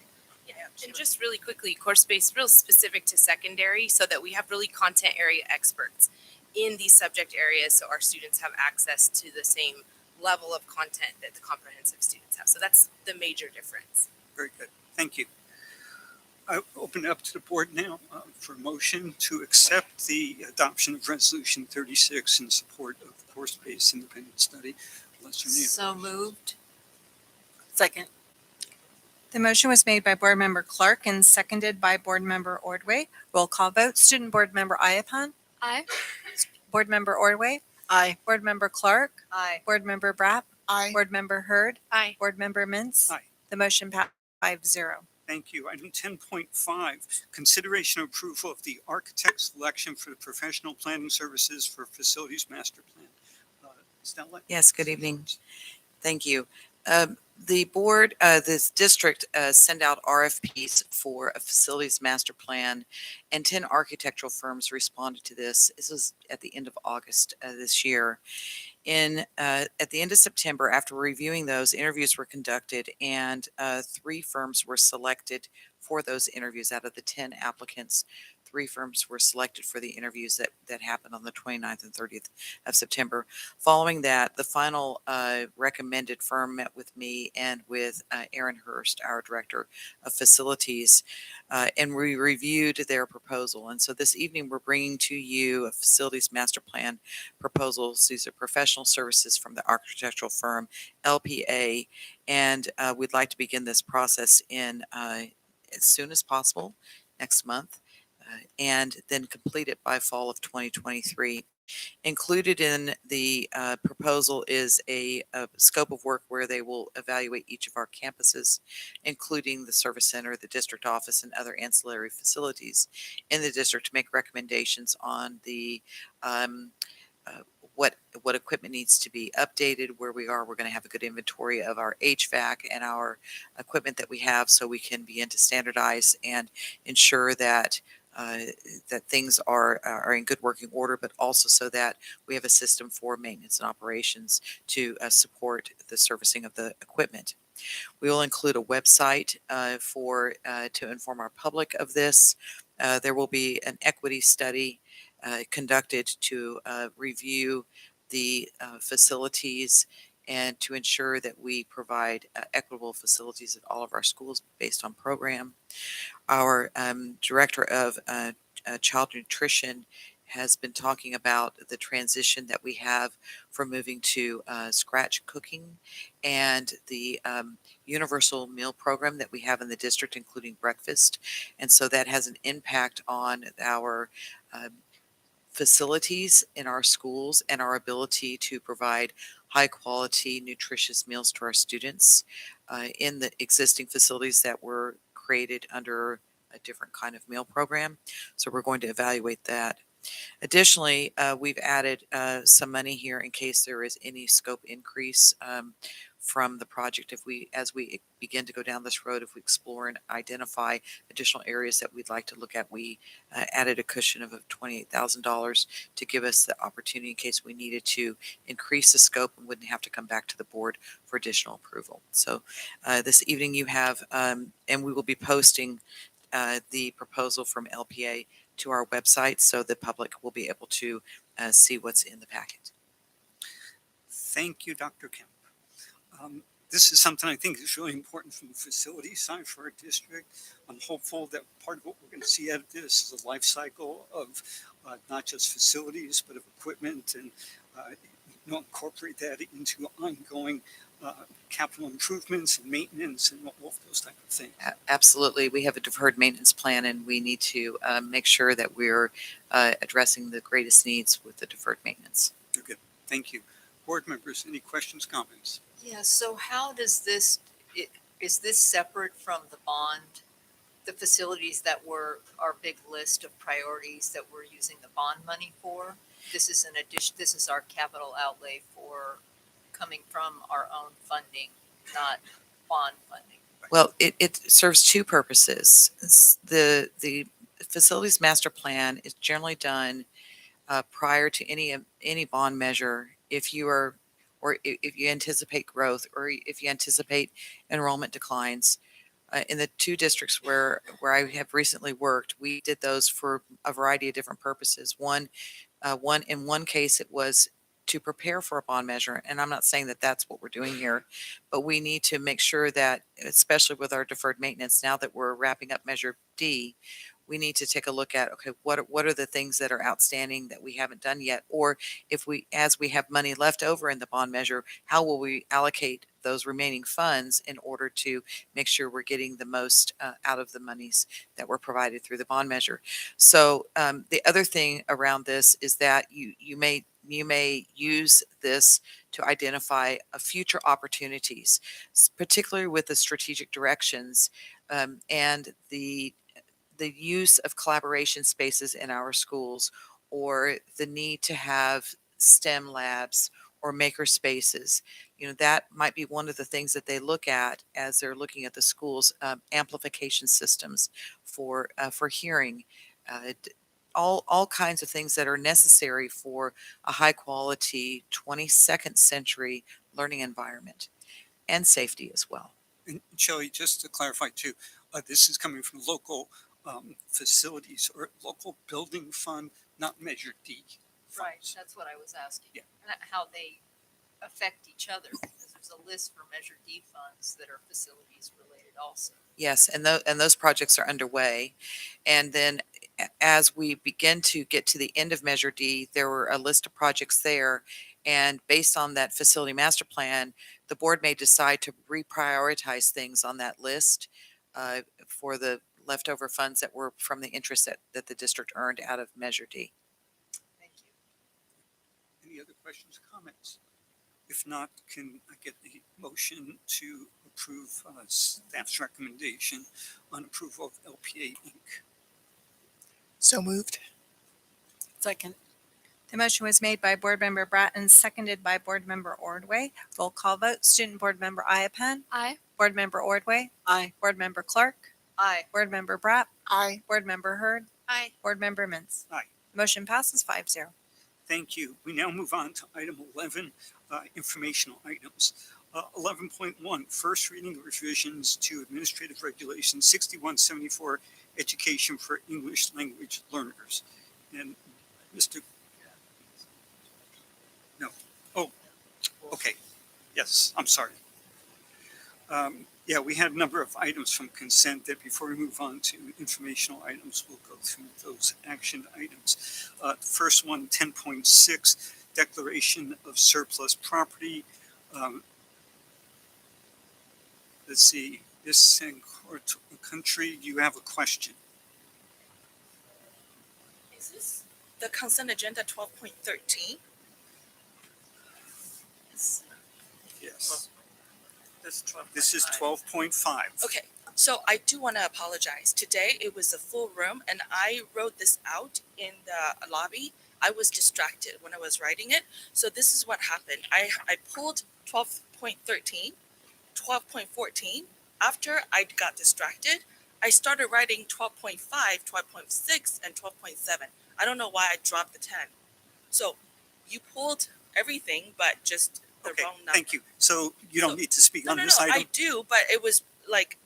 S14: And just really quickly, course-based, real specific to secondary, so that we have really content area experts in these subject areas, so our students have access to the same level of content that the comprehensive students have. So that's the major difference.
S1: Very good. Thank you. I open it up to the board now for a motion to accept the adoption of Resolution 36 in support of course-based independent study.
S4: So moved.
S3: Second.
S10: The motion was made by Board Member Clark and seconded by Board Member Ordway. Roll call vote. Student Board Member Iapon.
S2: Aye.
S10: Board Member Ordway.
S4: Aye.
S10: Board Member Clark.
S4: Aye.
S10: Board Member Bratt.
S5: Aye.
S10: Board Member Hurd.
S6: Aye.
S10: Board Member Mintz.
S1: Aye.
S10: The motion passed 5-0.
S1: Thank you. Item 10.5, consideration of approval of the architect selection for the professional planning services for facilities master plan. Stella?
S9: Yes, good evening. Thank you. The board, this district sent out RFPs for a facilities master plan, and 10 architectural firms responded to this. This was at the end of August this year. At the end of September, after reviewing those, interviews were conducted, and 3 firms were selected for those interviews out of the 10 applicants 3 firms were selected for the interviews that happened on the 29th and 30th of September. Following that, the final recommended firm met with me and with Aaron Hurst, our Director of Facilities, and we reviewed their proposal. And so this evening, we're bringing to you a facilities master plan proposal. These are professional services from the architectural firm LPA, and we'd like to begin this process in as soon as possible next month, and then complete it by fall of 2023. Included in the proposal is a scope of work where they will evaluate each of our campuses, including the service center, the district office, and other ancillary facilities in the district to make recommendations on the what equipment needs to be updated, where we are. We're going to have a good inventory of our HVAC and our equipment that we have, so we can begin to standardize and ensure that that things are in good working order, but also so that we have a system for maintenance and operations to support the servicing of the equipment. We will include a website to inform our public of this. There will be an equity study conducted to review the facilities and to ensure that we provide equitable facilities at all of our schools based on program. Our Director of Child Nutrition has been talking about the transition that we have from moving to scratch cooking and the universal meal program that we have in the district, including breakfast. And so that has an impact on our facilities in our schools and our ability to provide high quality, nutritious meals to our students in the existing facilities that were created under a different kind of meal program. So we're going to evaluate that. Additionally, we've added some money here in case there is any scope increase from the project. As we begin to go down this road, if we explore and identify additional areas that we'd like to look at, we added a cushion of $28,000 to give us the opportunity in case we needed to increase the scope and wouldn't have to come back to the board for additional approval. So this evening you have, and we will be posting the proposal from LPA to our website so the public will be able to see what's in the packet.
S1: Thank you, Dr. Kemp. This is something I think is really important from the facility side for our district. I'm hopeful that part of what we're going to see out of this is a life cycle of not just facilities, but of equipment, and incorporate that into ongoing capital improvements and maintenance and all of those type of things.
S9: Absolutely. We have a deferred maintenance plan, and we need to make sure that we're addressing the greatest needs with the deferred maintenance.
S1: Good. Thank you. Board members, any questions, comments?
S4: Yeah, so how does this, is this separate from the bond, the facilities that were our big list of priorities that we're using the bond money for? This is an addition, this is our capital outlay for coming from our own funding, not bond funding.
S9: Well, it serves two purposes. The facilities master plan is generally done prior to any bond measure if you are, or if you anticipate growth, or if you anticipate enrollment declines. In the two districts where I have recently worked, we did those for a variety of different purposes. In one case, it was to prepare for a bond measure, and I'm not saying that that's what we're doing here, but we need to make sure that, especially with our deferred maintenance, now that we're wrapping up Measure D, we need to take a look at, okay, what are the things that are outstanding that we haven't done yet? Or if as we have money left over in the bond measure, how will we allocate those remaining funds in order to make sure we're getting the most out of the monies that were provided through the bond measure? So the other thing around this is that you may use this to identify future opportunities, particularly with the strategic directions and the use of collaboration spaces in our schools, or the need to have STEM labs or maker spaces. That might be one of the things that they look at as they're looking at the schools, amplification systems for hearing, all kinds of things that are necessary for a high quality 22nd century learning environment, and safety as well.
S1: And Shelley, just to clarify too, this is coming from local facilities or local building fund, not Measure D.
S4: Right,
S1: funds.
S4: that's what I was asking.
S1: Yeah.
S4: And how they affect each other, because there's a list for Measure D funds that are facilities related also.
S9: Yes, and those projects are underway. And then as we begin to get to the end of Measure D, there were a list of projects there. And based on that facility master plan, the board may decide to reprioritize things on that list for the leftover funds that were from the interest that the district earned out of Measure D.
S4: Thank you.
S1: Any other questions, comments? If not, can I get the motion to approve staff's recommendation on approval of LPA Inc.?
S5: So moved.
S3: Second.
S10: The motion was made by Board Member Bratt and seconded by Board Member Ordway. Roll call vote. Student Board Member Iapan.
S2: Aye.
S10: Board Member Ordway.
S3: Aye.
S10: Board Member Clark.
S4: Aye.
S10: Board Member Bratt.
S5: Aye.
S10: Board Member Hurd.
S6: Aye.
S10: Board Member Mintz.
S1: Aye.
S10: Motion passes 5-0.
S1: Thank you. We now move on to item 11, informational items. 11.1, first reading of revisions to Administrative Regulation 6174, Education for English Language Learners. And Mr. No. Oh, okay. Yes, I'm sorry. Yeah, we had a number of items from consent that before we move on to informational items, we'll go through those action items. The first one, 10.6, declaration of surplus property. Let's see, this country, you have a question.
S13: Is this the consent agenda 12.13?
S1: Yes.
S13: This 12.
S1: This is 12.5.
S13: Okay, so I do want to apologize. Today it was a full room and I wrote this out in the lobby. I was distracted when I was writing it. So this is what happened. I pulled 12.13, 12.14. After I got distracted, I started writing 12.5, 12.6, and 12.7. I don't know why I dropped the 10. So you pulled everything but just the
S1: Okay,
S13: wrong number.
S1: thank you. So you don't need to speak on this
S13: No,
S1: item?
S13: I do, but it was like,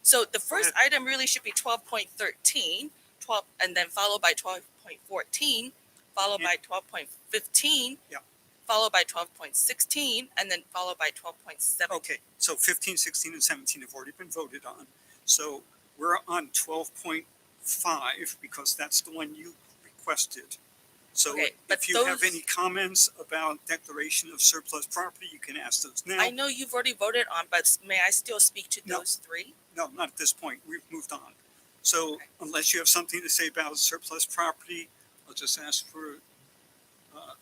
S13: so the first item really should be 12.13, 12, and then followed by 12.14, followed by 12.15,
S1: Yeah.
S13: followed by 12.16, and then followed by 12.17.
S1: Okay, so 15, 16, and 17 have already been voted on. So we're on 12.5 because that's the one you requested. So
S13: Okay, but
S1: if you have
S13: those-
S1: any comments about declaration of surplus property, you can ask those now.
S13: I know you've already voted on, but may I still speak to
S1: No.
S13: those three?
S1: No, not at this point. We've moved on. So unless you have something to say about surplus property, I'll just ask for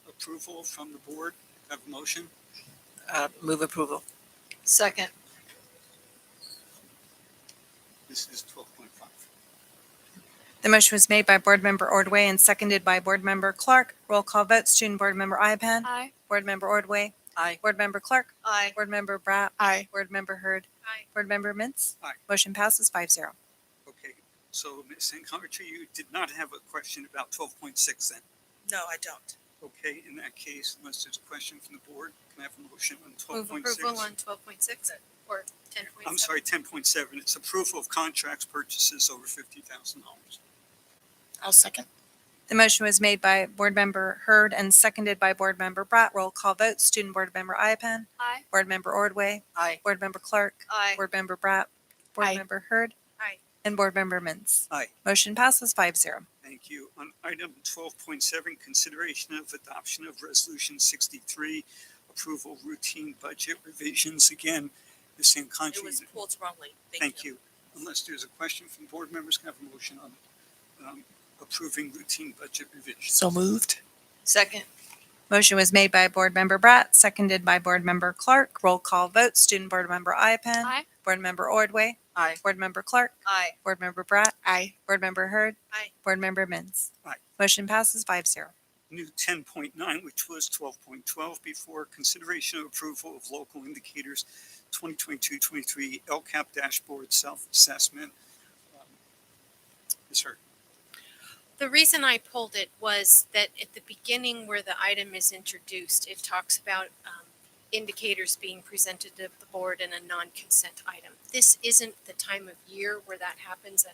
S1: approval from the board. Have a motion?
S3: Move approval.
S4: Second.
S1: This is 12.5.
S10: The motion was made by Board Member Ordway and seconded by Board Member Clark. Roll call vote. Student Board Member Iapan.
S2: Aye.
S10: Board Member Ordway.
S3: Aye.
S10: Board Member Clark.
S4: Aye.
S10: Board Member Bratt.
S5: Aye.
S10: Board Member Hurd.
S6: Aye.
S10: Board Member Mintz.
S1: Aye.
S10: Motion passes 5-0.
S1: Okay, so Ms. St. Convertry, you did not have a question about 12.6 then?
S13: No, I don't.
S1: Okay, in that case, unless there's a question from the board, can I have a motion on
S6: Move
S1: 12.6?
S6: approval on 12.6 or 10.7.
S1: I'm sorry, 10.7. It's approval of contracts purchases over $50,000.
S5: I'll second.
S10: The motion was made by Board Member Hurd and seconded by Board Member Bratt. Roll call vote. Student Board Member Iapan.
S2: Aye.
S10: Board Member Ordway.
S3: Aye.
S10: Board Member Clark.
S4: Aye.
S10: Board Member Bratt. Board
S5: Aye.
S10: Member Hurd.
S6: Aye.
S10: And Board Member Mintz.
S1: Aye.
S10: Motion passes 5-0.
S1: Thank you. On item 12.7, consideration of adoption of Resolution 63, approval routine budget revisions. Again, Ms. St.
S13: It
S1: Convertry.
S13: was pulled wrongly.
S1: Thank you. Unless there's a question from board members, can I have a motion on approving routine budget revisions?
S5: So moved.
S4: Second.
S10: Motion was made by Board Member Bratt, seconded by Board Member Clark. Roll call vote. Student Board Member Iapan.
S2: Aye.
S10: Board Member Ordway.
S3: Aye.
S10: Board Member Clark.
S4: Aye.
S10: Board Member Bratt.
S5: Aye.
S10: Board Member Hurd.
S6: Aye.
S10: Board Member Mintz.
S1: Aye.
S10: Motion passes 5-0.
S1: New 10.9, which was 12.12 before, consideration of approval of local indicators 2022-23 LCAP dashboard self-assessment. Ms. Hurd.
S6: The reason I pulled it was that at the beginning where the item is introduced, it talks about indicators being presented to the board in a non-consent item. This isn't the time of year where that happens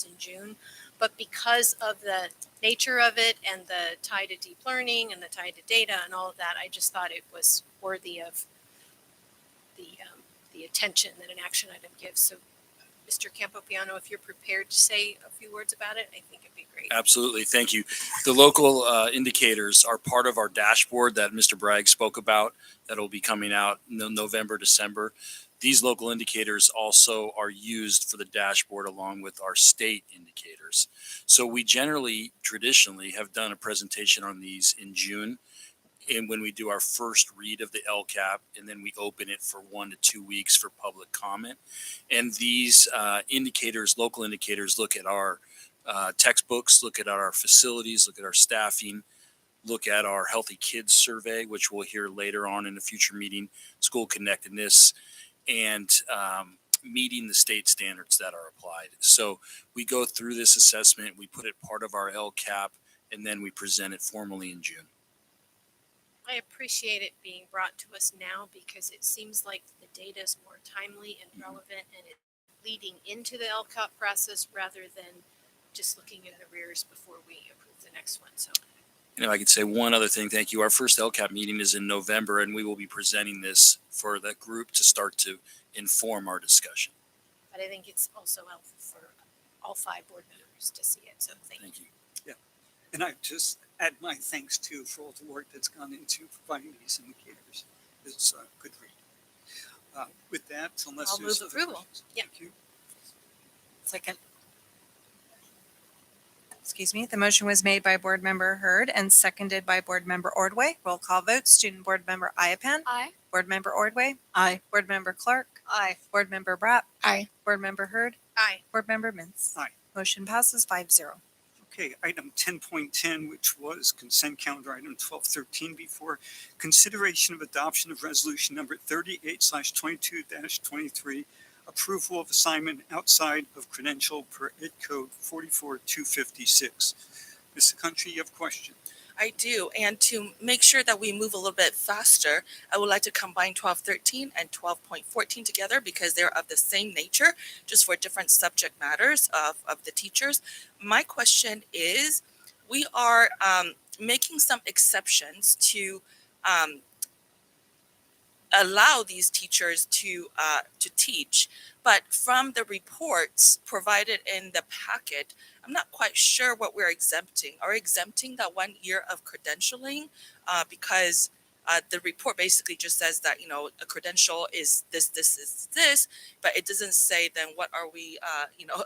S6: in June, but because of the nature of it and the tie to deep learning and the tie to data and all of that, I just thought it was worthy of the attention that an action item gives. So Mr. Campopiano, if you're prepared to say a few words about it, I think it'd be great.
S12: Absolutely. Thank you. The local indicators are part of our dashboard that Mr. Bragg spoke about that will be coming out in November, December. These local indicators also are used for the dashboard along with our state indicators. So we traditionally have done a presentation on these in June, and when we do our first read of the LCAP, and then we open it for 1 to 2 weeks for public comment. And these indicators, local indicators, look at our textbooks, look at our facilities, look at our staffing, look at our Healthy Kids survey, which we'll hear later on in a future meeting, school connectedness, and meeting the state standards that are applied. So we go through this assessment, we put it part of our LCAP, and then we present it formally in June.
S6: I appreciate it being brought to us now because it seems like the data is more timely and relevant and it's leading into the LCAP process rather than just looking in the rears before we approve the next one. So,
S12: And if I could say one other thing, thank you. Our first LCAP meeting is in November, and we will be presenting this for the group to start to inform our discussion.
S6: but I think it's also helpful for all 5 board members to see it. So thank you.
S1: Yeah. And I just add my thanks too for all the work that's gone into providing these indicators. It's a good read. With that, unless
S6: I'll
S1: there's
S6: move
S1: other
S6: approval.
S1: questions.
S6: Yeah.
S1: Thank you.
S3: Second.
S10: Excuse me. The motion was made by Board Member Hurd and seconded by Board Member Ordway. Roll call vote. Student Board Member Iapan.
S2: Aye.
S10: Board Member Ordway.
S3: Aye.
S10: Board Member Clark.
S4: Aye.
S10: Board Member Bratt.
S5: Aye.
S10: Board Member Hurd.
S6: Aye.
S10: Board Member Mintz.
S1: Aye.
S10: Motion passes 5-0.
S1: Okay, item 10.10, which was consent calendar item 1213 before, consideration of adoption of resolution number 38/22-23, approval of assignment outside of credential per ed code 44256. Mr. Country, you have a question?
S13: I do. And to make sure that we move a little bit faster, I would like to combine 1213 and 12.14 together because they're of the same nature, just for different subject matters of the teachers. My question is, we are making some exceptions to allow these teachers to teach, but from the reports provided in the packet, I'm not quite sure what we're exempting. Are we exempting that 1 year of credentialing? Because the report basically just says that, a credential is this, but it doesn't say then what are we,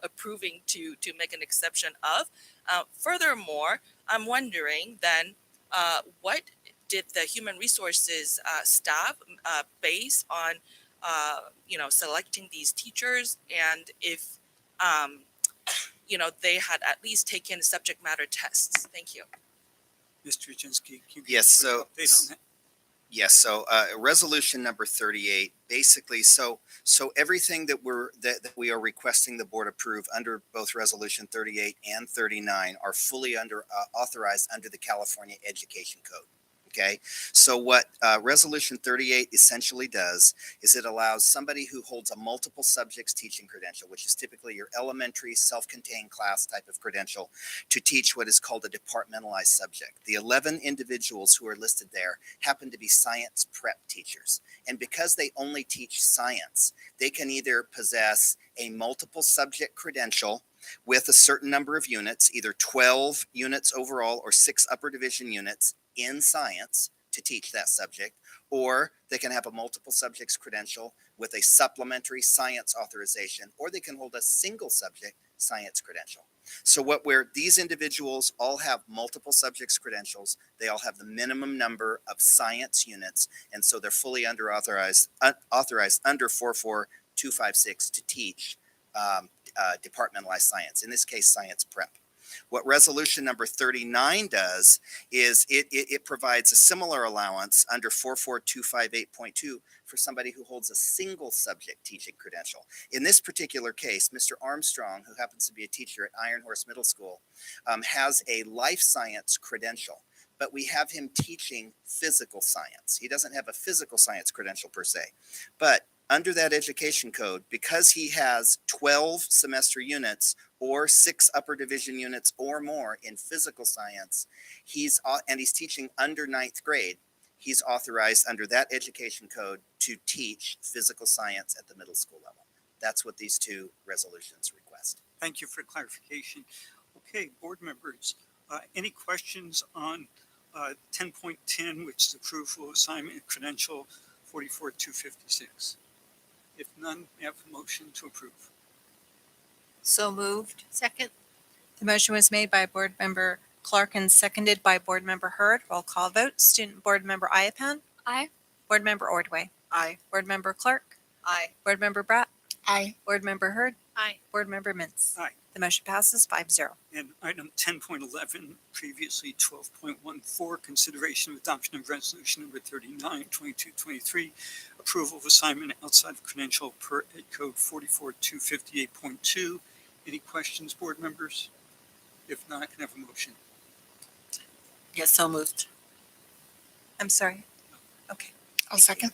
S13: approving to make an exception of. Furthermore, I'm wondering then, what did the human resources staff base on, selecting these teachers, and if, they had at least taken subject matter tests? Thank you.
S1: Mr. Jasinski, can you give
S11: Yes,
S1: a quick update on that?
S11: Yes, so resolution number 38, basically, so everything that we are requesting the board approve under both resolution 38 and 39 are fully authorized under the California Education Code. Okay, so what resolution 38 essentially does is it allows somebody who holds a multiple subjects teaching credential, which is typically your elementary self-contained class type of credential, to teach what is called a departmentalized subject. The 11 individuals who are listed there happen to be science prep teachers. And because they only teach science, they can either possess a multiple subject credential with a certain number of units, either 12 units overall or 6 upper division units in science to teach that subject, or they can have a multiple subjects credential with a supplementary science authorization, or they can hold a single subject science credential. So these individuals all have multiple subjects credentials. They all have the minimum number of science units, and so they're fully authorized under 44256 to teach departmentalized science, in this case, science prep. What resolution number 39 does is it provides a similar allowance under 44258.2 for somebody who holds a single subject teaching credential. In this particular case, Mr. Armstrong, who happens to be a teacher at Iron Horse Middle School, has a life science credential. but we have him teaching physical science. He doesn't have a physical science credential per se, but under that education code, because he has 12 semester units or 6 upper division units or more in physical science, he's teaching under 9th grade, he's authorized under that education code to teach physical science at the middle school level. That's what these two resolutions request.
S1: Thank you for clarification. Okay, board members, any questions on 10.10, which is approval of assignment and credential 44256? If none, may I have a motion to approve?
S4: So moved.
S6: Second.
S10: The motion was made by Board Member Clark and seconded by Board Member Hurd. Roll call vote. Student Board Member Iapan.
S2: Aye.
S10: Board Member Ordway.
S3: Aye.
S10: Board Member Clark.
S4: Aye.
S10: Board Member Bratt.
S5: Aye.
S10: Board Member Hurd.
S6: Aye.
S10: Board Member Mintz.
S1: Aye.
S10: The motion passes 5-0.
S1: And item 10.11, previously 12.14, consideration of adoption of resolution number 39, 2223, approval of assignment outside of credential per Ed Code 44258.2. Any questions, board members? If not, I can have a motion.
S3: Yes, so moved.
S10: I'm sorry. Okay.
S5: I'll second.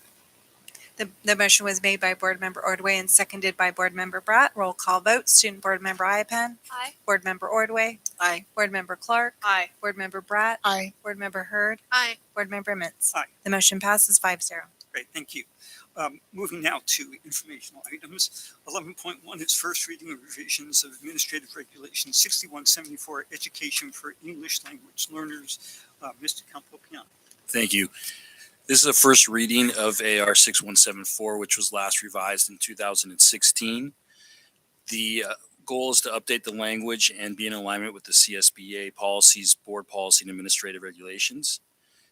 S10: The motion was made by Board Member Ordway and seconded by Board Member Bratt. Roll call vote. Student Board Member Iapan.
S2: Aye.
S10: Board Member Ordway.
S3: Aye.
S10: Board Member Clark.
S4: Aye.
S10: Board Member Bratt.
S5: Aye.
S10: Board Member Hurd.
S6: Aye.
S10: Board Member Mintz.
S1: Aye.
S10: The motion passes 5-0.
S1: Great, thank you. Moving now to informational items. 11.1 is first reading of revisions of Administrative Regulation 6174, Education for English Language Learners. Mr. Campopiano.
S12: Thank you. This is a first reading of AR 6174, which was last revised in 2016. The goal is to update the language and be in alignment with the CSBA policies, board policy, and administrative regulations.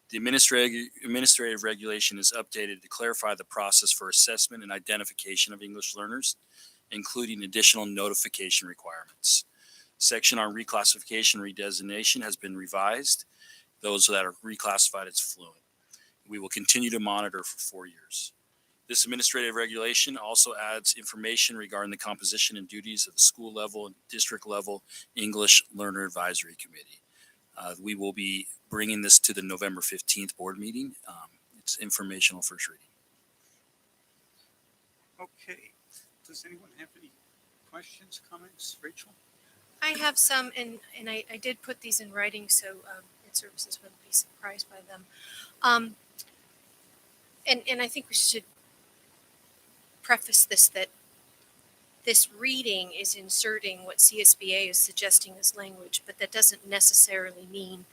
S12: The administrative regulation is updated to clarify the process for assessment and identification of English learners, including additional notification requirements. Section on reclassification and redesignation has been revised. Those that are reclassified as fluent. We will continue to monitor for 4 years. This administrative regulation also adds information regarding the composition and duties of the school level and district level English Learner Advisory Committee. We will be bringing this to the November 15th board meeting. It's informational first reading.
S1: Okay, does anyone have any questions, comments? Rachel?
S6: I have some, and I did put these in writing, so Ed Services wouldn't be surprised by them. And I think we should preface this that this reading is inserting what CSBA is suggesting as language, but that doesn't necessarily mean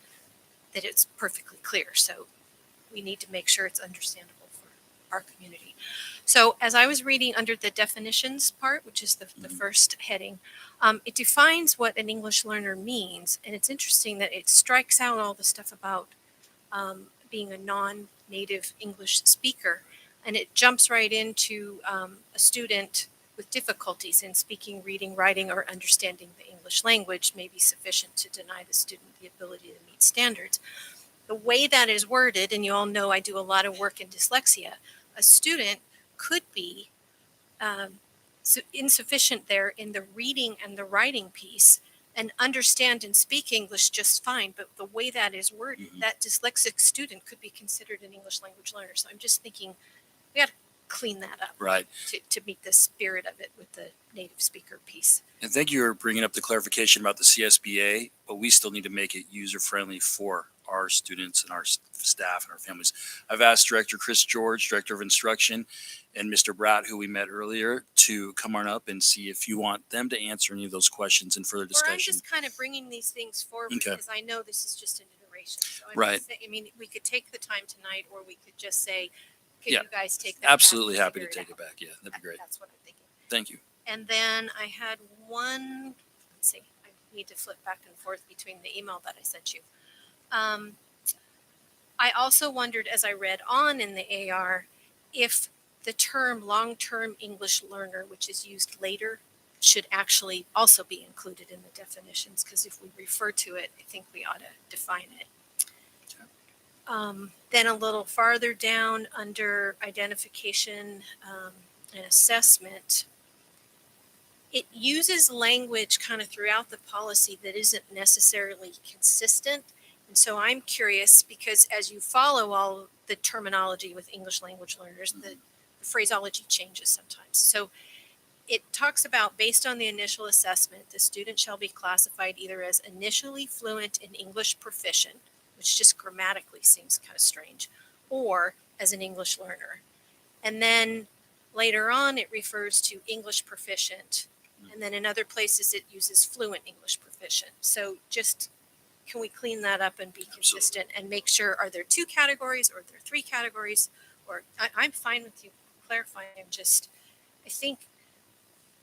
S6: that it's perfectly clear. So we need to make sure it's understandable for our community. So as I was reading under the definitions part, which is the first heading, it defines what an English learner means. And it's interesting that it strikes out all the stuff about being a non-native English speaker. And it jumps right into a student with difficulties in speaking, reading, writing, or understanding the English language may be sufficient to deny the student the ability to meet standards. The way that is worded, and you all know I do a lot of work in dyslexia, a student could be insufficient there in the reading and the writing piece and understand and speak English just fine, but the way that is worded, that dyslexic student could be considered an English language learner. So I'm just thinking we got to clean that up,
S12: Right.
S6: to meet the spirit of it with the native speaker piece.
S12: And thank you for bringing up the clarification about the CSBA, but we still need to make it user-friendly for our students and our staff and our families. I've asked Director Chris George, Director of Instruction, and Mr. Bratt, who we met earlier, to come on up and see if you want them to answer any of those questions in further
S6: Or I'm
S12: discussion.
S6: just kind of bringing these things forward
S12: Okay.
S6: because I know this is just an iteration. So I'm
S12: Right.
S6: just saying, I mean, we could take the time tonight, or we could just say, can
S12: Yeah.
S6: you guys take that back
S12: Absolutely
S6: and
S12: happy to
S6: figure
S12: take it
S6: out?
S12: back. Yeah, that'd be great.
S6: That's what I'm thinking.
S12: Thank you.
S6: And then I had one, let's see, I need to flip back and forth between the email that I sent you. I also wondered as I read on in the AR if the term long-term English learner, which is used later, should actually also be included in the definitions, because if we refer to it, I think we ought to define it. Then a little farther down under identification and assessment, it uses language kind of throughout the policy that isn't necessarily consistent. And so I'm curious because as you follow all the terminology with English language learners, the phraseology changes sometimes. So it talks about based on the initial assessment, the student shall be classified either as initially fluent in English proficient, which just grammatically seems kind of strange, or as an English learner. And then later on, it refers to English proficient. And then in other places, it uses fluent English proficient. So just can we clean that up and be consistent and make sure, are there 2 categories or are there 3 categories? Or I'm fine with you clarifying. I think,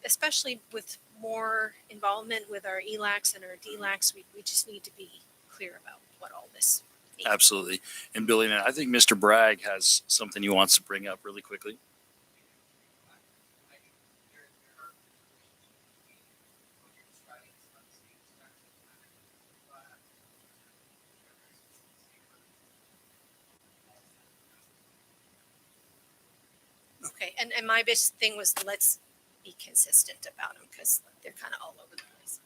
S6: especially with more involvement with our ELACs and our DLACs, we just need to be clear about what all this means.
S12: Absolutely. And Billy, I think Mr. Bragg has something he wants to bring up really quickly.
S6: Okay, and my best thing was let's be consistent about them because they're kind of all over the place.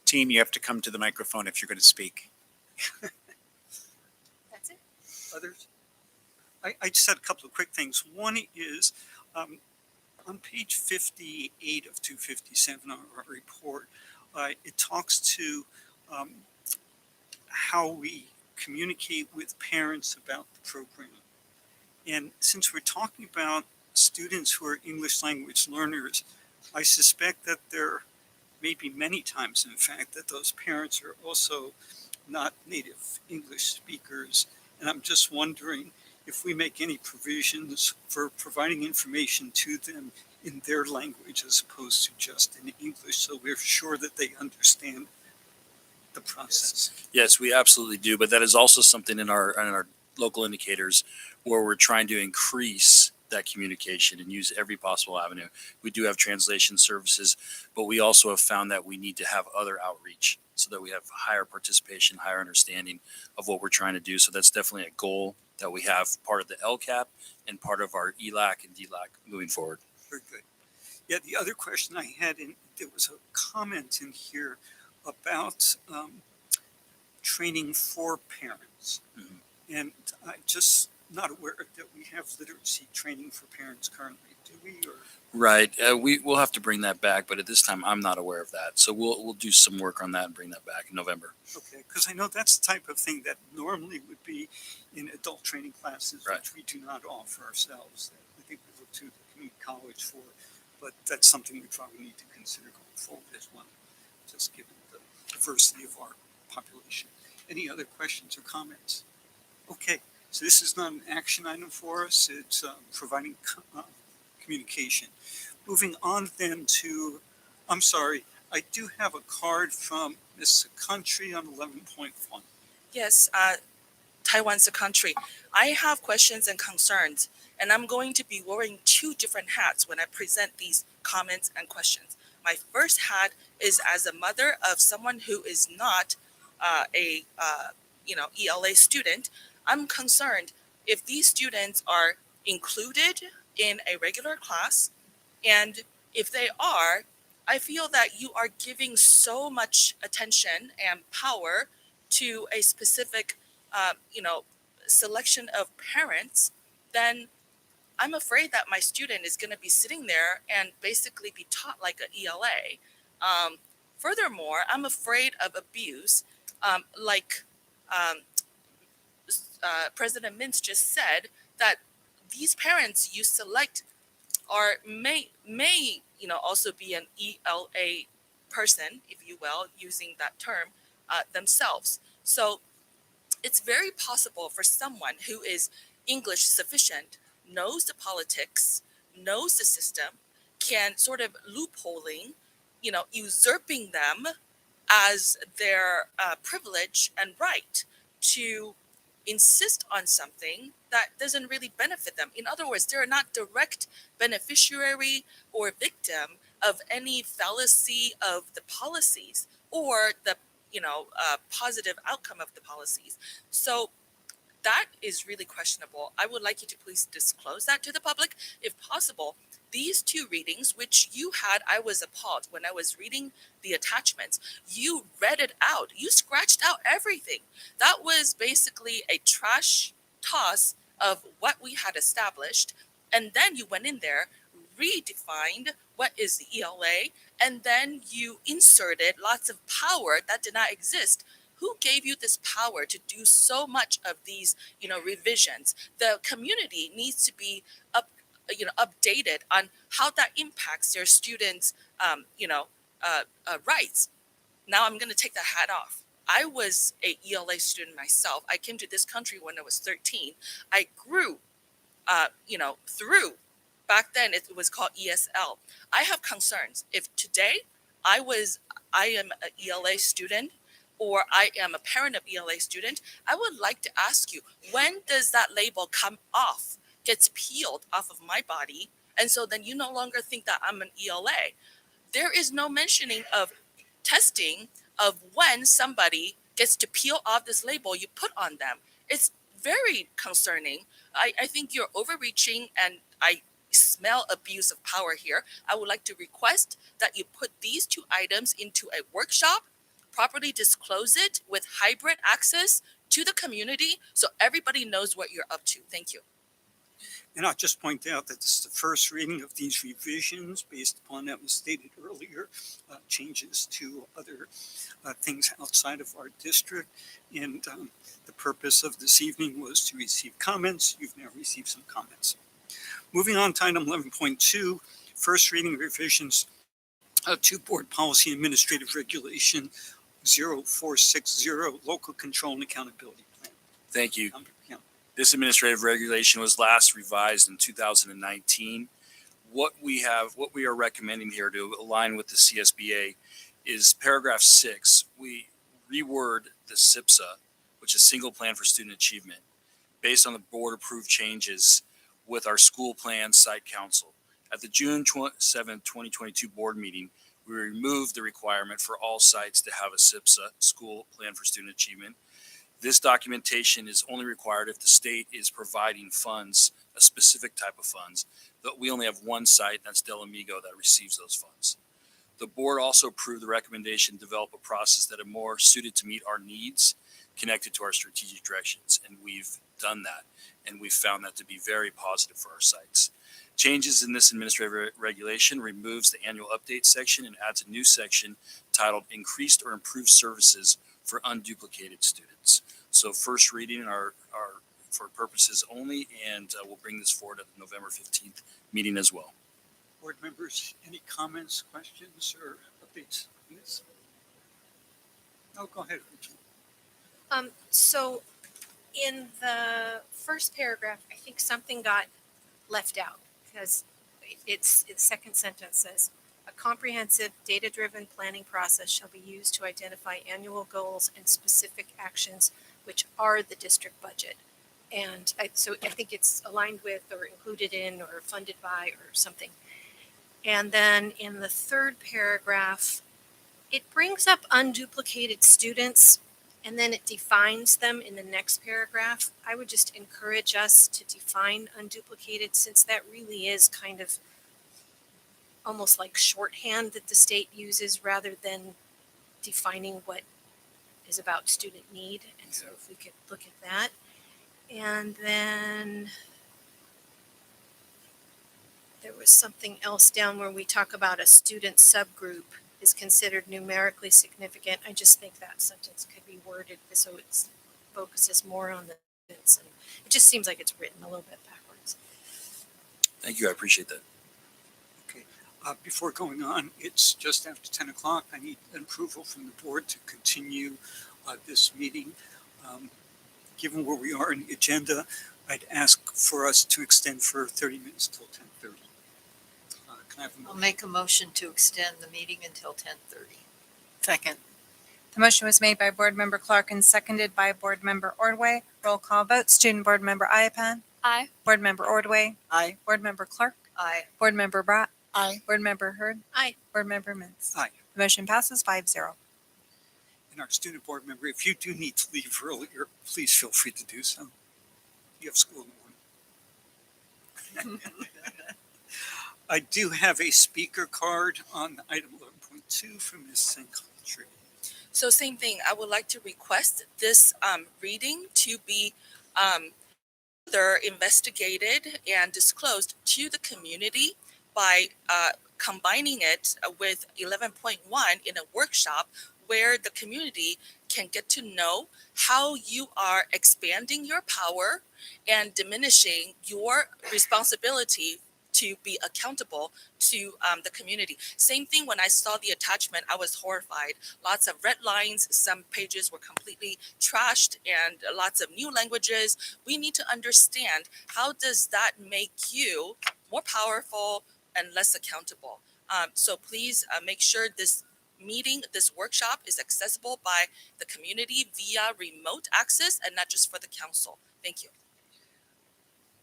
S8: Team, you have to come to the microphone if you're going to speak.
S6: That's it.
S1: Others? I just had a couple of quick things. One is on page 58 of 257 of our report, it talks to how we communicate with parents about the program. And since we're talking about students who are English language learners, I suspect that there may be many times, in fact, that those parents are also not native English speakers. And I'm just wondering if we make any provisions for providing information to them in their language as opposed to just in English, so we're sure that they understand the process.
S12: Yes, we absolutely do. But that is also something in our local indicators where we're trying to increase that communication and use every possible avenue. We do have translation services, but we also have found that we need to have other outreach so that we have higher participation, higher understanding of what we're trying to do. So that's definitely a goal that we have, part of the LCAP and part of our ELAC and DLAC moving forward.
S1: Very good. Yeah, the other question I had, there was a comment in here about training for parents.
S12: Mm-hmm.
S1: And I'm just not aware that we have literacy training for parents currently, do we? Or?
S12: Right. We'll have to bring that back, but at this time, I'm not aware of that. So we'll do some work on that and bring that back in November.
S1: Okay, because I know that's the type of thing that normally would be in adult training classes,
S12: Right.
S1: which we do not offer ourselves. I think we look to the community college for, but that's something we probably need to consider going forward as well, just given the diversity of our population. Any other questions or comments? Okay, so this is not an action item for us. It's providing communication. Moving on then to, I'm sorry, I do have a card from Ms. Country on 11.1.
S13: Yes, Taiwan's a country. I have questions and concerns, and I'm going to be wearing 2 different hats when I present these comments and questions. My first hat is as a mother of someone who is not a ELA student. I'm concerned if these students are included in a regular class, and if they are, I feel that you are giving so much attention and power to a specific, selection of parents, then I'm afraid that my student is going to be sitting there and basically be taught like an ELA. Furthermore, I'm afraid of abuse, President Mintz just said that these parents you select may also be an ELA person, if you will, using that term themselves. So it's very possible for someone who is English sufficient, knows the politics, knows the system, can sort of loopholing, usurping them as their privilege and right to insist on something that doesn't really benefit them. In other words, they're not direct beneficiary or victim of any fallacy of the policies or the positive outcome of the policies. So that is really questionable. I would like you to please disclose that to the public if possible. these two readings, which you had, I was appalled when I was reading the attachments. You read it out. You scratched out everything. That was basically a trash toss of what we had established. And then you went in there, redefined what is the ELA, and then you inserted lots of power that did not exist. Who gave you this power to do so much of these, revisions? The community needs to be updated on how that impacts their students, rights. Now I'm going to take the hat off. I was a ELA student myself. I came to this country when I was 13. I grew, through. Back then it was called ESL. I have concerns. If today I am an ELA student, or I am a parent of ELA student, I would like to ask you, when does that label come off, gets peeled off of my body, and so then you no longer think that I'm an ELA? There is no mentioning of testing of when somebody gets to peel off this label you put on them. It's very concerning. I think you're overreaching, and I smell abuse of power here. I would like to request that you put these two items into a workshop, properly disclose it with hybrid access to the community so everybody knows what you're up to. Thank you.
S1: And I'll just point out that this is the first reading of these revisions based upon that was stated earlier, changes to other things outside of our district. And the purpose of this evening was to receive comments. You've now received some comments. Moving on to item 11.2, first reading revisions to Board Policy Administrative Regulation 0460, Local Control and Accountability Plan.
S12: Thank you.
S1: Yeah.
S12: This administrative regulation was last revised in 2019. What we are recommending here to align with the CSBA is paragraph 6. We reword the SIPSA, which is Single Plan for Student Achievement, based on the board approved changes with our school plan site council. At the June 7, 2022 board meeting, we removed the requirement for all sites to have a SIPSA, School Plan for Student Achievement. This documentation is only required if the state is providing funds, a specific type of funds. But we only have one site, that's Del Amigo, that receives those funds. The board also approved the recommendation to develop a process that is more suited to meet our needs connected to our strategic directions. And we've done that. And we've found that to be very positive for our sites. Changes in this administrative regulation removes the annual update section and adds a new section titled Increased or Improved Services for Unduplicated Students. So first reading are for purposes only, and we'll bring this forward at the November 15th meeting as well.
S1: Board members, any comments, questions, or updates on this? No, go ahead, Rachel.
S6: So in the first paragraph, I think something got left out because its second sentence says, a comprehensive data-driven planning process shall be used to identify annual goals and specific actions which are the district budget. And so I think it's aligned with or included in or funded by or something. And then in the third paragraph, it brings up unduplicated students and then it defines them in the next paragraph. I would just encourage us to define unduplicated, since that really is kind of almost like shorthand that the state uses rather than defining what is about student need. And so if we could look at that. And then there was something else down where we talk about a student subgroup is considered numerically significant. I just think that sentence could be worded so it focuses more on the students. And it just seems like it's written a little bit backwards.
S12: Thank you. I appreciate that.
S1: Okay. Before going on, it's just after 10 o'clock. I need an approval from the board to continue this meeting. Given where we are in the agenda, I'd ask for us to extend for 30 minutes till 10:30. Can I have a
S4: I'll
S1: motion?
S4: make a motion to extend the meeting until 10:30.
S3: Second.
S10: The motion was made by Board Member Clark and seconded by Board Member Ordway. Roll call vote. Student Board Member Iapan.
S2: Aye.
S10: Board Member Ordway.
S3: Aye.
S10: Board Member Clark.
S4: Aye.
S10: Board Member Brott.
S5: Aye.
S10: Board Member Hurd.
S6: Aye.
S10: Board Member Mintz.
S1: Aye.
S10: The motion passes 5-0.
S1: And our student board member, if you do need to leave earlier, please feel free to do so. You have school in the morning. I do have a speaker card on item 11.2 from Ms. St. Clair.
S13: So same thing, I would like to request this reading to be further investigated and disclosed to the community by combining it with 11.1 in a workshop where the community can get to know how you are expanding your power and diminishing your responsibility to be accountable to the community. Same thing when I saw the attachment, I was horrified. Lots of red lines, some pages were completely trashed, and lots of new languages. We need to understand, how does that make you more powerful and less accountable? So please make sure this meeting, this workshop is accessible by the community via remote access and not just for the council. Thank you.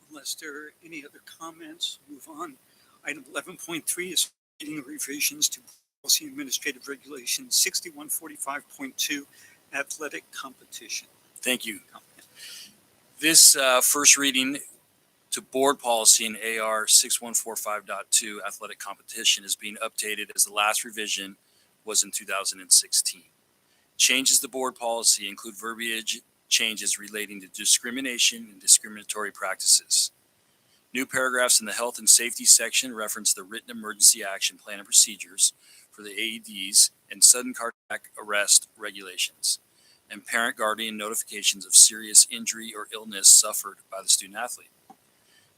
S1: Unless there are any other comments, move on. Item 11.3 is reading revisions to Policy Administrative Regulation 6145.2, athletic competition.
S12: Thank you. This first reading to board policy in AR 6145.2 athletic competition is being updated as the last revision was in 2016. Changes to board policy include verbiage changes relating to discrimination and discriminatory practices. New paragraphs in the health and safety section reference the written emergency action plan and procedures for the AEDs and sudden cardiac arrest regulations, and parent guardian notifications of serious injury or illness suffered by the student athlete.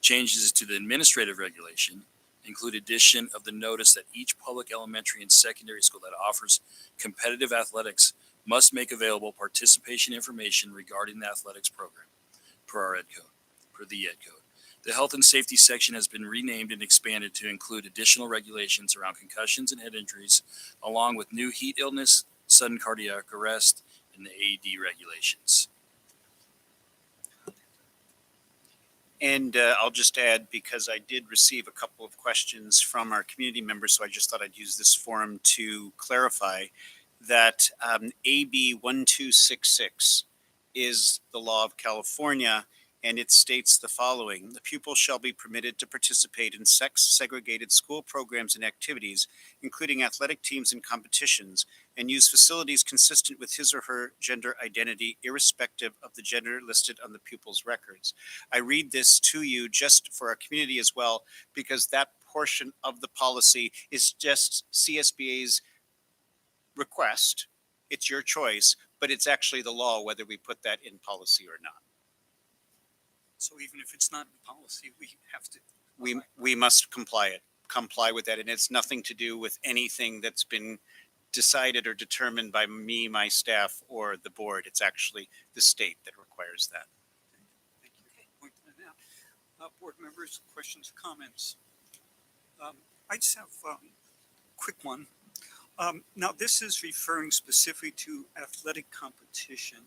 S12: Changes to the administrative regulation include addition of the notice that each public elementary and secondary school that offers competitive athletics must make available participation information regarding the athletics program per the Ed Code. The health and safety section has been renamed and expanded to include additional regulations around concussions and head injuries, along with new heat illness, sudden cardiac arrest, and the AED regulations.
S8: And I'll just add, because I did receive a couple of questions from our community members, so I just thought I'd use this forum to clarify that AB 1266 is the law of California, and it states the following: the pupil shall be permitted to participate in sex-segregated school programs and activities, including athletic teams and competitions, and use facilities consistent with his or her gender identity, irrespective of the gender listed on the pupil's records. I read this to you just for our community as well, because that portion of the policy is just CSBA's request. It's your choice, but it's actually the law whether we put that in policy or not.
S1: So even if it's not in policy, we have to.
S8: We must comply with that, and it's nothing to do with anything that's been decided or determined by me, my staff, or the board. It's actually the state that requires that.
S1: Thank you for pointing that out. Board members, questions, comments? I just have a quick one. Now, this is referring specifically to athletic competition,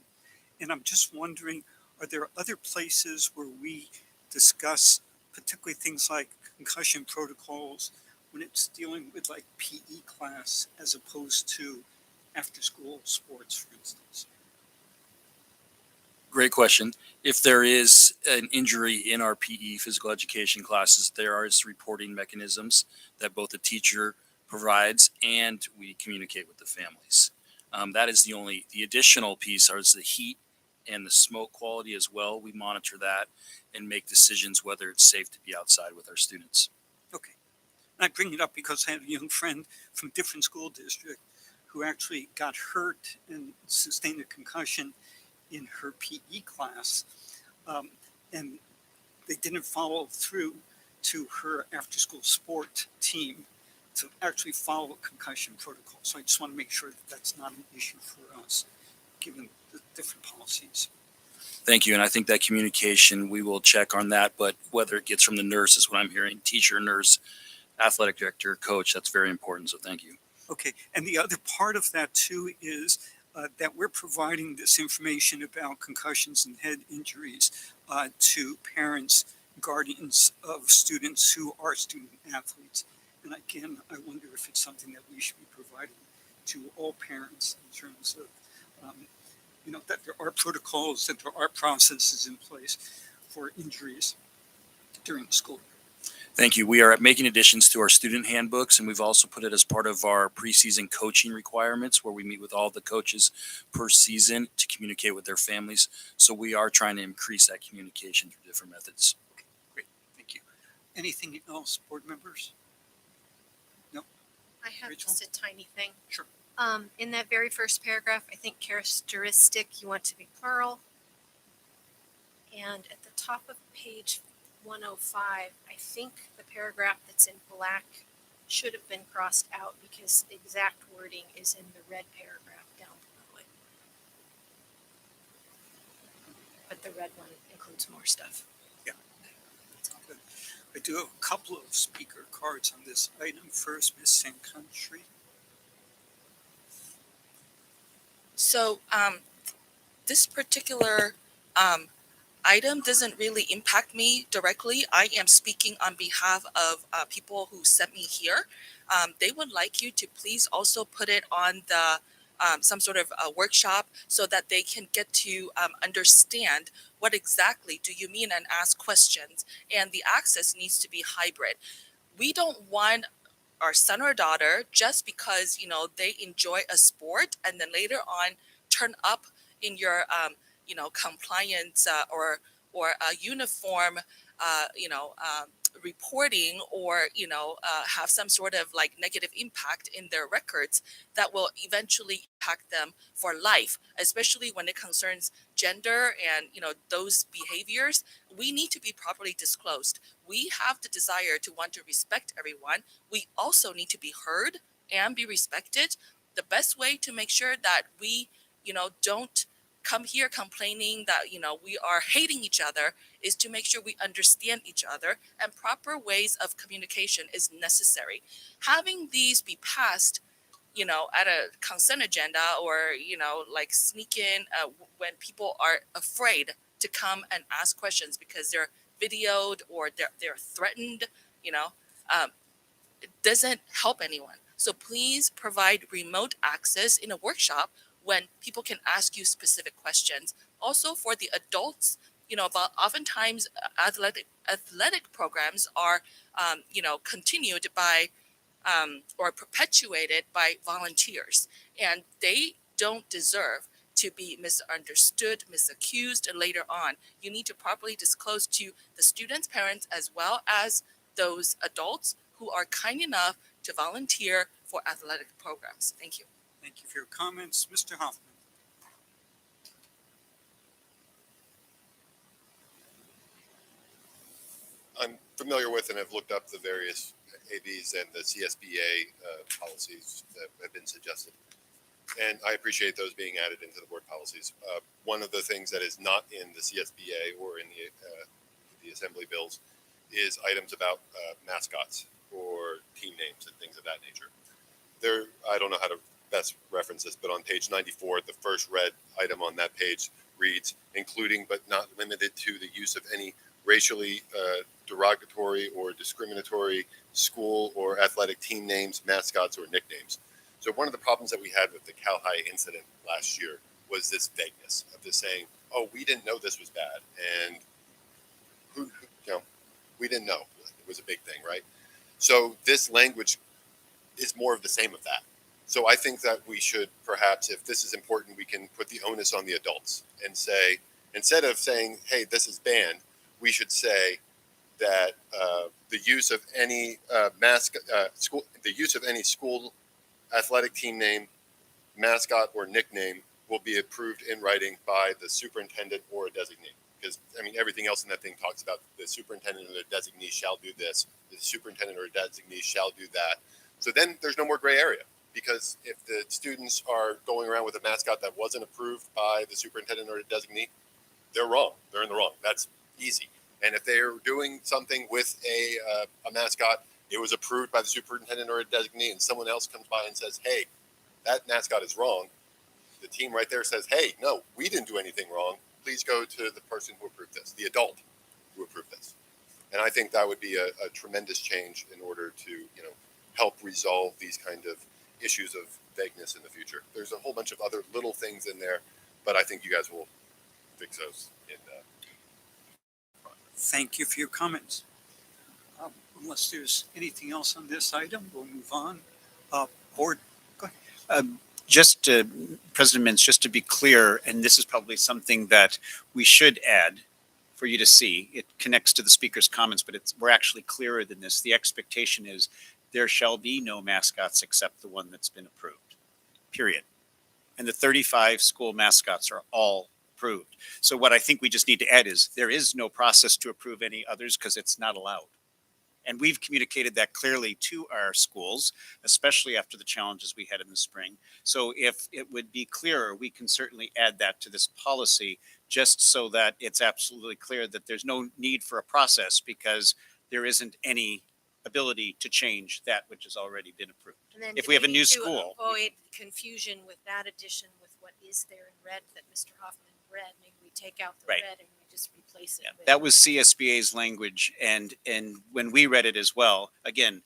S1: and I'm just wondering, are there other places where we discuss particularly things like concussion protocols when it's dealing with like PE class as opposed to after school sports, for instance?
S12: Great question. If there is an injury in our PE physical education classes, there are reporting mechanisms that both the teacher provides and we communicate with the families. That is the additional piece is the heat and the smoke quality as well. We monitor that and make decisions whether it's safe to be outside with our students.
S1: Okay. And I bring it up because I had a young friend from a different school district who actually got hurt and sustained a concussion in her PE class. And they didn't follow through to her after-school sport team to actually follow a concussion protocol. So I just want to make sure that that's not an issue for us, given the different policies.
S12: Thank you. And I think that communication, we will check on that, but whether it gets from the nurse is what I'm hearing, teacher, nurse, athletic director, coach, that's very important. So thank you.
S1: Okay. And the other part of that too is that we're providing this information about concussions and head injuries to parents, guardians of students who are student athletes. And again, I wonder if it's something that we should be providing to all parents in terms of, that there are protocols, that there are processes in place for injuries during the school year.
S12: Thank you. We are making additions to our student handbooks, and we've also put it as part of our preseason coaching requirements where we meet with all the coaches per season to communicate with their families. So we are trying to increase that communication through different methods.
S1: Great, thank you. Anything else, board members?
S6: I have
S1: Rachel?
S6: just a tiny thing.
S1: Sure.
S6: In that very first paragraph, I think characteristic, you want to be plural. And at the top of page 105, I think the paragraph that's in black should have been crossed out because the exact wording is in the red paragraph down below it. But the red one includes more stuff.
S1: Yeah. Good. I do have a couple of speaker cards on this item. First, Ms. St. Country.
S13: So this particular item doesn't really impact me directly. I am speaking on behalf of people who sent me here. They would like you to please also put it on the some sort of workshop so that they can get to understand what exactly do you mean and ask questions. And the access needs to be hybrid. We don't want our son or daughter just because they enjoy a sport and then later on turn up in your compliance or a uniform reporting or have some sort of like negative impact in their records that will eventually impact them for life, especially when it concerns gender and those behaviors. We need to be properly disclosed. We have the desire to want to respect everyone. We also need to be heard and be respected. The best way to make sure that we don't come here complaining that we are hating each other is to make sure we understand each other, and proper ways of communication is necessary. Having these be passed at a consent agenda or like sneak in when people are afraid to come and ask questions because they're videoed or they're threatened, it doesn't help anyone. So please provide remote access in a workshop when people can ask you specific questions. Also for the adults, about oftentimes athletic programs are, continued by or perpetuated by volunteers, and they don't deserve to be misunderstood, misaccused, and later on. You need to properly disclose to the students' parents as well as those adults who are kind enough to volunteer for athletic programs. Thank you.
S1: Thank you for your comments. Mr. Hoffman.
S17: I'm familiar with and have looked up the various ABs and the CSBA policies that have been suggested. And I appreciate those being added into the board policies. One of the things that is not in the CSBA or in the assembly bills is items about mascots or team names and things of that nature. I don't know how to best reference this, but on page 94, the first red item on that page reads, including but not limited to the use of any racially derogatory or discriminatory school or athletic team names, mascots, or nicknames. So one of the problems that we had with the Cal High incident last year was this vagueness of this saying, oh, we didn't know this was bad. And we didn't know. It was a big thing, right? So this language is more of the same of that. So I think that we should perhaps, if this is important, we can put the onus on the adults and say, instead of saying, hey, this is banned, we should say that the use of any school athletic team name, mascot, or nickname will be approved in writing by the superintendent or a designee. Because, everything else in that thing talks about the superintendent or the designee shall do this, the superintendent or a designee shall do that. So then there's no more gray area. Because if the students are going around with a mascot that wasn't approved by the superintendent or a designee, they're wrong. They're in the wrong. That's easy. And if they're doing something with a mascot, it was approved by the superintendent or a designee, and someone else comes by and says, hey, that mascot is wrong. The team right there says, hey, no, we didn't do anything wrong. Please go to the person who approved this, the adult who approved this. And I think that would be a tremendous change in order to, help resolve these kind of issues of vagueness in the future. There's a whole bunch of other little things in there, but I think you guys will fix those.
S1: Thank you for your comments. Unless there's anything else on this item, we'll move on. Board, go ahead.
S8: Just to, President Mintz, just to be clear, and this is probably something that we should add for you to see. It connects to the speaker's comments, but we're actually clearer than this. The expectation is there shall be no mascots except the one that's been approved, period. And the 35 school mascots are all approved. So what I think we just need to add is there is no process to approve any others because it's not allowed. And we've communicated that clearly to our schools, especially after the challenges we had in the spring. So if it would be clearer, we can certainly add that to this policy just so that it's absolutely clear that there's no need for a process because there isn't any ability to change that which has already been approved.
S6: And then
S8: If we have a
S6: maybe
S8: new
S6: to
S8: school.
S6: avoid confusion with that addition with what is there in red that Mr. Hoffman read, maybe we take out the
S8: Right.
S6: red and we just replace it with.
S8: That was CSBA's language, and when we read it as well, again,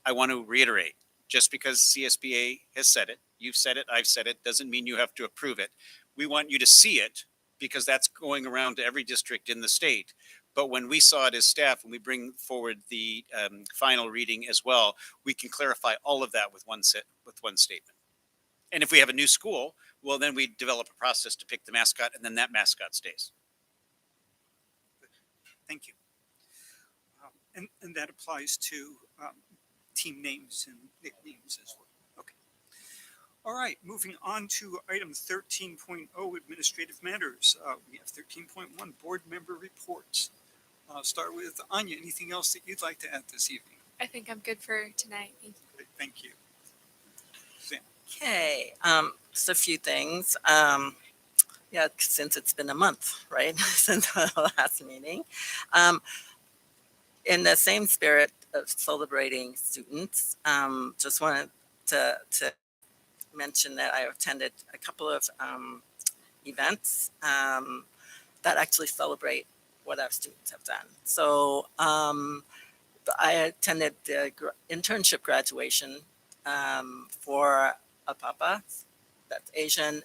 S8: I want to reiterate, just because CSBA has said it, you've said it, I've said it, doesn't mean you have to approve it. We want you to see it because that's going around to every district in the state. But when we saw it as staff, when we bring forward the final reading as well, we can clarify all of that with one statement. And if we have a new school, well, then we develop a process to pick the mascot, and then that mascot stays.
S1: Thank you. And that applies to team names and nicknames as well. Okay. All right, moving on to item 13.0, administrative matters. We have 13.1, board member reports. Start with Anya. Anything else that you'd like to add this evening?
S2: I think I'm good for tonight. Thank you.
S1: Great, thank you. Sam.
S3: Okay, just a few things. Yeah, since it's been a month, right, since the last meeting. In the same spirit of celebrating students, just wanted to mention that I attended a couple of events that actually celebrate what our students have done. So I attended the internship graduation for APAPA, that's Asian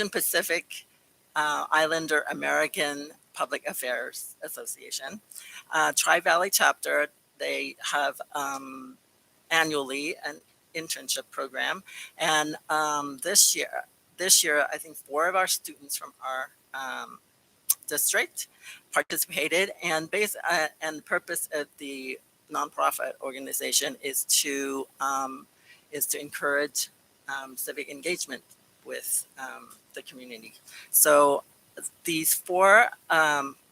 S3: Pacific Islander American Public Affairs Association. Tri-Valley chapter, they have annually an internship program. And this year, I think 4 of our students from our district participated, and the purpose of the nonprofit organization is to encourage civic engagement with the community. So these 4,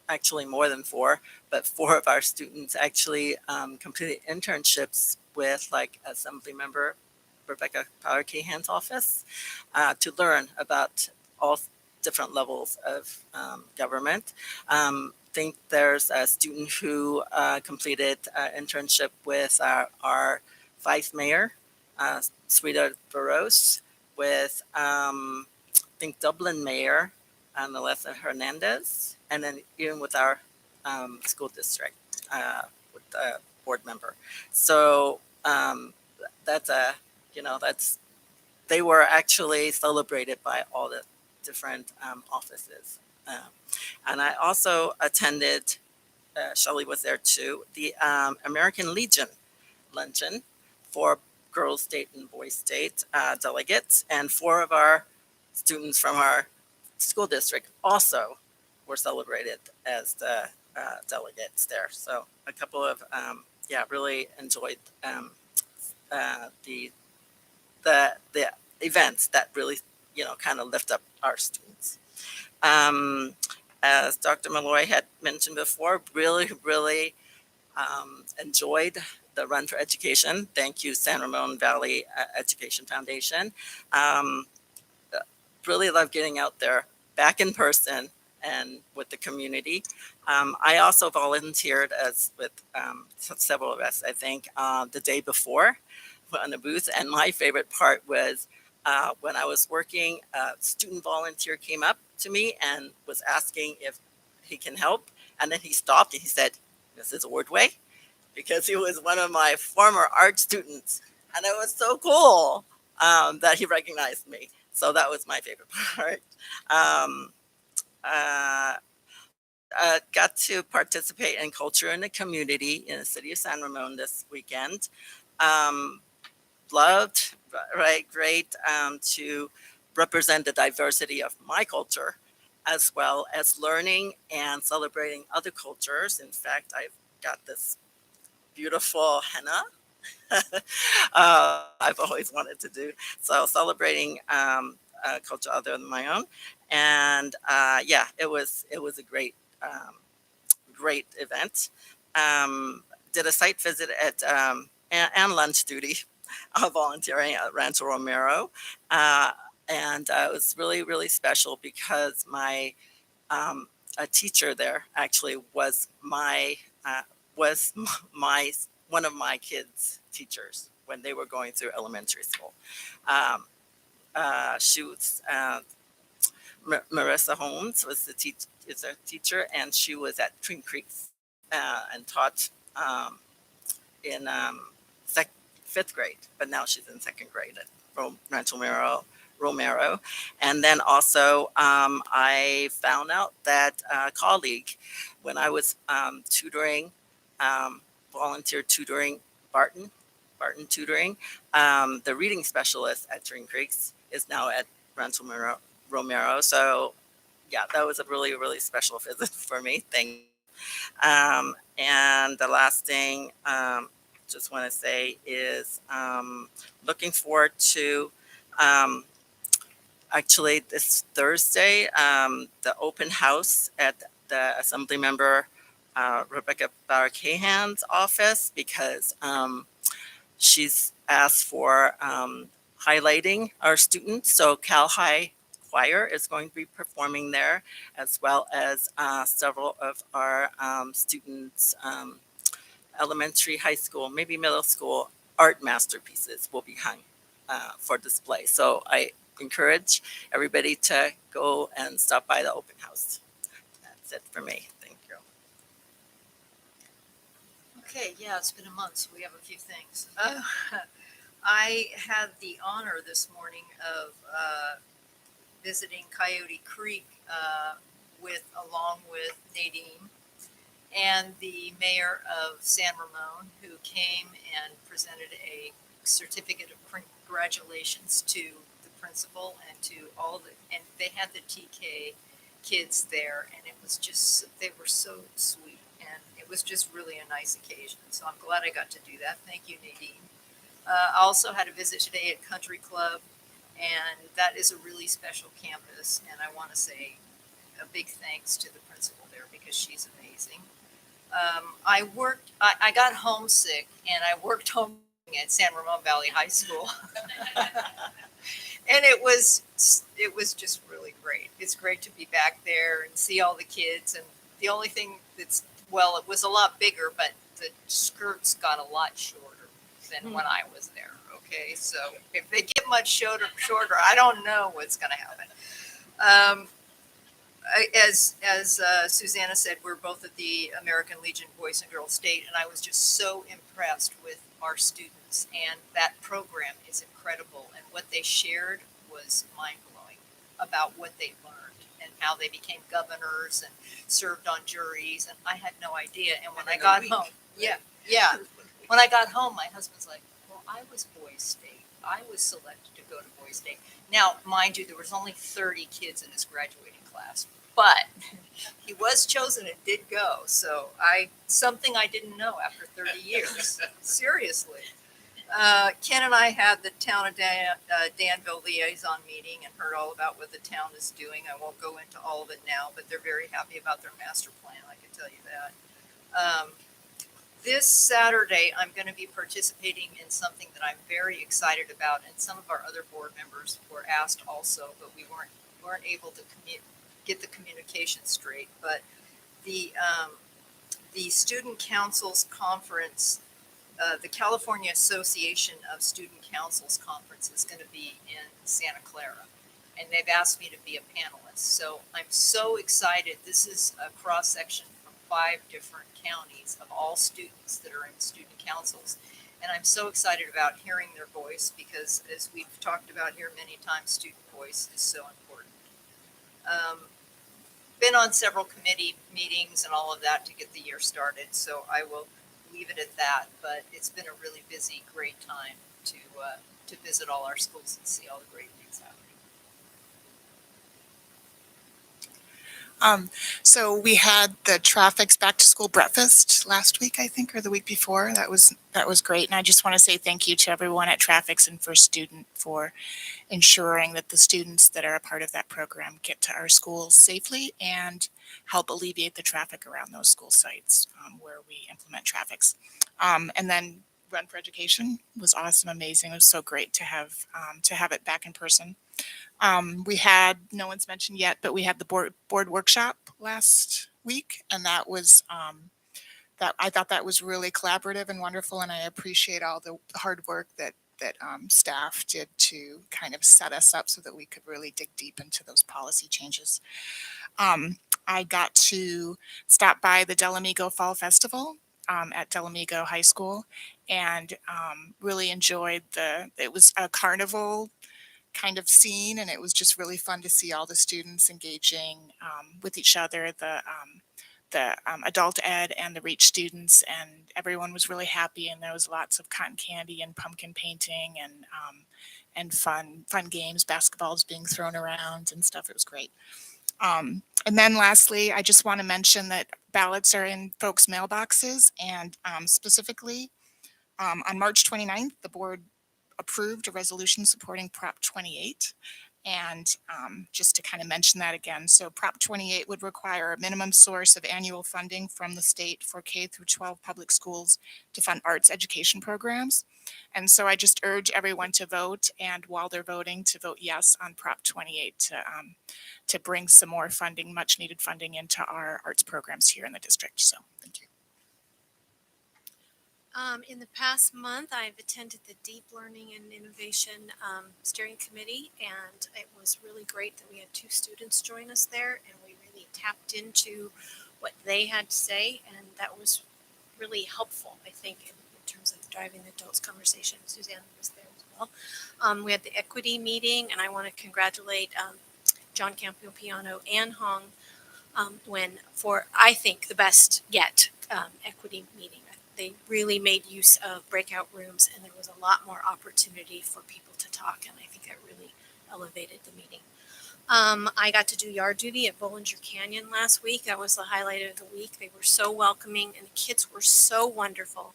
S3: actually more than 4, but 4 of our students actually completed internships with like Assembly Member Rebecca Power Cahan's office to learn about all different levels of government. I think there's a student who completed an internship with our vice mayor, Sweetheart Barros, with I think Dublin Mayor, Melissa Hernandez, and then even with our school district, with the board member. So they were actually celebrated by all the different offices. And I also attended, Shelley was there too, the American Legion luncheon for girls state and boys state delegates, and 4 of our students from our school district also were celebrated as the delegates there. So a couple of really enjoyed the events that really kind of lift up our students. As Dr. Malloy had mentioned before, really enjoyed the Run for Education. Thank you, San Ramon Valley Education Foundation. Really love getting out there back in person and with the community. I also volunteered as with several of us, I think, the day before on the booth. And my favorite part was when I was working, a student volunteer came up to me and was asking if he can help. And then he stopped and he said, "Mrs. Ordway," because he was one of my former art students. And it was so cool that he recognized me. So that was my favorite part. got to participate in Culture in the Community in the city of San Ramon this weekend. Loved, right, great to represent the diversity of my culture, as well as learning and celebrating other cultures. In fact, I've got this beautiful henna I've always wanted to do. So celebrating culture other than my own, and yeah, it was a great event. Did a site visit at and lunch duty, volunteering at Rancho Romero, and it was really special because my a teacher there actually was my one of my kids' teachers when they were going through elementary school. She was Marissa Holmes was is a teacher, and she was at Twin Creeks and taught in fifth grade, but now she's in second grade at Rancho Romero. And then also, I found out that a colleague, when I was tutoring, volunteer tutoring Barton Tutoring, the reading specialist at Twin Creeks is now at Rancho Romero. So, yeah, that was a really special visit for me. Thank you. And the last thing, just want to say is looking forward to actually this Thursday, the open house at the Assembly Member Rebecca Bauer-Cahan's office, because she's asked for highlighting our students. So Cal High Choir is going to be performing there, as well as several of our students, elementary, high school, maybe middle school art masterpieces will be hung for display. So I encourage everybody to go and stop by the open house. That's it for me. Thank you.
S4: Okay, yeah, it's been a month, so we have a few things. I had the honor this morning of visiting Coyote Creek along with Nadine and the mayor of San Ramon, who came and presented a certificate of congratulations to the principal and to and they had the TK kids there, and it was just, they were so sweet, and it was just really a nice occasion. So I'm glad I got to do that. Thank you, Nadine. I also had a visit today at Country Club, and that is a really special campus, and I want to say a big thanks to the principal there because she's amazing. I got homesick, and I worked home at San Ramon Valley High School. And it was just really great. It's great to be back there and see all the kids. And the only thing it was a lot bigger, but the skirts got a lot shorter than when I was there. Okay, so if they get much shorter, I don't know what's going to happen. As Susanna said, we're both at the American Legion Boys and Girls State, and I was just so impressed with our students, and that program is incredible, and what they shared was mind-blowing about what they learned and how they became governors and served on juries, and I had no idea. And when I got home, when I got home, my husband's like, well, I was Boys State. I was selected to go to Boys State. Now, mind you, there was only 30 kids in his graduating class, but he was chosen and did go. So something I didn't know after 30 years. Seriously. Ken and I had the town of Danville liaison meeting and heard all about what the town is doing. I won't go into all of it now, but they're very happy about their master plan. I can tell you that. This Saturday, I'm going to be participating in something that I'm very excited about, and some of our other board members were asked also, but we weren't able to get the communication straight. But the Student Councils Conference, the California Association of Student Councils Conference is going to be in Santa Clara, and they've asked me to be a panelist. So I'm so excited. This is a cross section from 5 different counties of all students that are in student councils. And I'm so excited about hearing their voice because, as we've talked about here many times, student voice is so important. been on several committee meetings and all of that to get the year started. So I will leave it at that. But it's been a really busy, great time to visit all our schools and see all the great things happening.
S5: So we had the Traffic's back to school breakfast last week, I think, or the week before. That was great. And I just want to say thank you to everyone at Traffic's and First Student for ensuring that the students that are a part of that program get to our schools safely and help alleviate the traffic around those school sites where we implement Traffic's. And then Run for Education was awesome, amazing. It was so great to have it back in person. We had, no one's mentioned yet, but we had the board workshop last week, and that was that I thought that was really collaborative and wonderful, and I appreciate all the hard work that staff did to kind of set us up so that we could really dig deep into those policy changes. I got to stop by the Del Amigo Fall Festival at Del Amigo High School, and really enjoyed it was a carnival kind of scene, and it was just really fun to see all the students engaging with each other, the adult ed and the reach students, and everyone was really happy, and there was lots of cotton candy and pumpkin painting and fun games, basketballs being thrown around and stuff. It was great. And then lastly, I just want to mention that ballots are in folks' mailboxes, and specifically on March 29th, the board approved a resolution supporting Prop 28. And just to kind of mention that again, so Prop 28 would require a minimum source of annual funding from the state for K through 12 public schools to fund arts education programs. And so I just urge everyone to vote, and while they're voting, to vote yes on Prop 28 to bring some more funding, much needed funding, into our arts programs here in the district. So thank you.
S6: In the past month, I've attended the Deep Learning and Innovation Steering Committee, and it was really great that we had 2 students join us there, and we really tapped into what they had to say, and that was really helpful, I think, in terms of driving the adults conversation. Suzanne was there as well. We had the equity meeting, and I want to congratulate John Campopiano and Hong for, I think, the best yet equity meeting. They really made use of breakout rooms, and there was a lot more opportunity for people to talk, and I think that really elevated the meeting. I got to do yard duty at Bollinger Canyon last week. That was the highlight of the week. They were so welcoming, and the kids were so wonderful,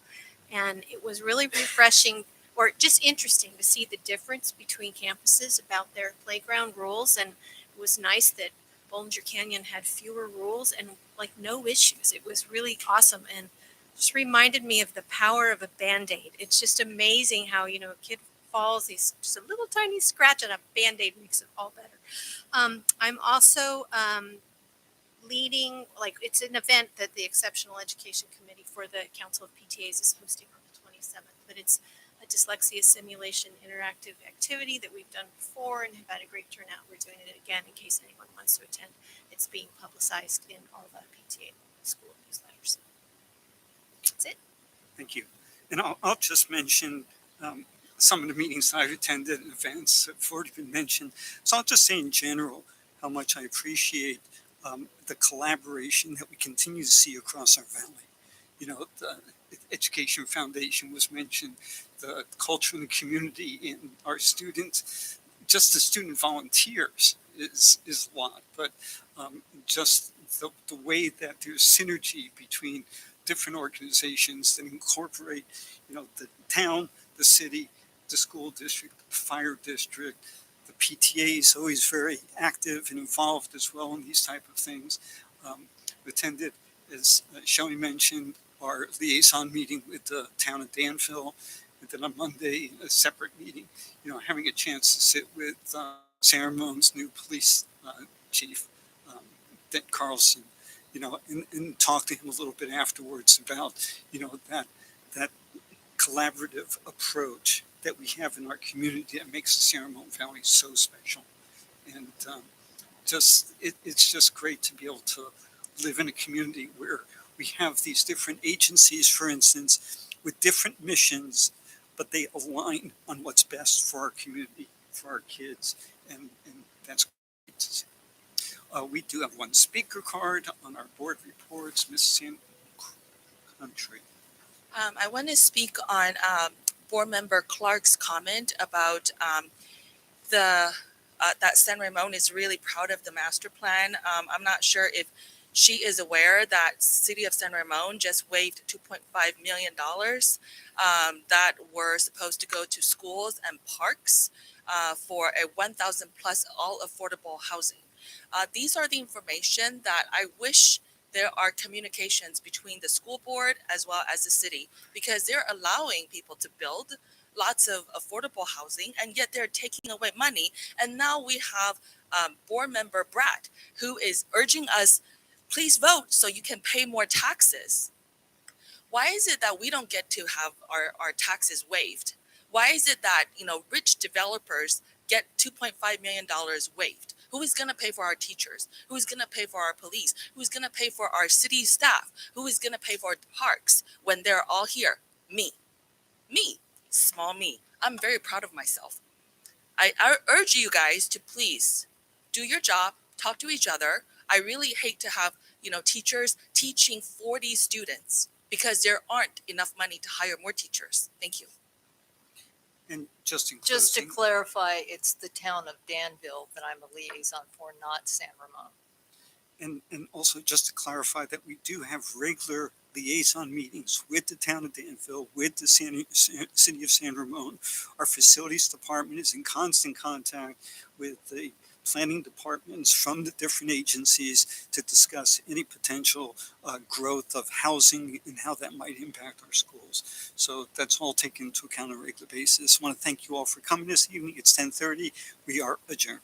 S6: and it was really refreshing, or just interesting, to see the difference between campuses about their playground rules. And it was nice that Bollinger Canyon had fewer rules and like no issues. It was really awesome, and just reminded me of the power of a Band-Aid. It's just amazing how, a kid falls, he's just a little tiny scratch, and a Band-Aid makes it all better. I'm also leading, it's an event that the Exceptional Education Committee for the Council of PTAs is hosting on the 27th, but it's a dyslexia simulation interactive activity that we've done before and have had a great turnout. We're doing it again in case anyone wants to attend. It's being publicized in all the PTA school newsletters. That's it.
S1: Thank you. And I'll just mention some of the meetings I've attended and events that have already been mentioned. So I'll just say in general how much I appreciate the collaboration that we continue to see across our valley. The Education Foundation was mentioned, the culture in the community, and our students, just the student volunteers is a lot, but just the way that there's synergy between different organizations that incorporate, the town, the city, the school district, the fire district. The PTA is always very active and involved as well in these type of things. Attended, as Shelley mentioned, our liaison meeting with the town of Danville, and then on Monday, a separate meeting, having a chance to sit with Sarah Moan's new police chief, Dick Carlson, and talk to him a little bit afterwards about, that collaborative approach that we have in our community that makes the Sierra Mountain Valley so special. And it's just great to be able to live in a community where we have these different agencies, for instance, with different missions, but they align on what's best for our community, for our kids, and that's great to see. We do have one speaker card on our board reports. Ms. San Country.
S13: I want to speak on Board Member Clark's comment about the that San Ramon is really proud of the master plan. I'm not sure if she is aware that City of San Ramon just waived $2.5 million that were supposed to go to schools and parks for a 1,000 plus all affordable housing. These are the information that I wish there are communications between the school board as well as the city, because they're allowing people to build lots of affordable housing, and yet they're taking away money. And now we have board member Bratt, who is urging us, please vote so you can pay more taxes. Why is it that we don't get to have our taxes waived? Why is it that, rich developers get $2.5 million waived? Who is going to pay for our teachers? Who is going to pay for our police? Who is going to pay for our city staff? Who is going to pay for parks when they're all here? Me. Small me. I'm very proud of myself. I urge you guys to please do your job, talk to each other. I really hate to have, teachers teaching 40 students because there aren't enough money to hire more teachers. Thank you.
S1: And just in
S4: Just to
S1: closing,
S4: clarify, it's the town of Danville that I'm a liaison for, not San Ramon.
S1: and also just to clarify that we do have regular liaison meetings with the town of Danville, with the city of San Ramon. Our facilities department is in constant contact with the planning departments from the different agencies to discuss any potential growth of housing and how that might impact our schools. So that's all taken into account on a regular basis. I want to thank you all for coming this evening. It's 10:30. We are adjourned.